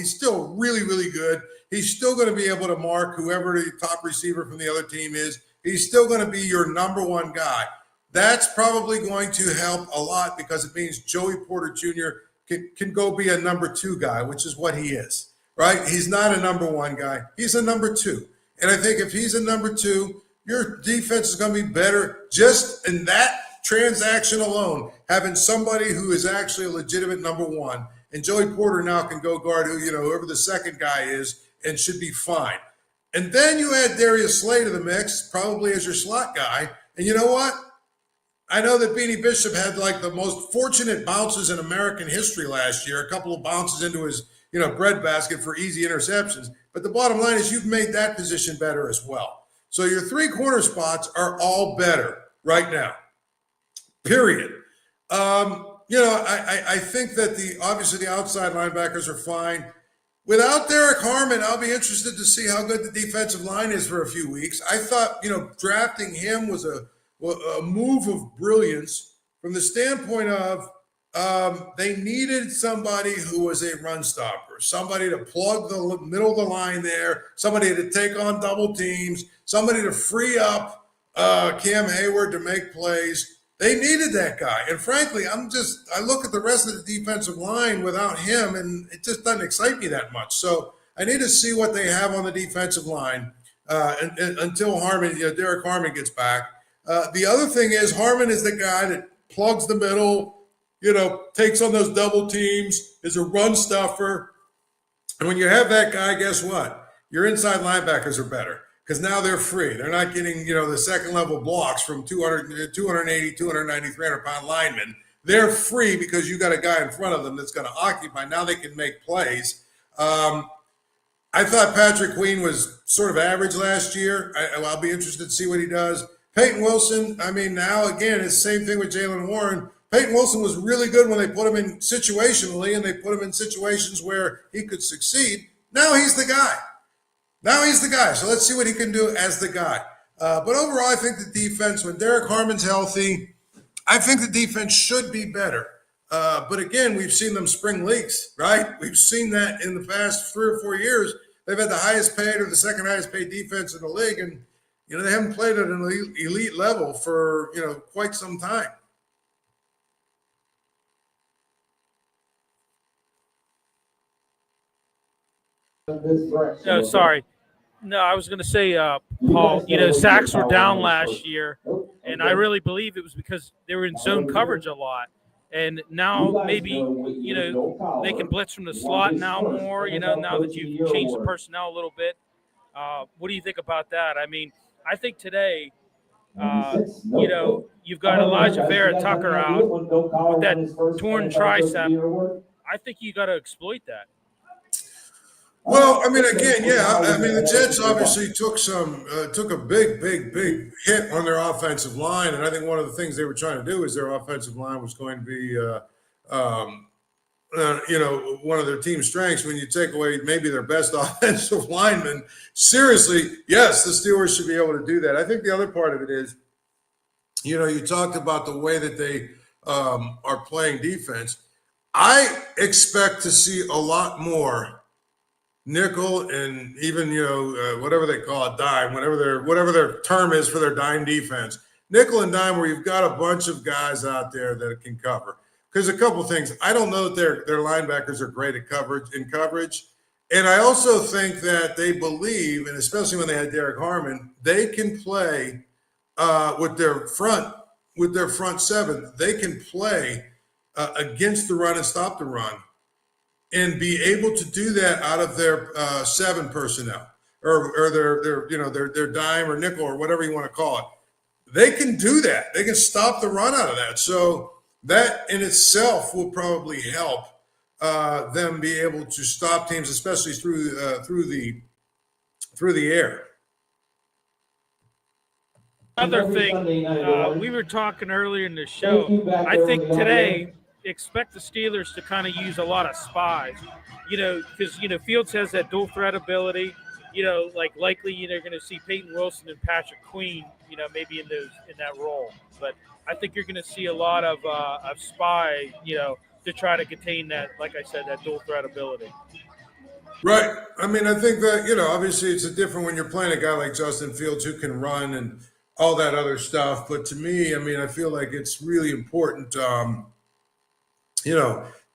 really, really good. He's still going to be able to mark whoever the top receiver from the other team is. He's still going to be your number one guy. That's probably going to help a lot because it means Joey Porter Jr. can go be a number two guy, which is what he is, right? He's not a number one guy. He's a number two. And I think if he's a number two, your defense is going to be better just in that transaction alone, having somebody who is actually a legitimate number one. And Joey Porter now can go guard whoever the second guy is and should be fine. And then you add Darius Slay to the mix, probably as your slot guy. And you know what? I know that Beanie Bishop had like the most fortunate bounces in American history last year, a couple of bounces into his, breadbasket for easy interceptions. But the bottom line is you've made that position better as well. So your three corner spots are all better right now, period. I think that obviously the outside linebackers are fine. Without Derek Harmon, I'll be interested to see how good the defensive line is for a few weeks. I thought, drafting him was a move of brilliance from the standpoint of they needed somebody who was a run stopper, somebody to plug the middle of the line there, somebody to take on double teams, somebody to free up Cam Hayward to make plays. They needed that guy. And frankly, I look at the rest of the defensive line without him, and it just doesn't excite me that much. So I need to see what they have on the defensive line until Derek Harmon gets back. The other thing is Harmon is the guy that plugs the middle, takes on those double teams, is a run stuffer. And when you have that guy, guess what? Your inside linebackers are better because now they're free. They're not getting, the second level blocks from 280, 290, 300-pound linemen. They're free because you got a guy in front of them that's going to occupy. Now they can make plays. I thought Patrick Queen was sort of average last year. I'll be interested to see what he does. Peyton Wilson, now again, it's the same thing with Jalen Warren. Peyton Wilson was really good when they put him in situationally, and they put him in situations where he could succeed. Now he's the guy. So let's see what he can do as the guy. But overall, I think the defense, when Derek Harmon's healthy, I think the defense should be better. But again, we've seen them spring leaks, right? We've seen that in the past 3 or 4 years. They've had the highest paid or the second highest paid defense in the league, and they haven't played at an elite level for, quite some time. No, sorry. No, I was going to say, Paul, sacks were down last year, and I really believe it was because they were in zone coverage a lot. And now maybe, they can blitz from the slot now more, now that you've changed the personnel a little bit. What do you think about that? I think today, you've got Elijah Vera Tucker out with that torn tricep. I think you got to exploit that. Well, again, yeah. The Jets obviously took a big hit on their offensive line, and I think one of the things they were trying to do is their offensive line was going to be, one of their team strengths. When you take away maybe their best offensive lineman, seriously, yes, the Steelers should be able to do that. I think the other part of it is, you talked about the way that they are playing defense. I expect to see a lot more nickel and even whatever they call it, dime, whatever their term is for their dime defense, nickel and dime, where you've got a bunch of guys out there that can cover. Because a couple of things, I don't know that their linebackers are great at coverage, and I also think that they believe, and especially when they had Derek Harmon, they can play with their front seven. They can play against the run and stop the run, and be able to do that out of their 7 personnel or their dime or nickel or whatever you want to call it. They can do that. They can stop the run out of that. So that in itself will probably help them be able to stop teams, especially through the air. Other thing, we were talking earlier in the show. I think today, expect the Steelers to kind of use a lot of spies. Because Fields has that dual threat ability. Likely you're going to see Peyton Wilson and Patrick Queen. Maybe in that role. But I think you're going to see a lot of spy. To try to contain that, like I said, that dual threat ability. Right. I mean, I think that, obviously it's a different when you're playing a guy like Justin Fields who can run and all that other stuff. But to me, I mean, I feel like it's really important, to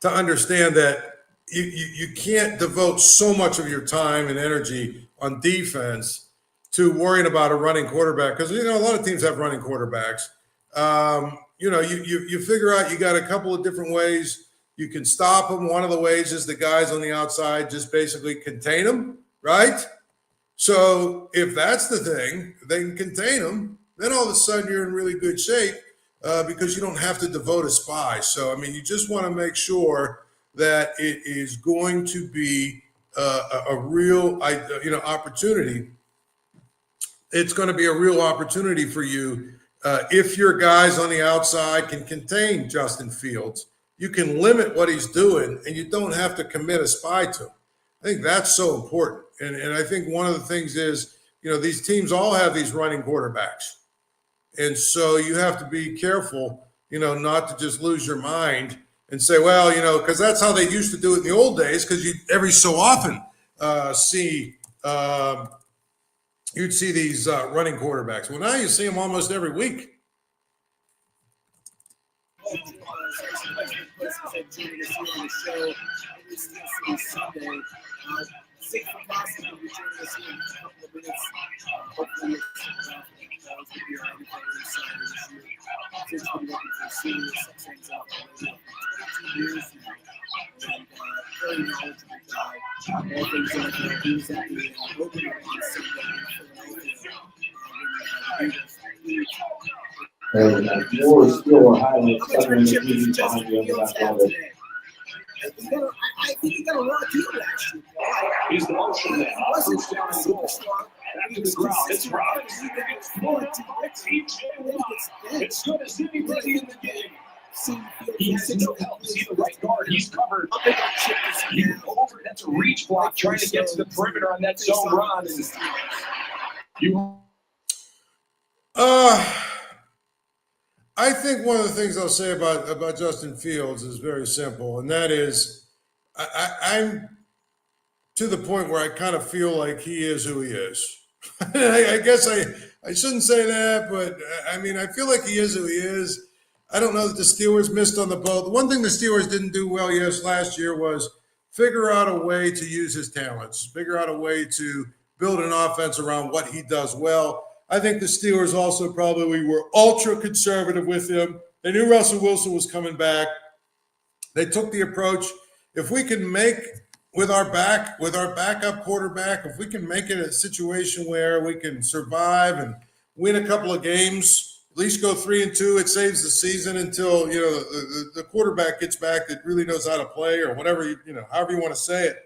understand that you can't devote so much of your time and energy on defense to worrying about a running quarterback. Because, a lot of teams have running quarterbacks. You figure out you got a couple of different ways you can stop them. One of the ways is the guys on the outside just basically contain them, right? So if that's the thing, they can contain them, then all of a sudden you're in really good shape because you don't have to devote a spy. So, I mean, you just want to make sure that it is going to be a real, opportunity. It's going to be a real opportunity for you if your guys on the outside can contain Justin Fields. You can limit what he's doing, and you don't have to commit a spy to him. I think that's so important. And I think one of the things is, these teams all have these running quarterbacks. And so you have to be careful, not to just lose your mind and say, well, because that's how they used to do it in the old days, because you every so often you'd see these running quarterbacks. Well, now you see them almost every week. More still highly seven behind you on the back level. I think he got a raw deal last year. He's the motion man. Wasn't Back to the ground. It's Rob. It's good to see him ready in the game. He has no help. See the right guard. He's covered. He overhead to reach block, trying to get to the perimeter on that zone run. I think one of the things I'll say about Justin Fields is very simple, and that is I'm to the point where I kind of feel like he is who he is. I guess I shouldn't say that, but I mean, I feel like he is who he is. I don't know that the Steelers missed on the boat. The one thing the Steelers didn't do well last year was figure out a way to use his talents, figure out a way to build an offense around what he does well. I think the Steelers also probably were ultra conservative with him. They knew Russell Wilson was coming back. They took the approach, if we can make with our backup quarterback, if we can make it a situation where we can survive and win a couple of games, at least go 3-2, it saves the season until the quarterback gets back that really knows how to play, or whatever however you want to say it.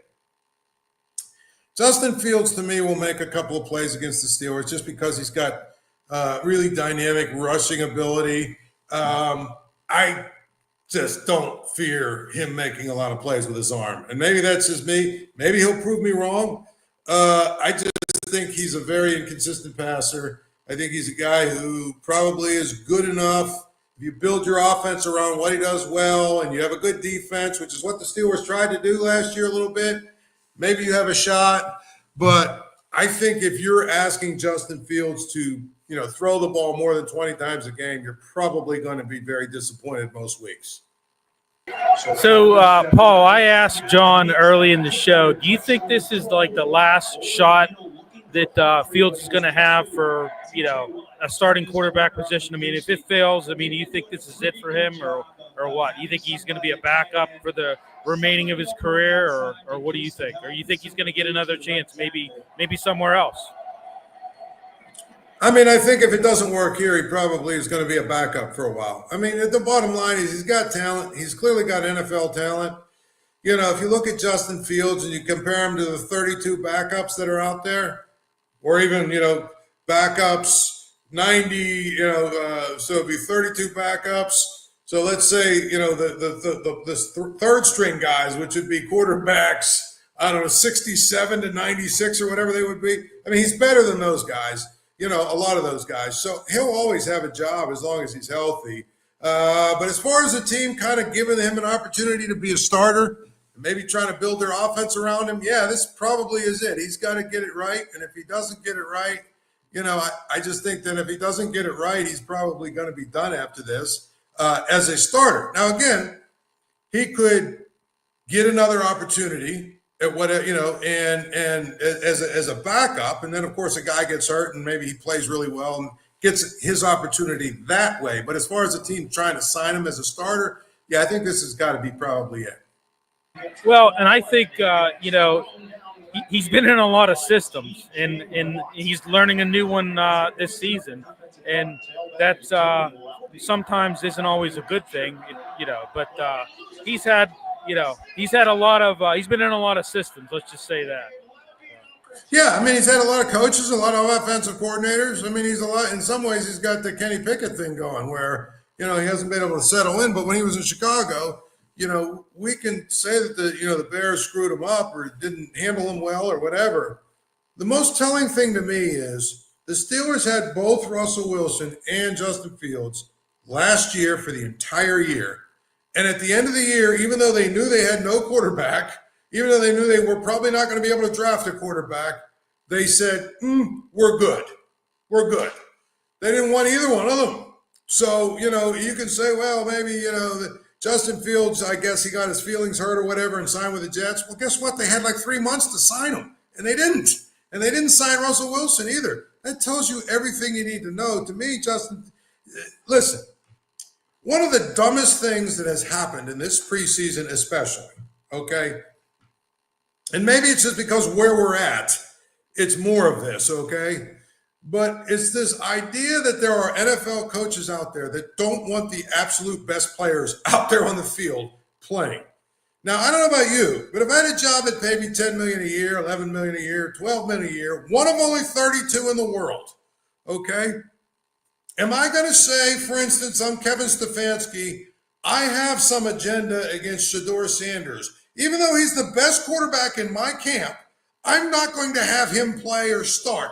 Justin Fields, to me, will make a couple of plays against the Steelers just because he's got really dynamic rushing ability. I just don't fear him making a lot of plays with his arm. And maybe that's just me. Maybe he'll prove me wrong. I just think he's a very inconsistent passer. I think he's a guy who probably is good enough if you build your offense around what he does well and you have a good defense, which is what the Steelers tried to do last year a little bit, maybe you have a shot. But I think if you're asking Justin Fields to, throw the ball more than 20 times a game, you're probably going to be very disappointed most weeks. So, Paul, I asked John early in the show, do you think this is like the last shot that Fields is going to have for, a starting quarterback position? I mean, if it fails, do you think this is it for him or what? Do you think he's going to be a backup for the remaining of his career or what do you think? Or you think he's going to get another chance maybe somewhere else? I think if it doesn't work here, he probably is going to be a backup for a while. The bottom line is he's got talent. He's clearly got NFL talent. If you look at Justin Fields and you compare him to the 32 backups that are out there, or even, backups 90, so it'd be 32 backups. So let's say, the third string guys, which would be quarterbacks, 67 to 96 or whatever they would be. He's better than those guys. A lot of those guys. So he'll always have a job as long as he's healthy. But as far as the team kind of giving him an opportunity to be a starter, and maybe trying to build their offense around him, yeah, this probably is it. He's got to get it right. And if he doesn't get it right, I just think that if he doesn't get it right, he's probably going to be done after this as a starter. Now, again, he could get another opportunity at what and as a backup, and then of course a guy gets hurt and maybe he plays really well and gets his opportunity that way. But as far as the team trying to sign him as a starter, yeah, I think this has got to be probably it. Well, and I think he's been in a lot of systems, and he's learning a new one this season, and that's sometimes isn't always a good thing, But he's had. He's had a lot of he's been in a lot of systems. Let's just say that. Yeah, he's had a lot of coaches, a lot of offensive coordinators. He's a lot. In some ways, he's got the Kenny Pickett thing going, where he hasn't been able to settle in. But when he was in Chicago, we can say that the Bears screwed him up or didn't handle him well or whatever. The most telling thing to me is the Steelers had both Russell Wilson and Justin Fields last year for the entire year. And at the end of the year, even though they knew they had no quarterback, even though they knew they were probably not going to be able to draft a quarterback, they said, we're good. We're good. They didn't want either one of them. So, you can say, well, maybe, Justin Fields, I guess he got his feelings hurt or whatever and signed with the Jets. Well, guess what? They had like 3 months to sign him, and they didn't. And they didn't sign Russell Wilson either. That tells you everything you need to know. To me, Justin, listen. One of the dumbest things that has happened in this preseason especially, okay, and maybe it's just because where we're at, it's more of this, okay, but it's this idea that there are NFL coaches out there that don't want the absolute best players out there on the field playing. Now, I don't know about you, but if I had a job that paid me $10 million a year, $11 million a year, $12 million a year, one of only 32 in the world, okay, am I going to say, for instance, I'm Kevin Stefanski, I have some agenda against Shedeur Sanders. Even though he's the best quarterback in my camp, I'm not going to have him play or start.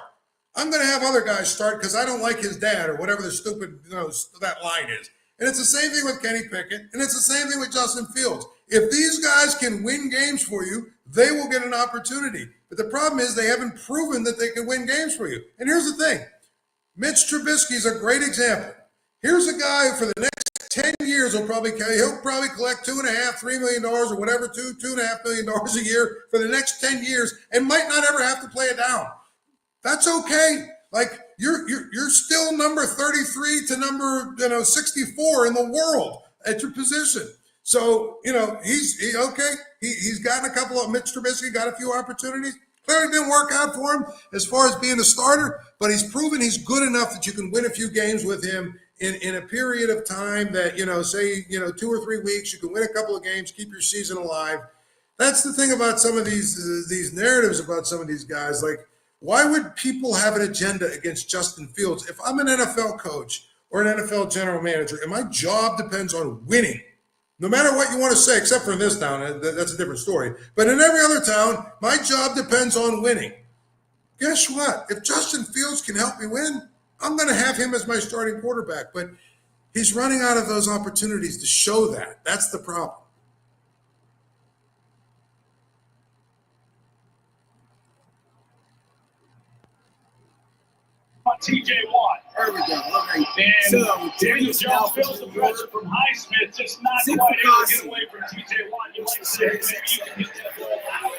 I'm going to have other guys start because I don't like his dad or whatever the stupid that line is. And it's the same thing with Kenny Pickett, and it's the same thing with Justin Fields. If these guys can win games for you, they will get an opportunity. But the problem is they haven't proven that they can win games for you. And here's the thing. Mitch Trubisky is a great example. Here's a guy for the next 10 years he'll probably collect $2.5, $3 million or whatever, $2.5 million a year for the next 10 years and might not ever have to play it down. That's okay. Like you're still number 33 to number 64 in the world at your position. So he's okay. He's gotten a couple of Mitch Trubisky got a few opportunities. Clearly didn't work out for him as far as being a starter, but he's proven he's good enough that you can win a few games with him in a period of time that, say 2 or 3 weeks, you can win a couple of games, keep your season alive. That's the thing about some of these narratives about some of these guys. Like, why would people have an agenda against Justin Fields? If I'm an NFL coach or an NFL general manager and my job depends on winning, no matter what you want to say, except for in this town, that's a different story. But in every other town, my job depends on winning. Guess what? If Justin Fields can help me win, I'm going to have him as my starting quarterback. But He's running out of those opportunities to show that. That's the problem. TJ Watt. There we go. All right. And So, Daniel Jones Jones feels the pressure from Highsmith, just not Zig quite able to Fracassi. get away from TJ Watt. You might say maybe you can get that.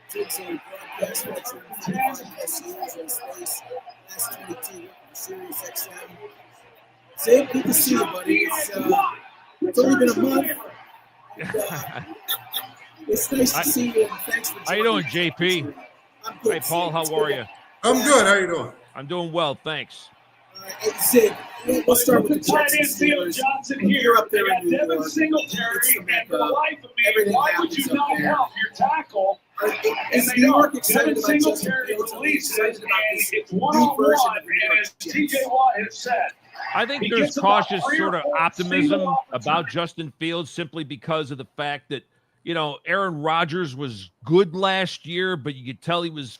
Takes a broadcast veteran, 25+ years in space, last 22 Sirius XM. Zig, good to see you, buddy. It's only been a month. And, it's nice to see you, and thanks for How you doing, JP? I'm good. Hey, Paul, how are you? I'm good. How you doing? I'm doing well, thanks. Hey, Zig, we'll start with the Tight Jets end and Theo Steelers. Johnson You're here. up there They got in New Devin York. Singletary, It's and for the life of me, everything why would you happens up not there. help your tackle? Is And New they York are. excited Devin about Justin Singletary Fields? releases, Excited and about this it's new one-on-one, version of the New and York as Jets? TJ Watt has said, I think He there's gets about cautious 3 or sort of 4 optimism single about Justin Fields simply because of the fact that, Aaron Rodgers was good last year, but you could tell he was,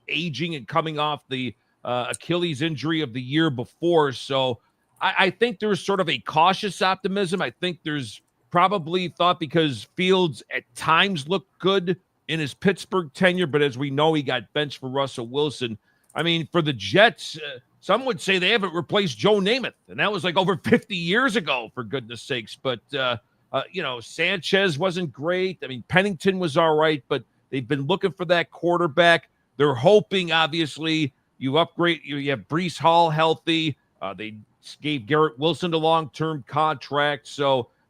aging and coming off the Achilles injury of the year before. So I think there's sort of a cautious optimism. I think there's probably thought because Fields at times looked good in his Pittsburgh tenure, but as we know, he got benched for Russell Wilson. I mean, for the Jets, some would say they haven't replaced Joe Namath, and that was like over 50 years ago, for goodness sakes. But, Sanchez wasn't great. I mean, Pennington was all right, but they've been looking for that quarterback. They're hoping, obviously, you have Breece Hall healthy. They gave Garrett Wilson a long-term contract,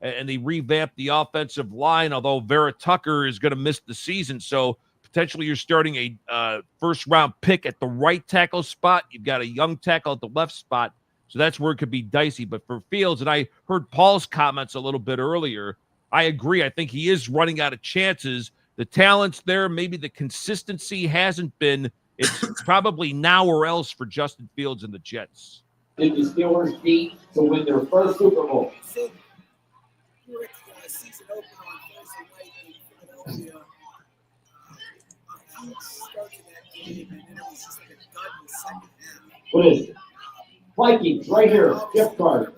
and they revamped the offensive line, although Vera Tucker is going to miss the season. So potentially you're starting a first-round pick at the right tackle spot. You've got a young tackle at the left spot. So that's where it could be dicey. But for Fields, and I heard Paul's comments a little bit earlier, I agree. I think he is running out of chances. The talent's there. Maybe the consistency hasn't been. It's probably now or else for Justin Fields and the Jets. Did the Steelers beat to win their first Super Bowl? Zig, you were at the season opener on Thursday night in Philadelphia. A huge start to that game, and then it was just like a dud in the second half. What is it? Vikings, right here. Jeff Carter.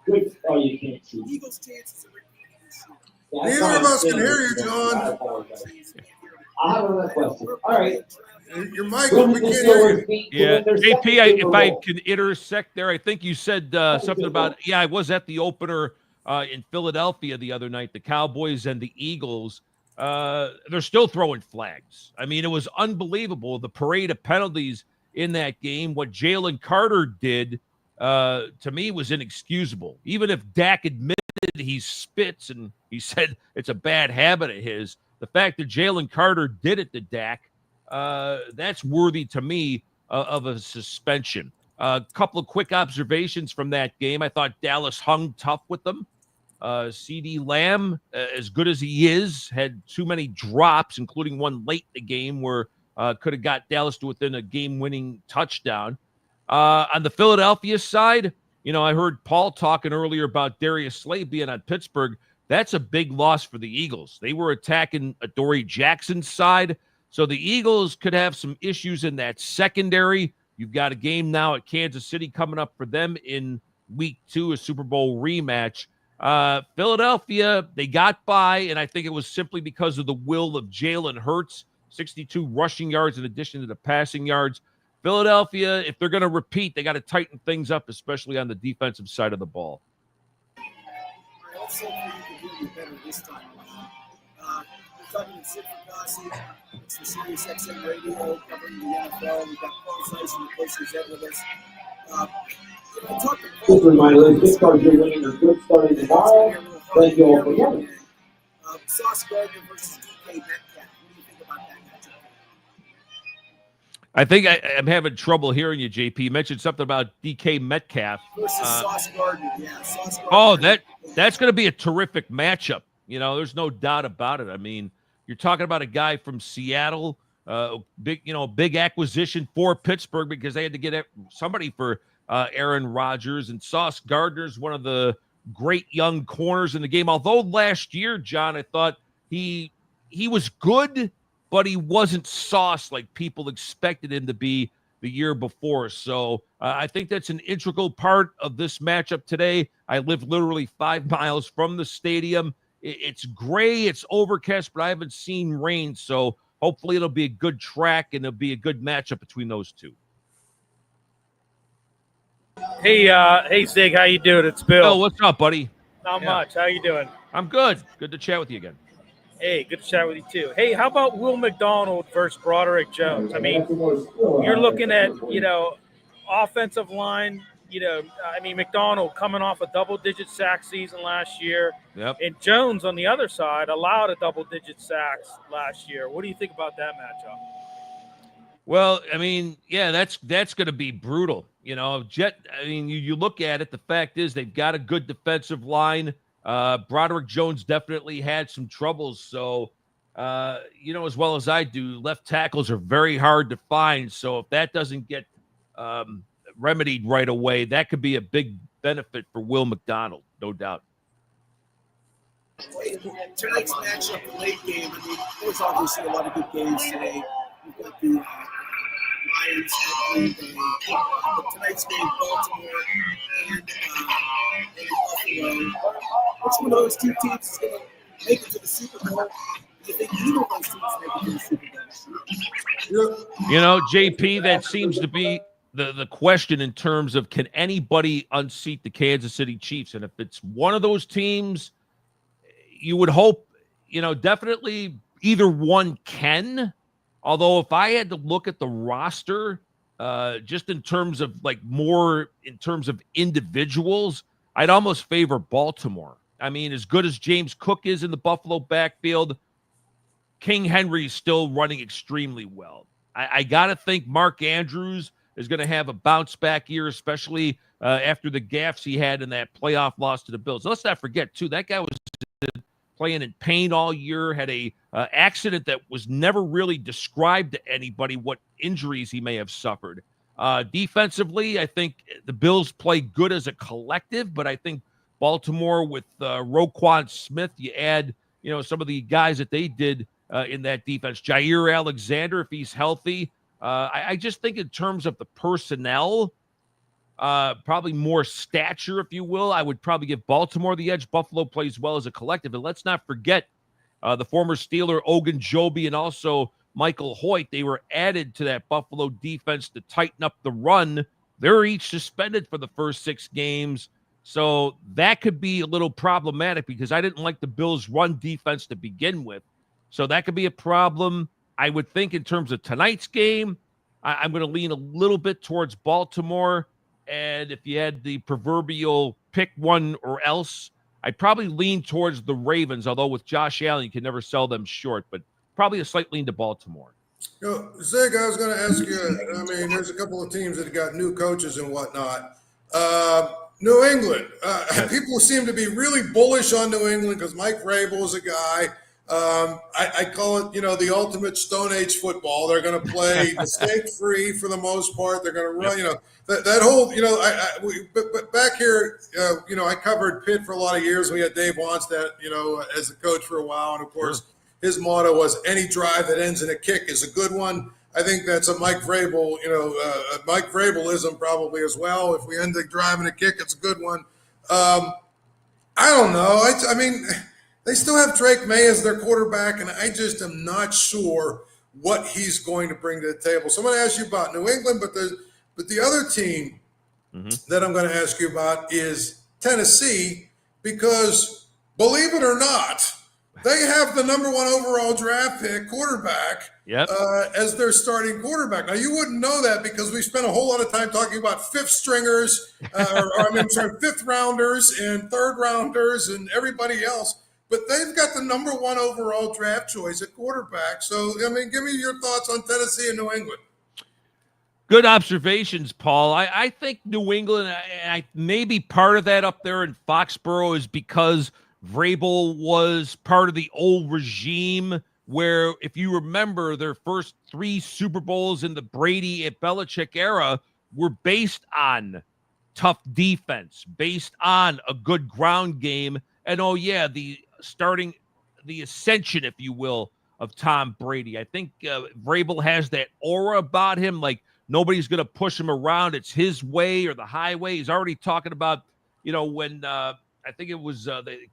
Good. Oh, you can't see. Eagles' chances of repeating this year. Neither of us can hear you, John. I apologize. I have another question. All right. Your mic, When we did the can't hear you. Steelers beat to Yeah, win their second JP, Super if I Bowl? can intersect there, I think you said something about, I was at the opener in Philadelphia the other night, the Cowboys and the Eagles. They're still throwing flags. I mean, it was unbelievable, the parade of penalties in that game. What Jalen Carter did, to me, was inexcusable. Even if Dak admitted he spits and he said it's a bad habit of his, the fact that Jalen Carter did it to Dak, that's worthy to me of a suspension. A couple of quick observations from that game. I thought Dallas hung tough with them. CD Lamb, as good as he is, had too many drops, including one late in the game where could have got Dallas to within a game-winning touchdown. On the Philadelphia side, I heard Paul talking earlier about Darius Slay being on Pittsburgh. That's a big loss for the Eagles. They were attacking Adoree Jackson's side. So the Eagles could have some issues in that secondary. You've got a game now at Kansas City coming up for them in week 2, a Super Bowl rematch. Philadelphia, they got by, and I think it was simply because of the will of Jalen Hurts, 62 rushing yards in addition to the passing yards. Philadelphia, if they're going to repeat, they got to tighten things up, especially on the defensive side of the ball. Let's hope we can do better this time around. We're talking to Zig Fracassi. It's the Sirius XM radio covering the NFL. We've got Paul Zeise and Coach Gazette with us. I talked to Paul. Just a reminder, this card you're winning a good starting tomorrow. Thank you all for coming. Sauce Gardner versus DK Metcalf. What do you think about that matchup? I think I'm having trouble hearing you, JP. You mentioned something about DK Metcalf. Versus Sauce Gardner, yeah. Sauce Gardner. Oh, that's going to be a terrific matchup. There's no doubt about it. I mean, you're talking about a guy from Seattle, big acquisition for Pittsburgh because they had to get somebody for Aaron Rodgers, and Sauce Gardner's one of the great young corners in the game. Although last year, John, I thought he was good, but he wasn't Sauce like people expected him to be. the year before. So I think that's an integral part of this matchup today. I live literally 5 miles from the stadium. It's gray, it's overcast, but I haven't seen rain. So hopefully it'll be a good track and it'll be a good matchup between those two. Hey, Zig, how you doing? It's Bill. Bill, what's up, buddy? Not much. How you doing? I'm good. Good to chat with you again. Hey, good to chat with you too. Hey, how about Will McDonald versus Broderick Jones? I mean, you're looking at, offensive line, McDonald coming off a double-digit sack season last year. Yep. And Jones on the other side allowed a double-digit sacks last year. What do you think about that matchup? Well, I mean, yeah, that's going to be brutal. You look at it, the fact is they've got a good defensive line. Broderick Jones definitely had some troubles. So, as well as I do, left tackles are very hard to find. So if that doesn't get remedied right away, that could be a big benefit for Will McDonald, no doubt. Tonight's matchup, the late game, there's obviously a lot of good games today. We've got the Lions at Green Bay. But tonight's game, Baltimore and Buffalo. Which one of those two teams is going to make it to the Super Bowl? Do you think either of those teams make it to the Super Bowl? JP, that seems to be the question in terms of, can anybody unseat the Kansas City Chiefs? And if it's one of those teams, you would hope, definitely either one can. Although if I had to look at the roster, just in terms of in terms of individuals, I'd almost favor Baltimore. I mean, as good as James Cook is in the Buffalo backfield, King Henry's still running extremely well. I got to think Mark Andrews is going to have a bounce-back year, especially after the gaffes he had in that playoff loss to the Bills. Let's not forget, too, that guy was playing in pain all year, had a accident that was never really described to anybody what injuries he may have suffered. Defensively, I think the Bills play good as a collective, but I think Baltimore with Roquan Smith, you add, some of the guys that they did in that defense. Jair Alexander, if he's healthy. I just think in terms of the personnel, probably more stature, if you will, I would probably give Baltimore the edge. Buffalo plays well as a collective. And let's not forget the former Steeler Ogunjobi and also Michael Hoyt. They were added to that Buffalo defense to tighten up the run. They're each suspended for the first 6 games. So that could be a little problematic because I didn't like the Bills' run defense to begin with. So that could be a problem. I would think in terms of tonight's game, I'm going to lean a little bit towards Baltimore. And if you had the proverbial pick one or else, I'd probably lean towards the Ravens, although with Josh Allen, you can never sell them short, but probably a slight lean to Baltimore. Zig, I was going to ask you, there's a couple of teams that have got new coaches and whatnot. New England, people seem to be really bullish on New England because Mike Vrabel is a guy. I call it, the ultimate Stone Age football. They're going to play mistake-free for the most part. They're going to run, that whole, but back here, I covered Pitt for a lot of years. We had Dave Wannstedt, as the coach for a while. And of course, his motto was any drive that ends in a kick is a good one. I think that's a Mike Vrabel, Mike Vrabelism probably as well. If we end the drive in a kick, it's a good one. I don't know. They still have Drake May as their quarterback, and I just am not sure what he's going to bring to the table. So I'm going to ask you about New England, but the other team that I'm going to ask you about is Tennessee, because believe it or not, they have the number 1 overall draft pick quarterback as their starting quarterback. Now, you wouldn't know that because we spent a whole lot of time talking about fifth stringers, fifth rounders and third rounders and everybody else. But they've got the number 1 overall draft choice at quarterback. So, give me your thoughts on Tennessee and New England. Good observations, Paul. I think New England, maybe part of that up there in Foxborough is because Vrabel was part of the old regime where, if you remember, their first 3 Super Bowls in the Brady and Belichick era were based on tough defense, based on a good ground game. And, the ascension, if you will, of Tom Brady. I think Vrabel has that aura about him, like Nobody's going to push him around. It's his way or the highway. He's already talking about, when I think it was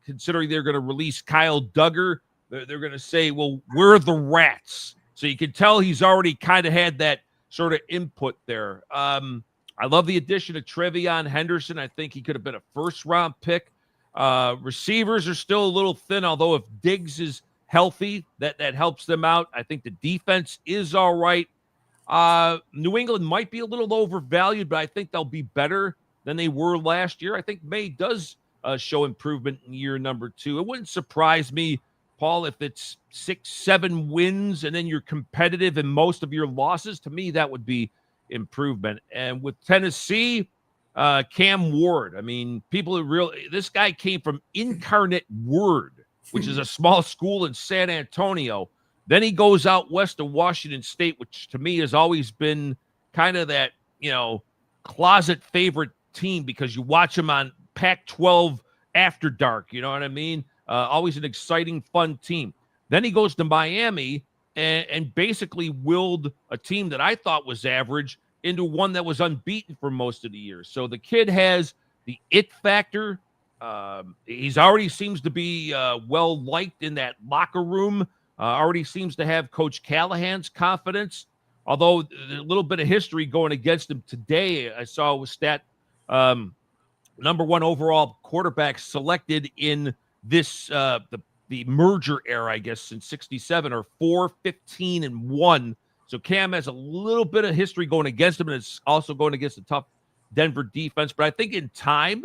considering they're going to release Kyle Duggar, they're going to say, well, we're the Rats. So you can tell he's already kind of had that sort of input there. I love the addition of Trevion Henderson. I think he could have been a first-round pick. Receivers are still a little thin, although if Diggs is healthy, that helps them out. I think the defense is all right. New England might be a little overvalued, but I think they'll be better than they were last year. I think May does show improvement in year number 2. It wouldn't surprise me, Paul, if it's 6-7 wins and then you're competitive in most of your losses. To me, that would be improvement. And with Tennessee, Cam Ward, I mean, this guy came from Incarnate Word, which is a small school in San Antonio. Then he goes out west of Washington State, which to me has always been kind of that, closet favorite team because you watch him on Pac-12 After Dark. You know what I mean? Always an exciting, fun team. Then he goes to Miami and basically willed a team that I thought was average into one that was unbeaten for most of the year. So the kid has the it factor. He's already seems to be well-liked in that locker room. Already seems to have Coach Callahan's confidence, although a little bit of history going against him today. I saw a stat, number 1 overall quarterback selected in this the merger era, I guess, since 67 or 4-15-1. So Cam has a little bit of history going against him, and it's also going against a tough Denver defense. But I think in time,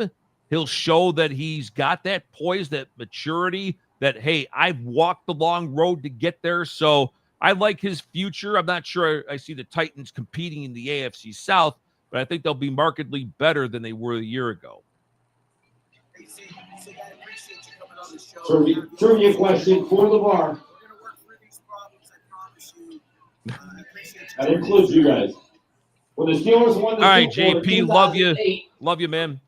he'll show that he's got that poise, that maturity, that, hey, I've walked the long road to get there. So I like his future. I'm not sure I see the Titans competing in the AFC South, but I think they'll be markedly better than they were a year ago. Trivia question for LeVar. That includes you guys. When the Steelers won the All right, Super Bowl JP, in love you. 2008, Love you, man.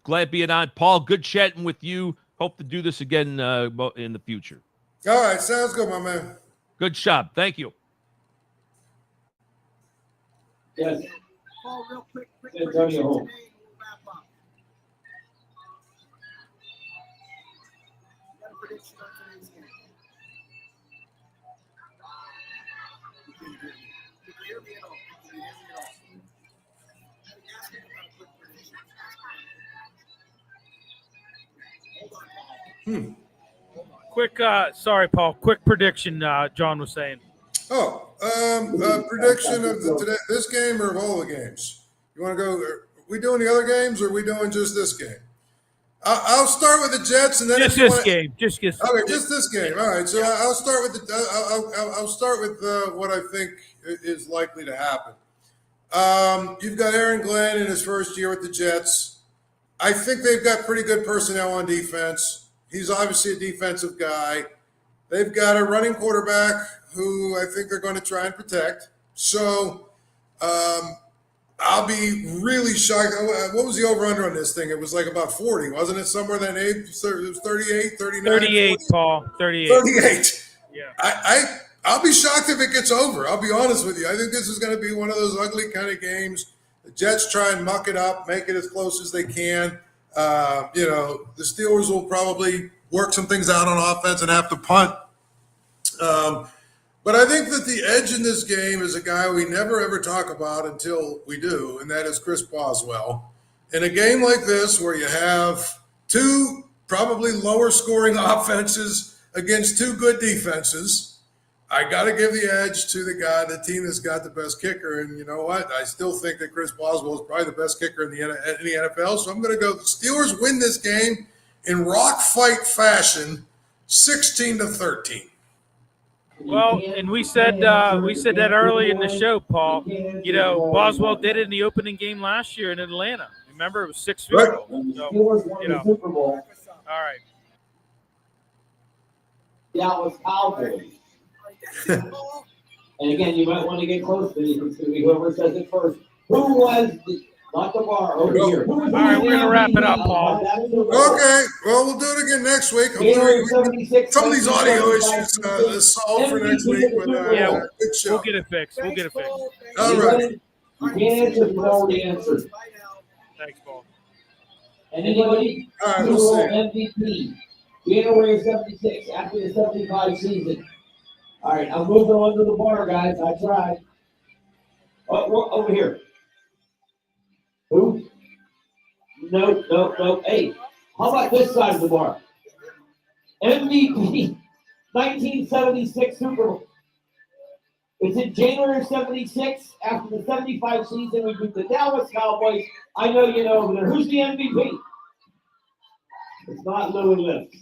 Glad being on. Paul, good chatting with you. Hope to do this again in the future. All right, sounds good, my man. Good job. Thank you. Yes. Paul, real quick Antonio Holmes. today, we'll wrap up. Got a prediction on today's game? You can hear me. You can hear me at all. You can hear me at all. Ask him about a quick prediction. Hold on. Quick, sorry, Paul. Quick prediction. John was saying. Prediction of this game or of all the games? You want to go? Are we doing the other games or are we doing just this game? I'll start with the Jets and then Just this game. Just Okay, just this game. All right. So I'll start with I'll start with what I think is likely to happen. You've got Aaron Glenn in his first year with the Jets. I think they've got pretty good personnel on defense. He's obviously a defensive guy. They've got a running quarterback who I think they're going to try and protect. So I'll be really shocked. What was the over-under on this thing? It was like about 40, wasn't it? Somewhere in that age? It was 38, 39? 38, 40? Paul. 38. 38. Yeah. I'll be shocked if it gets over. I'll be honest with you. I think this is going to be one of those ugly kind of games. The Jets try and muck it up, make it as close as they can. The Steelers will probably work some things out on offense and have to punt. But I think that the edge in this game is a guy we never, ever talk about until we do, and that is Chris Boswell. In a game like this where you have two probably lower scoring offenses against two good defenses, I got to give the edge to the team that's got the best kicker. And you know what? I still think that Chris Boswell is probably the best kicker in the NFL. So I'm going to go the Steelers win this game in rock fight fashion, 16-13. Well, and we said that early in the show, Paul. Boswell did it in the opening game last year in Atlanta. Remember, it was 6 field goals. So, Super Bowl. all right. That was Cowboys. And again, you might want to get close to whoever says it first. Who was not the bar over here? All right, we're gonna wrap it up, Paul. Okay, well, we'll do it again next week. Some of these audio issues solved for next week, but Yeah, good show. we'll get it fixed. All right. You can't answer if you've already answered. Thanks, Paul. Anybody? All right, Super let's Bowl see. MVP. January of 76, after the 75 season. All right, I'm moving on to the bar, guys. I tried. Oh, we're over here. Who? Nope. Hey, how about this side of the bar? MVP 1976 Super Bowl. It's in January of 76. After the 75 season, we beat the Dallas Cowboys. I know you know over there. Who's the MVP? It's not Louis Lips.